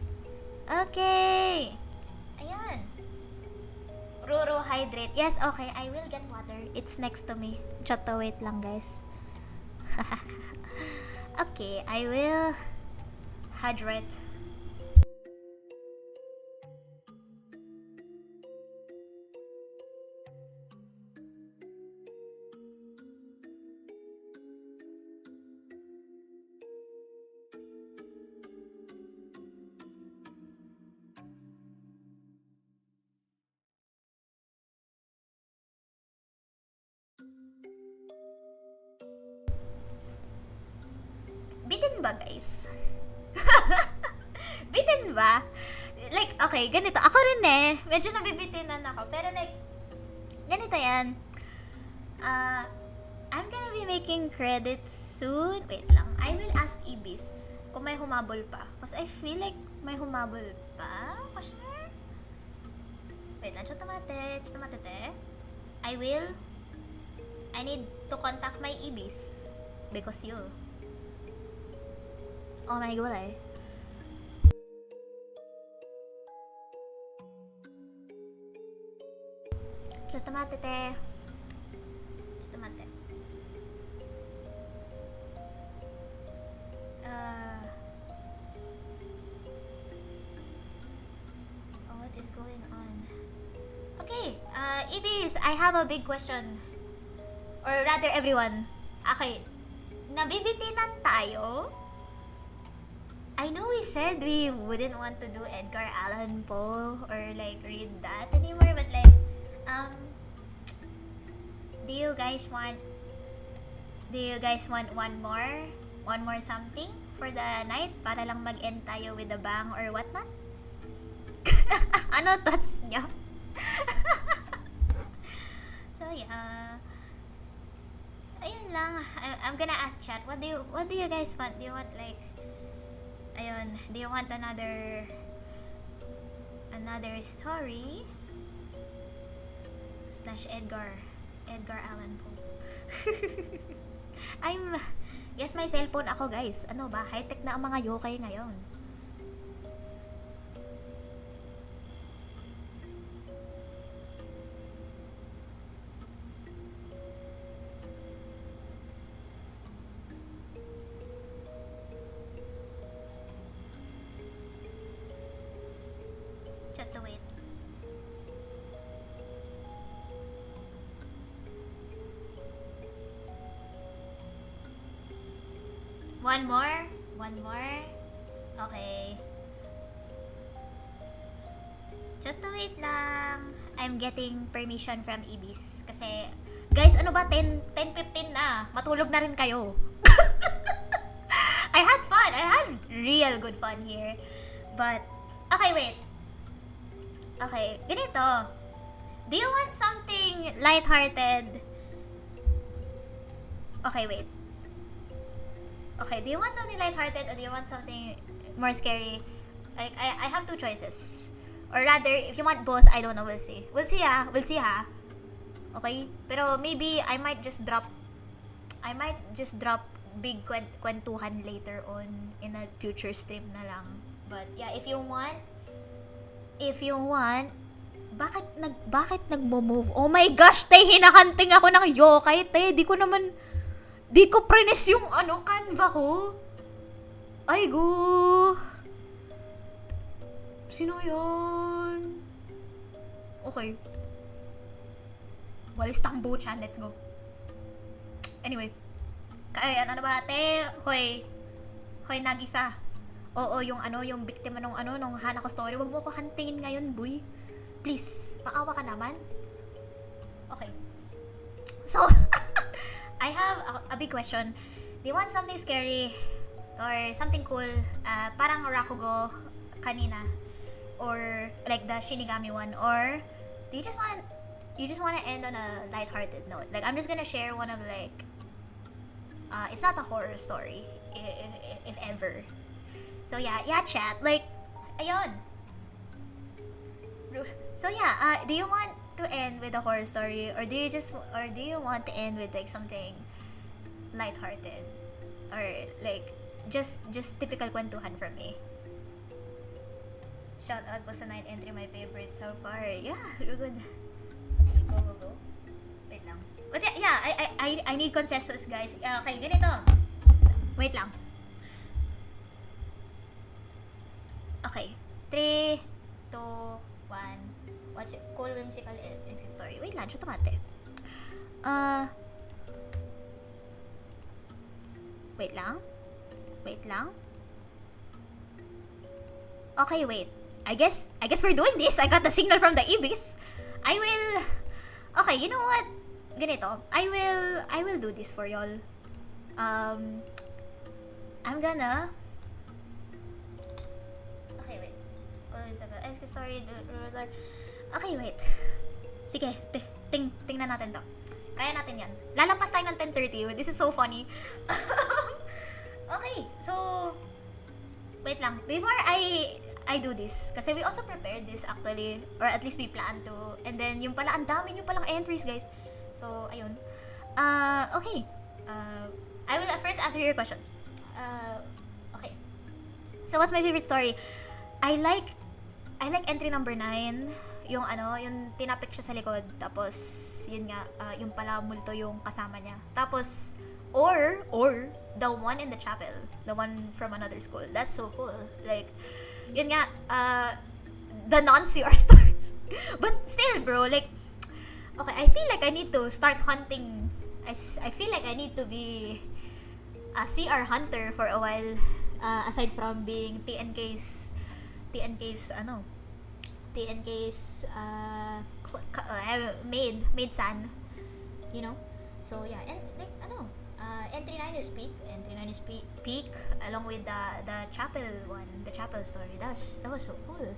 Okay. Ayan. Ruru, hydrate. Yes, okay. I will get water. It's next to me. Choto, wait lang, guys. Okay, I will hydrate. Bitin ba, guys? Bitin ba? Like, okay, ganito. Ako rin medyo nabibitinan ako. Pero like, ganito yan. I'm gonna be making credits soon. Wait lang. I will ask Ibis kung may humabol pa. Because I feel like may humabol pa. Sure? Wait lang. Chotomate. I need to contact my Ibis. Because you. Oh my god, Chotomate. What is going on? Ibis, I have a big question. Or rather, everyone. Okay, nabibitinan tayo? I know we said we wouldn't want to do Edgar Allan Poe or like read that anymore, but like, do you guys want one more something for the night para lang mag-end tayo with a bang or whatnot? Ano thoughts nyo? So yeah, ayun lang. I'm gonna ask chat. What do you guys want? Do you want like, ayun, do you want another story? / Edgar Allan Poe. Yes, may cellphone ako, guys. Ano ba? High-tech na ang mga yokai ngayon. Chat to wait. One more? Okay. Just to wait lang. I'm getting permission from Ibis. Kasi, guys, ano ba? 10:15 na. Matulog na rin kayo. I had fun. I had real good fun here. But, okay, wait. Okay, ganito. Do you want something lighthearted? Okay, wait. Okay, do you want something lighthearted or do you want something more scary? Like, I have two choices. Or rather, if you want both, I don't know, we'll see. We'll see ha. Okay? Pero maybe I might just drop big kwentuhan later on in a future stream na lang. But yeah, if you want, bakit nagmo-move? Oh my gosh, te, hinahanting ako ng yokai, te. Di ko prines yung canva ko. Ay, go. Sino yan? Okay. Walis tambuchan, let's go. Anyway. Kaya ano ba, ate? Hoy, nagisa. Oo, yung biktima nung Hanako story. Wag mo ko hantingin ngayon, boy. Please, maawa ka naman. Okay. So, I have a big question. Do you want something scary or something cool? Parang Rakugo kanina, or like the Shinigami one, or do you just want to end on a lighthearted note? Like, I'm just gonna share one of like, it's not a horror story, if ever. So yeah, chat. Like, ayun. So yeah, do you want to end with a horror story, or do you want to end with like something lighthearted, or like just typical kwentuhan from me? Shout out po sa night entry, my favorite so far. Yeah, good. Go. Wait lang. But yeah, I need consensus, guys. Okay, ganito. Wait lang. Okay. 3, 2, 1. Watch it. Cool whimsical exit story. Wait lang, chuto mate. Wait lang. Okay, wait. I guess we're doing this. I got the signal from the Ibis. Okay, you know what? Ganito. I will do this for y'all. I'm gonna. Okay, wait. Exit story. Okay, wait. Sige, tingnan natin to. Kaya natin yan. Lalampas tayo ng 10:30. This is so funny. Okay, so wait lang. Before I do this, kasi we also prepared this actually, or at least we plan to. And then yung pala, ang dami yung palang entries, guys. So ayun. Okay. I will first answer your questions. Okay. So what's my favorite story? I like entry number 9. Yung yung tinapik siya sa likod, tapos yun nga, yung pala multo yung kasama niya. Tapos or the one in the chapel, the one from another school. That's so cool. Like, yun nga, the non-CR stories. But still, bro, like, Okay, I feel like I need to start hunting. I feel like I need to be a CR hunter for a while. Aside from being TNK's maid son, you know. So yeah, and like N39's peak along with the chapel one, the chapel story. That was so cool.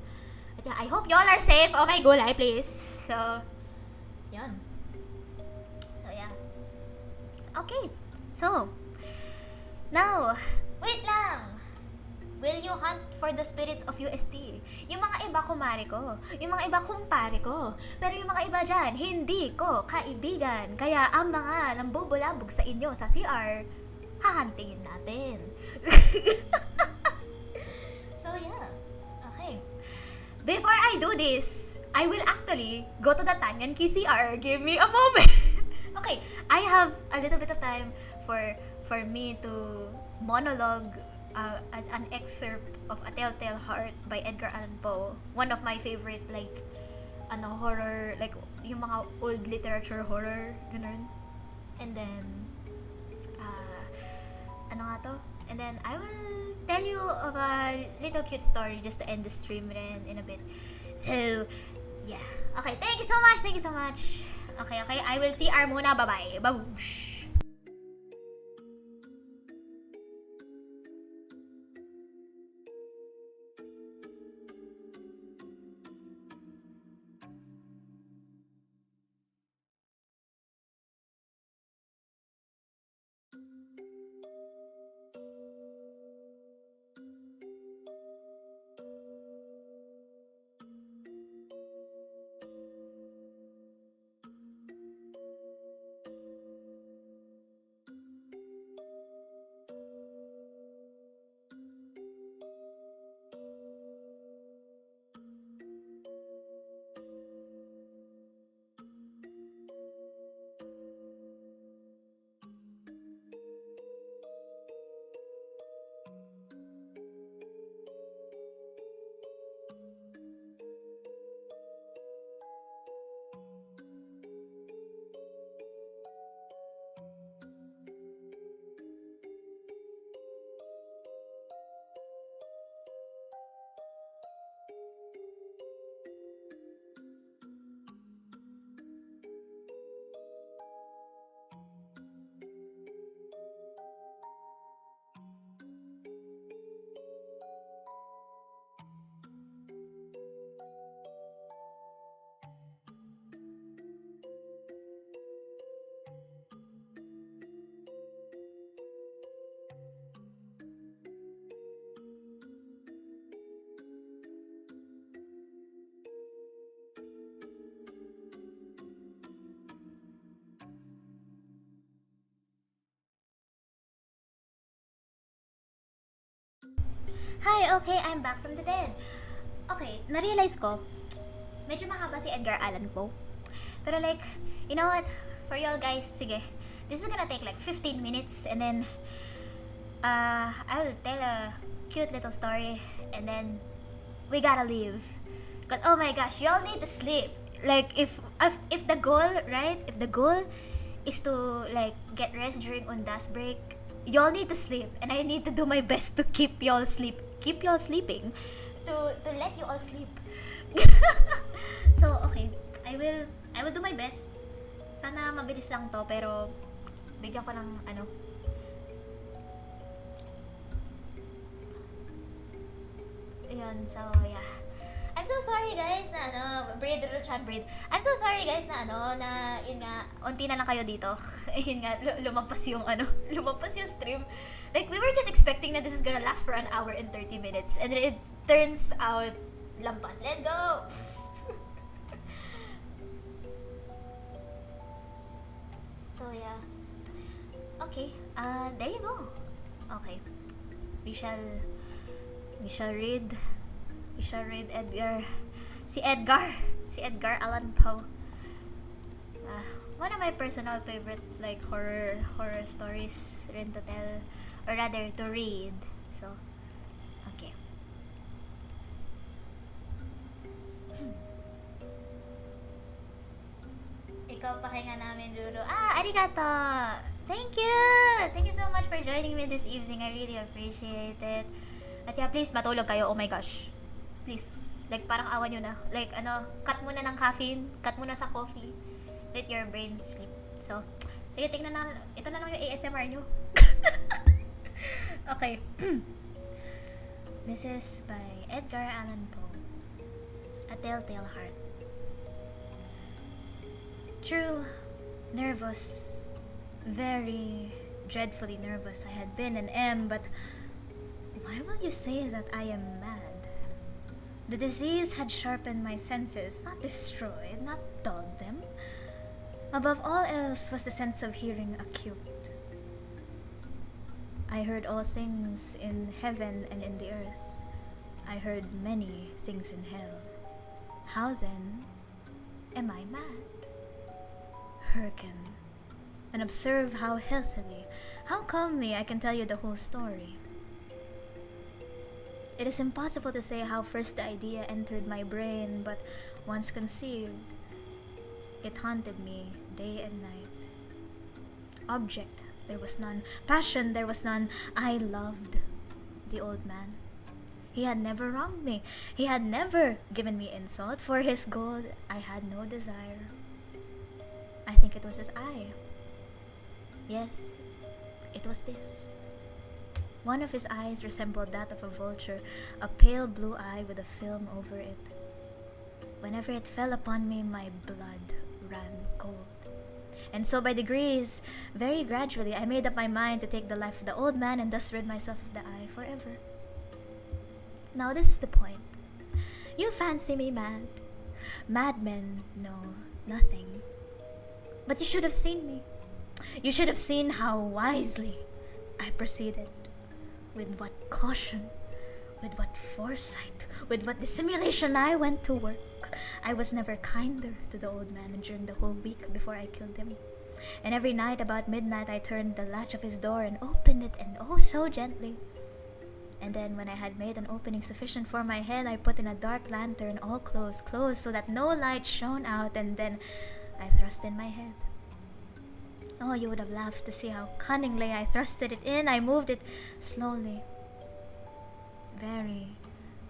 But yeah, I hope y'all are safe. Oh my god, please. So, yun. So yeah. Okay. So, now, wait lang. Will you hunt for the spirits of UST? Yung mga iba kumare ko, yung mga iba kumpare ko, pero yung mga iba dyan, hindi ko kaibigan. Kaya ang mga nambubulabog sa inyo sa CR, hahantingin natin. So yeah, okay. Before I do this, I will actually go to the Tanyanki CR. Give me a moment. Okay, I have a little bit of time for me to monologue an excerpt of A Telltale Heart by Edgar Allan Poe. One of my favorite, like, horror, like, yung mga old literature horror, ganun. And then, And then, I will tell you of a little cute story just to end the stream rin in a bit. So, yeah. Okay, thank you so much. Okay, I will see R muna. Bye-bye. Baboosh. Hi, okay, I'm back from the dead. Okay, na-realize ko, medyo mahaba si Edgar Allan Poe. Pero like, you know what? For y'all guys, sige, this is gonna take like 15 minutes and then, I'll tell a cute little story and then we gotta leave. Cause oh my gosh, y'all need to sleep. Like, if the goal, right? If the goal is to like get rest during Undas break, y'all need to sleep, and I need to do my best to keep y'all sleeping, to let you all sleep. So okay, I will do my best. Sana mabilis lang to, pero bigyan ko ng Ayan, so yeah. I'm so sorry guys na breathe. I'm so sorry guys na yun nga, unti na lang kayo dito. Yun nga, lumampas yung stream. Like, we were just expecting na this is gonna last for an hour and 30 minutes. And then it turns out, lampas. Let's go! So, yeah. Okay, there you go. Okay. We shall read si Edgar Allan Poe. One of my personal favorite like horror stories rin to tell, or rather to read. So, okay. pahinga namin, Ruru. Arigato! Thank you! Thank you so much for joining me this evening. I really appreciate it. At yeah, please, matulog kayo. Oh my gosh. Please. Like, parang awan nyo na. Like, cut muna ng caffeine. Cut muna sa coffee. Let your brain sleep. So, sige, tingnan na. Ito na lang yung ASMR nyo. Okay. This is by Edgar Allan Poe. A Telltale Heart. True, nervous, very dreadfully nervous I had been and am, but why will you say that I am mad? The disease had sharpened my senses, not destroyed, not dulled them. Above all else was the sense of hearing acute. I heard all things in heaven and in the earth. I heard many things in hell. How then am I mad? Hearken, and observe how healthily, how calmly I can tell you the whole story. It is impossible to say how first the idea entered my brain, but once conceived, it haunted me day and night. Object, there was none. Passion, there was none. I loved the old man. He had never wronged me. He had never given me insult. For his gold, I had no desire. I think it was his eye. Yes, it was this. One of his eyes resembled that of a vulture, a pale blue eye with a film over it. Whenever it fell upon me, my blood ran cold. And so by degrees, very gradually, I made up my mind to take the life of the old man and thus rid myself of the eye forever. Now this is the point. You fancy me mad. Madmen know nothing. But you should have seen me. You should have seen how wisely I proceeded. With what caution, with what foresight, with what dissimulation I went to work. I was never kinder to the old man during the whole week before I killed him. And every night about midnight I turned the latch of his door and opened it, and oh so gently. And then when I had made an opening sufficient for my head, I put in a dark lantern, all closed, so that no light shone out, and then I thrust in my head. Oh, you would have laughed to see how cunningly I thrusted it in. I moved it slowly, very,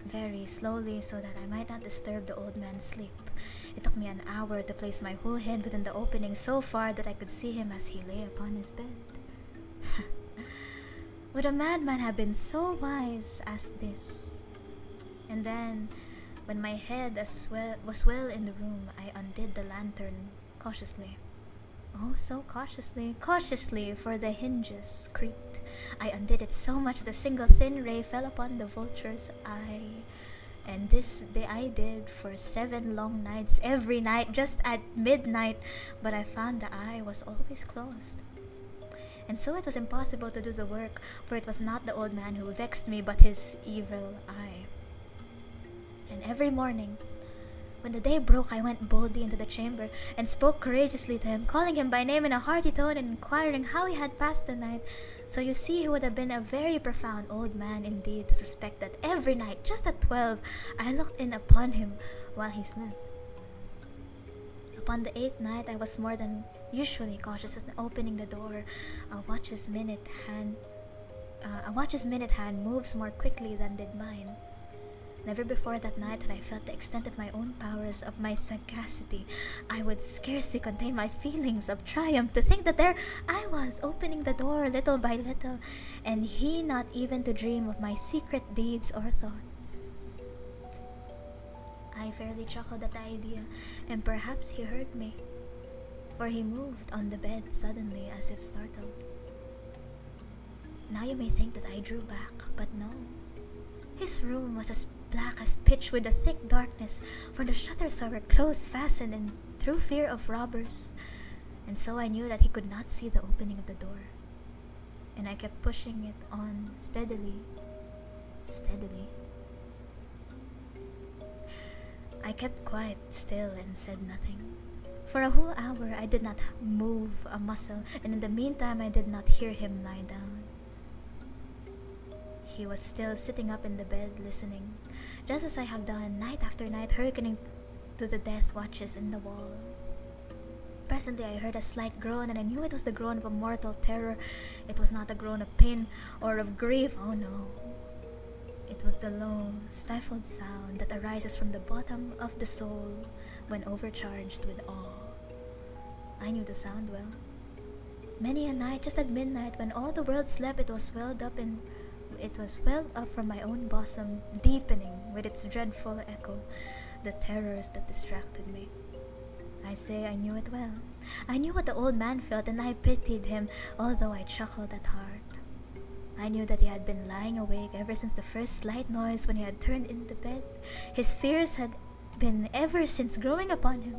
very slowly, so that I might not disturb the old man's sleep. It took me an hour to place my whole head within the opening so far that I could see him as he lay upon his bed. Would a madman have been so wise as this? And then, when my head was well in the room, I undid the lantern cautiously. Oh, so cautiously, for the hinges creaked. I undid it so much that a single thin ray fell upon the vulture's eye. And this I did for 7 long nights, every night, just at midnight. But I found the eye was always closed. And so it was impossible to do the work, for it was not the old man who vexed me, but his evil eye. And every morning, when the day broke, I went boldly into the chamber and spoke courageously to him, calling him by name in a hearty tone and inquiring how he had passed the night. So you see, he would have been a very profound old man indeed to suspect that every night, just at 12, I looked in upon him while he slept. Upon the 8th night, I was more than usually cautious in opening the door. A watch's minute hand moves more quickly than did mine. Never before that night had I felt the extent of my own powers, of my sagacity. I would scarcely contain my feelings of triumph to think that there I was, opening the door little by little, and he not even to dream of my secret deeds or thoughts. I fairly chuckled at the idea, and perhaps he heard me, for he moved on the bed suddenly as if startled. Now you may think that I drew back, but no. His room was as black as pitch with a thick darkness, for the shutters were close fastened and through fear of robbers, and so I knew that he could not see the opening of the door. And I kept pushing it on steadily. I kept quite still and said nothing. For a whole hour I did not move a muscle, and in the meantime I did not hear him lie down. He was still sitting up in the bed listening, just as I have done night after night, hearkening to the death watches in the wall. Presently, I heard a slight groan, and I knew it was the groan of a mortal terror. It was not a groan of pain or of grief. Oh no. It was the low, stifled sound that arises from the bottom of the soul when overcharged with awe. I knew the sound well. Many a night, just at midnight, when all the world slept, it was welled up from my own bosom, deepening with its dreadful echo the terrors that distracted me. I say I knew it well. I knew what the old man felt, and I pitied him, although I chuckled at heart. I knew that he had been lying awake ever since the first slight noise when he had turned into bed. His fears had been ever since growing upon him.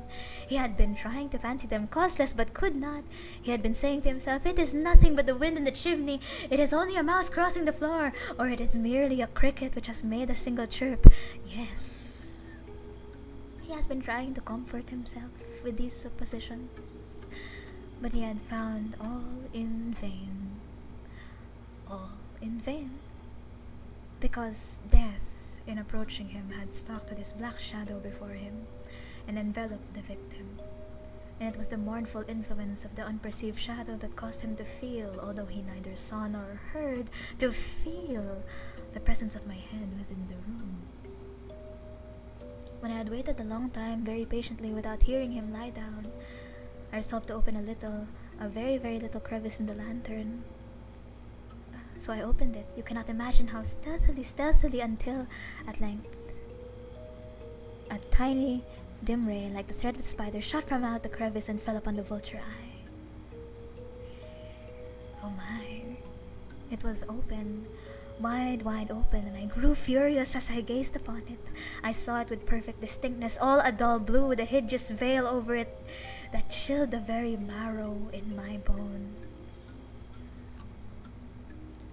He had been trying to fancy them causeless, but could not. He had been saying to himself, "It is nothing but the wind in the chimney. It is only a mouse crossing the floor, or it is merely a cricket which has made a single chirp." Yes. He has been trying to comfort himself with these suppositions, but he had found all in vain. All in vain. Because death, in approaching him, had stalked with his black shadow before him and enveloped the victim. And it was the mournful influence of the unperceived shadow that caused him to feel, although he neither saw nor heard, to feel the presence of my head within the room. When I had waited a long time, very patiently, without hearing him lie down, I resolved to open a very, very little crevice in the lantern. So I opened it. You cannot imagine how stealthily, until, at length, a tiny, dim ray, like the thread of a spider, shot from out the crevice and fell upon the vulture eye. Oh my. It was open. Wide open, and I grew furious as I gazed upon it. I saw it with perfect distinctness, all a dull blue with a hideous veil over it that chilled the very marrow in my bones.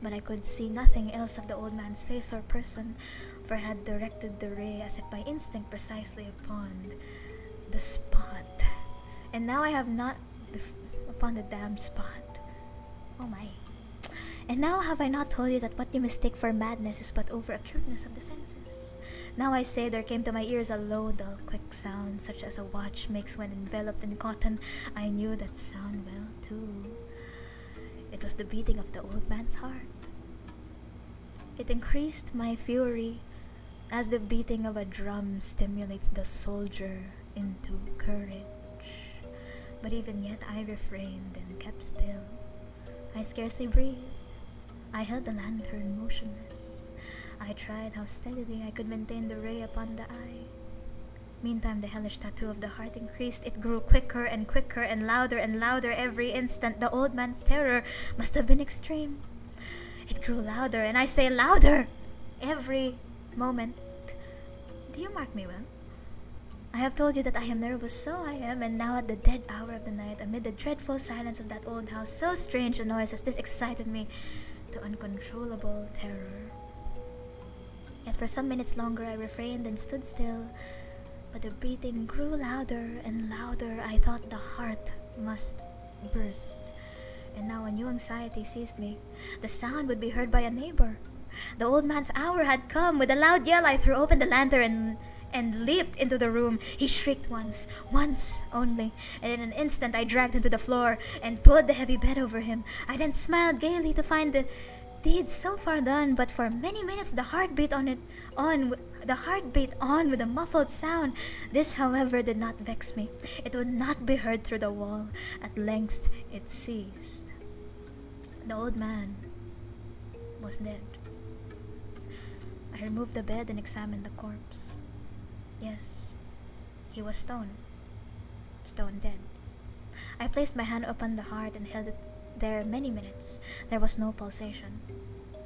But I could see nothing else of the old man's face or person, for I had directed the ray as if by instinct precisely upon the spot. And now I have not upon the damn spot. Oh my. And now have I not told you that what you mistake for madness is but over-acuteness of the senses? Now I say there came to my ears a low, dull, quick sound, such as a watch makes when enveloped in cotton. I knew that sound well, too. It was the beating of the old man's heart. It increased my fury, as the beating of a drum stimulates the soldier into courage. But even yet I refrained and kept still. I scarcely breathed. I held the lantern motionless. I tried how steadily I could maintain the ray upon the eye. Meantime, the hellish tattoo of the heart increased. It grew quicker and quicker and louder every instant. The old man's terror must have been extreme. It grew louder, and I say louder, every moment. Do you mark me well? I have told you that I am nervous, so I am, and now at the dead hour of the night, amid the dreadful silence of that old house, so strange a noise as this excited me to uncontrollable terror. Yet for some minutes longer I refrained and stood still, but the beating grew louder and louder. I thought the heart must burst, and now a new anxiety seized me. The sound would be heard by a neighbor. The old man's hour had come. With a loud yell I threw open the lantern and leaped into the room. He shrieked once only, and in an instant I dragged him to the floor and pulled the heavy bed over him. I then smiled gaily to find the deed so far done, but for many minutes the heart beat on with a muffled sound. This, however, did not vex me. It would not be heard through the wall. At length it ceased. The old man was dead. I removed the bed and examined the corpse. Yes, he was stone dead. I placed my hand upon the heart and held it there many minutes. There was no pulsation.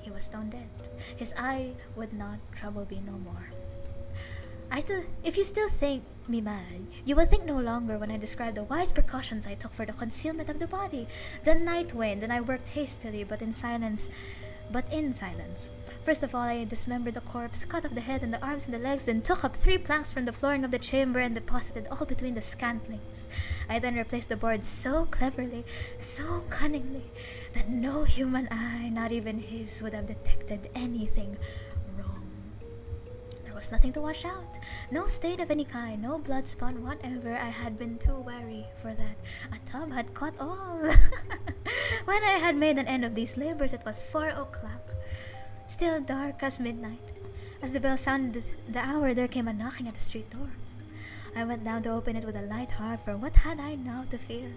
He was stone dead. His eye would not trouble me no more. If you still think me mad, you will think no longer when I describe the wise precautions I took for the concealment of the body. The night waned, and I worked hastily, but in silence. First of all, I dismembered the corpse, cut off the head and the arms and the legs, then took up 3 planks from the flooring of the chamber and deposited all between the scantlings. I then replaced the boards so cleverly, so cunningly, that no human eye, not even his, would have detected anything wrong. There was nothing to wash out. No stain of any kind, no blood spot whatever. I had been too wary for that. A tub had caught all. When I had made an end of these labors, it was 4 o'clock. Still dark as midnight. As the bell sounded the hour, there came a knocking at the street door. I went down to open it with a light heart, for what had I now to fear?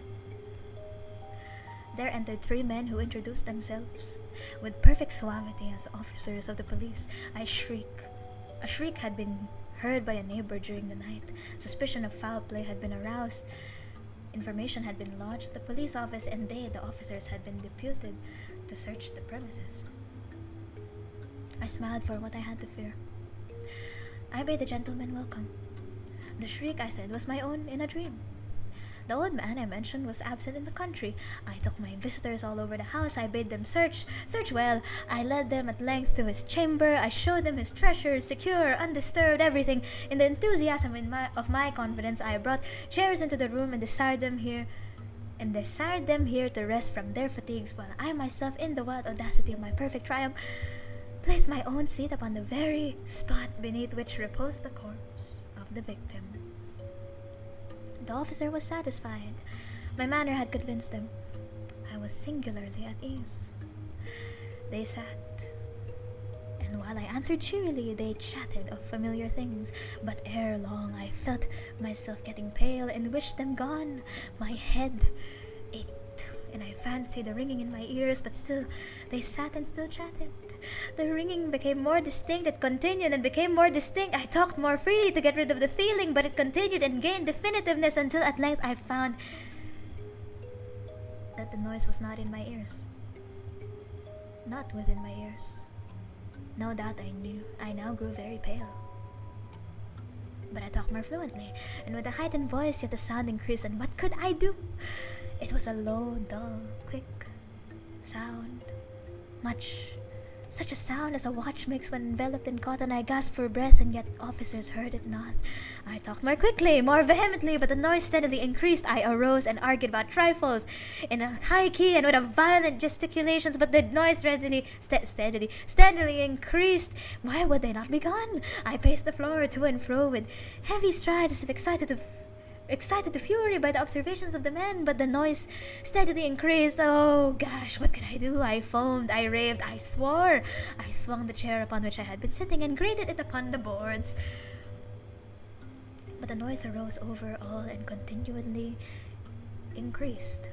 There entered 3 men who introduced themselves. With perfect suavity as officers of the police, A shriek had been heard by a neighbor during the night. Suspicion of foul play had been aroused. Information had been lodged at the police office, and they, the officers, had been deputed to search the premises. I smiled for what I had to fear. I bade the gentleman welcome. The shriek, I said, was my own in a dream. The old man I mentioned was absent in the country. I took my visitors all over the house. I bade them search well. I led them at length to his chamber. I showed them his treasures, secure, undisturbed, everything. In the enthusiasm of my confidence, I brought chairs into the room and desired them here to rest from their fatigues, while I myself, in the wild audacity of my perfect triumph, placed my own seat upon the very spot beneath which reposed the corpse of the victim. The officer was satisfied. My manner had convinced them. I was singularly at ease. They sat, and while I answered cheerily, they chatted of familiar things. But ere long, I felt myself getting pale and wished them gone. My head ached, and I fancied the ringing in my ears, but still they sat and still chatted. The ringing became more distinct. It continued and became more distinct. I talked more freely to get rid of the feeling, but it continued and gained definitiveness until at length I found that the noise was not in my ears. Not within my ears. No doubt I now grew very pale. But I talked more fluently, and with a heightened voice, yet the sound increased, and what could I do? It was a low, dull, quick sound. Such a sound as a watch makes when enveloped in cotton. I gasped for breath, and yet officers heard it not. I talked more quickly, more vehemently, but the noise steadily increased. I arose and argued about trifles in a high key and with a violent gesticulations, but the noise steadily increased. Why would they not be gone? I paced the floor to and fro with heavy strides, as if excited to fury by the observations of the men, but the noise steadily increased. Oh gosh, what could I do? I foamed, I raved, I swore. I swung the chair upon which I had been sitting and grated it upon the boards. But the noise arose over all and continually increased.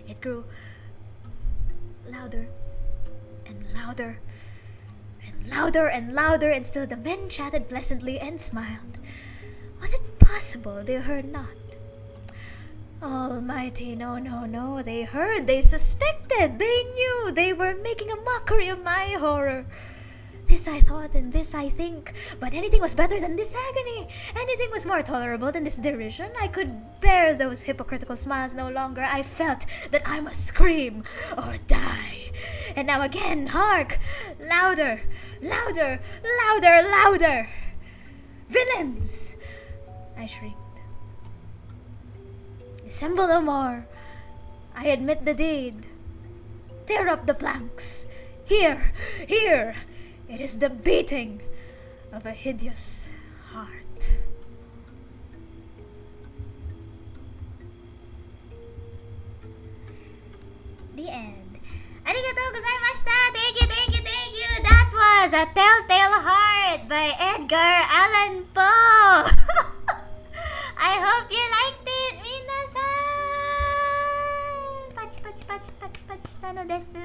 It grew louder and louder and louder and louder, and still the men chatted pleasantly and smiled. Was it possible they heard not? Almighty, no, they heard, they suspected, they knew, they were making a mockery of my horror. This I thought, and this I think, but anything was better than this agony. Anything was more tolerable than this derision. I could bear those hypocritical smiles no longer. I felt that I must scream or die. And now again, hark! Louder, louder, louder, louder! Villains! I shrieked. Dissemble no more. I admit the deed. Tear up the planks. Here. It is the beating of a hideous heart. The end. Arigatou gozaimashita. Thank you. That was A Telltale Heart by Edgar Allan Poe. I hope you liked it, minasan. Pach, nano desu.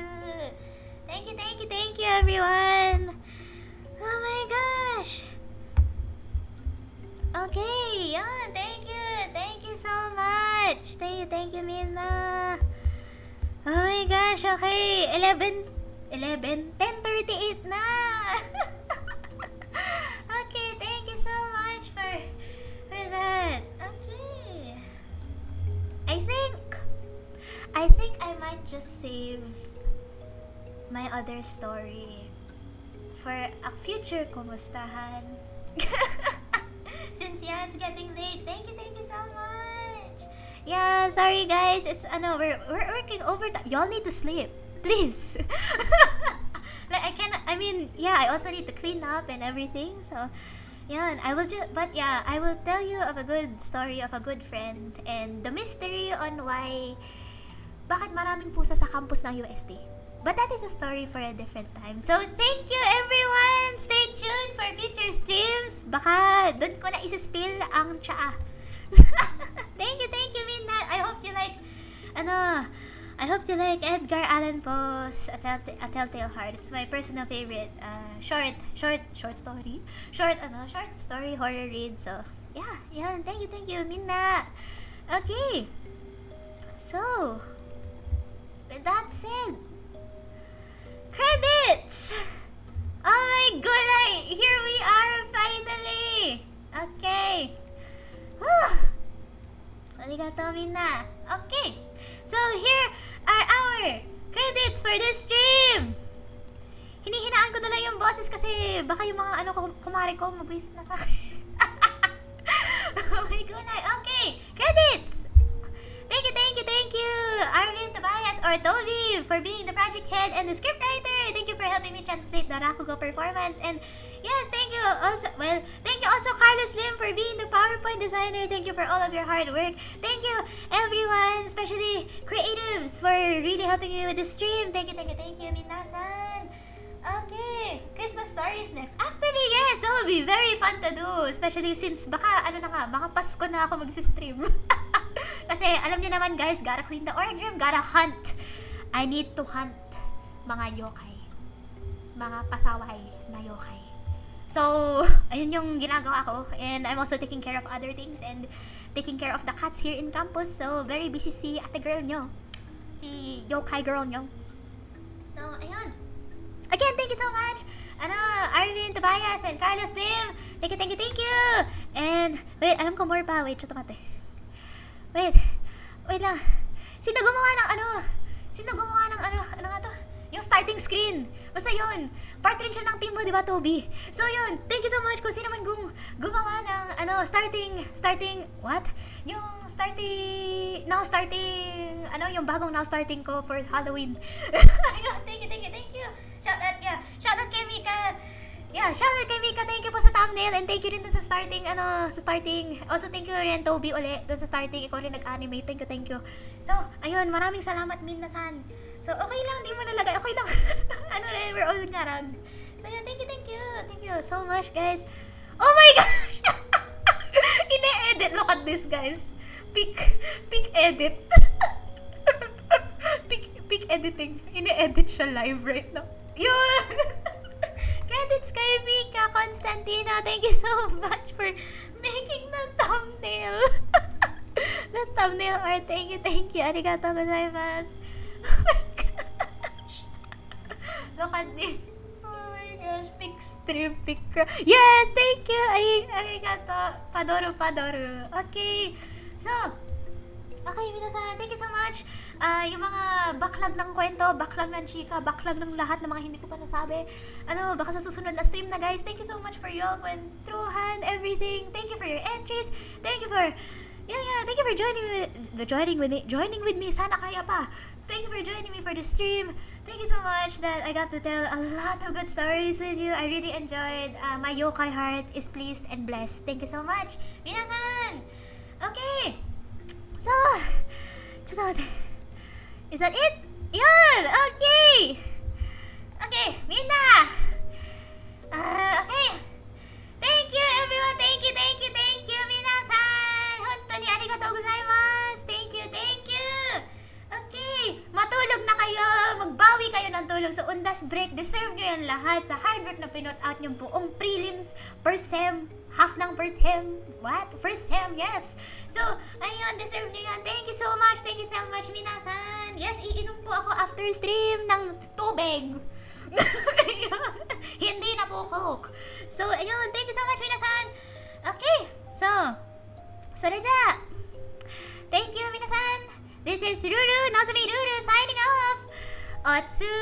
Thank you, everyone. Oh my gosh. Okay, yeah, thank you so much. Thank you, Mina. Oh my gosh, okay, 10:38 na. Okay, thank you so much for that. Okay. I think I might just save my other story for a future kumustahan. Since it's getting late. Thank you so much. Yeah, sorry guys. It's we're working overtime. Y'all need to sleep. Please. Like, I also need to clean up and everything. So, yeah, I will tell you of a good story of a good friend and the mystery on why bakit maraming pusa sa campus ng UST. But that is a story for a different time. So, thank you everyone! Stay tuned for future streams. Baka dun ko na isa-spill ang tsaa. Thank you, Minna. I hope you like Edgar Allan Poe's A Telltale Heart. It's my personal favorite short story. Short story horror read. So, yeah. Thank you, Minna. Okay. So, with that said, credits! Oh my god, here we are finally! Okay. Arigatou minna. Okay. So here are our credits for this stream. Hinihinaan ko na lang yung boses kasi baka yung mga kumare ko mabwisit na sa akin. Oh my god. Okay. Credits! Thank you, Arvin, Tobias, or Toby for being the project head and the scriptwriter. Thank you for helping me translate the Rakugo performance. And yes, thank you also Carlos Lim for being the PowerPoint designer. Thank you for all of your hard work. Thank you everyone, especially creatives, for really helping me with the stream. Thank you, minasan. Okay, Christmas stories next. Actually, yes, that will be very fun to do, especially since baka Pasko na ako mag-stream. Kasi alam niyo naman guys, gotta clean the org room, gotta hunt. I need to hunt mga yokai. Mga pasaway na yokai. So, ayun yung ginagawa ko. And I'm also taking care of other things and taking care of the cats here in campus. So, very busy si ate girl nyo. Si yokai girl nyo. So, ayun. Again, thank you so much. Arvin, Tobias, and Carlos Lim. Thank you. And, wait, alam ko more pa. Wait, mate. Wait lang. Sino gumawa ng ano nga to? Yung starting screen. Basta yun. Part rin siya ng team mo, di ba, Toby? So yun, thank you so much kung sino man gumawa ng what? Yung yung bagong now starting ko for Halloween. Ayun, thank you. Shout out kay Mika. Yeah, shout out kay Mika. Thank you po sa thumbnail and thank you rin dun sa starting. Also, thank you rin, Toby, uli. Dun sa starting, ikaw rin nag-animate. Thank you. So, ayun, maraming salamat, Minna-san. So, okay lang, di mo nalagay. Okay lang. We're all ngarag. So, yeah, thank you. Thank you so much, guys. Oh my gosh! Ine-edit. Look at this, guys. Pick edit. Pick editing. Ine-edit siya live right now. Yun! Credits kay Mika Constantino. Thank you so much for making the thumbnail. The thumbnail art. Thank you. Arigatou gozaimasu. Oh my gosh. Look at this. Oh my gosh. Big stream, big crowd. Yes, thank you. Arigatou. Padoru. Okay. So, okay, minasan. Thank you so much. Yung mga backlog ng kwento, backlog ng chika, backlog ng lahat ng mga hindi ko pa nasabi. Baka sa susunod na stream na, guys. Thank you so much for your kwentuhan, everything. Thank you for your entries. Thank you for joining with me. Sana kaya pa. Thank you for joining me for the stream. Thank you so much that I got to tell a lot of good stories with you. I really enjoyed. My yokai heart is pleased and blessed. Thank you so much. Minasan! Okay. So, is that it? Yun! Okay! Okay, Minna! Okay. Thank you, everyone! Thank you! Minasan! Hontoni arigatou gozaimasu! Thank you! Okay, matulog na kayo! Magbawi kayo ng tulog sa undas break. Deserve nyo yan lahat sa hard work na pinot out nyo buong prelims, first sem, half ng first sem. What? First sem, yes! So, ayun, deserve nyo yan. Thank you so much, minasan. Yes, iinom po ako after stream ng tubig. Hindi na po Coke. So, ayun, thank you so much, minasan. Okay, so reja. Thank you, minasan. This is Ruru, Ruru signing off. Otsu!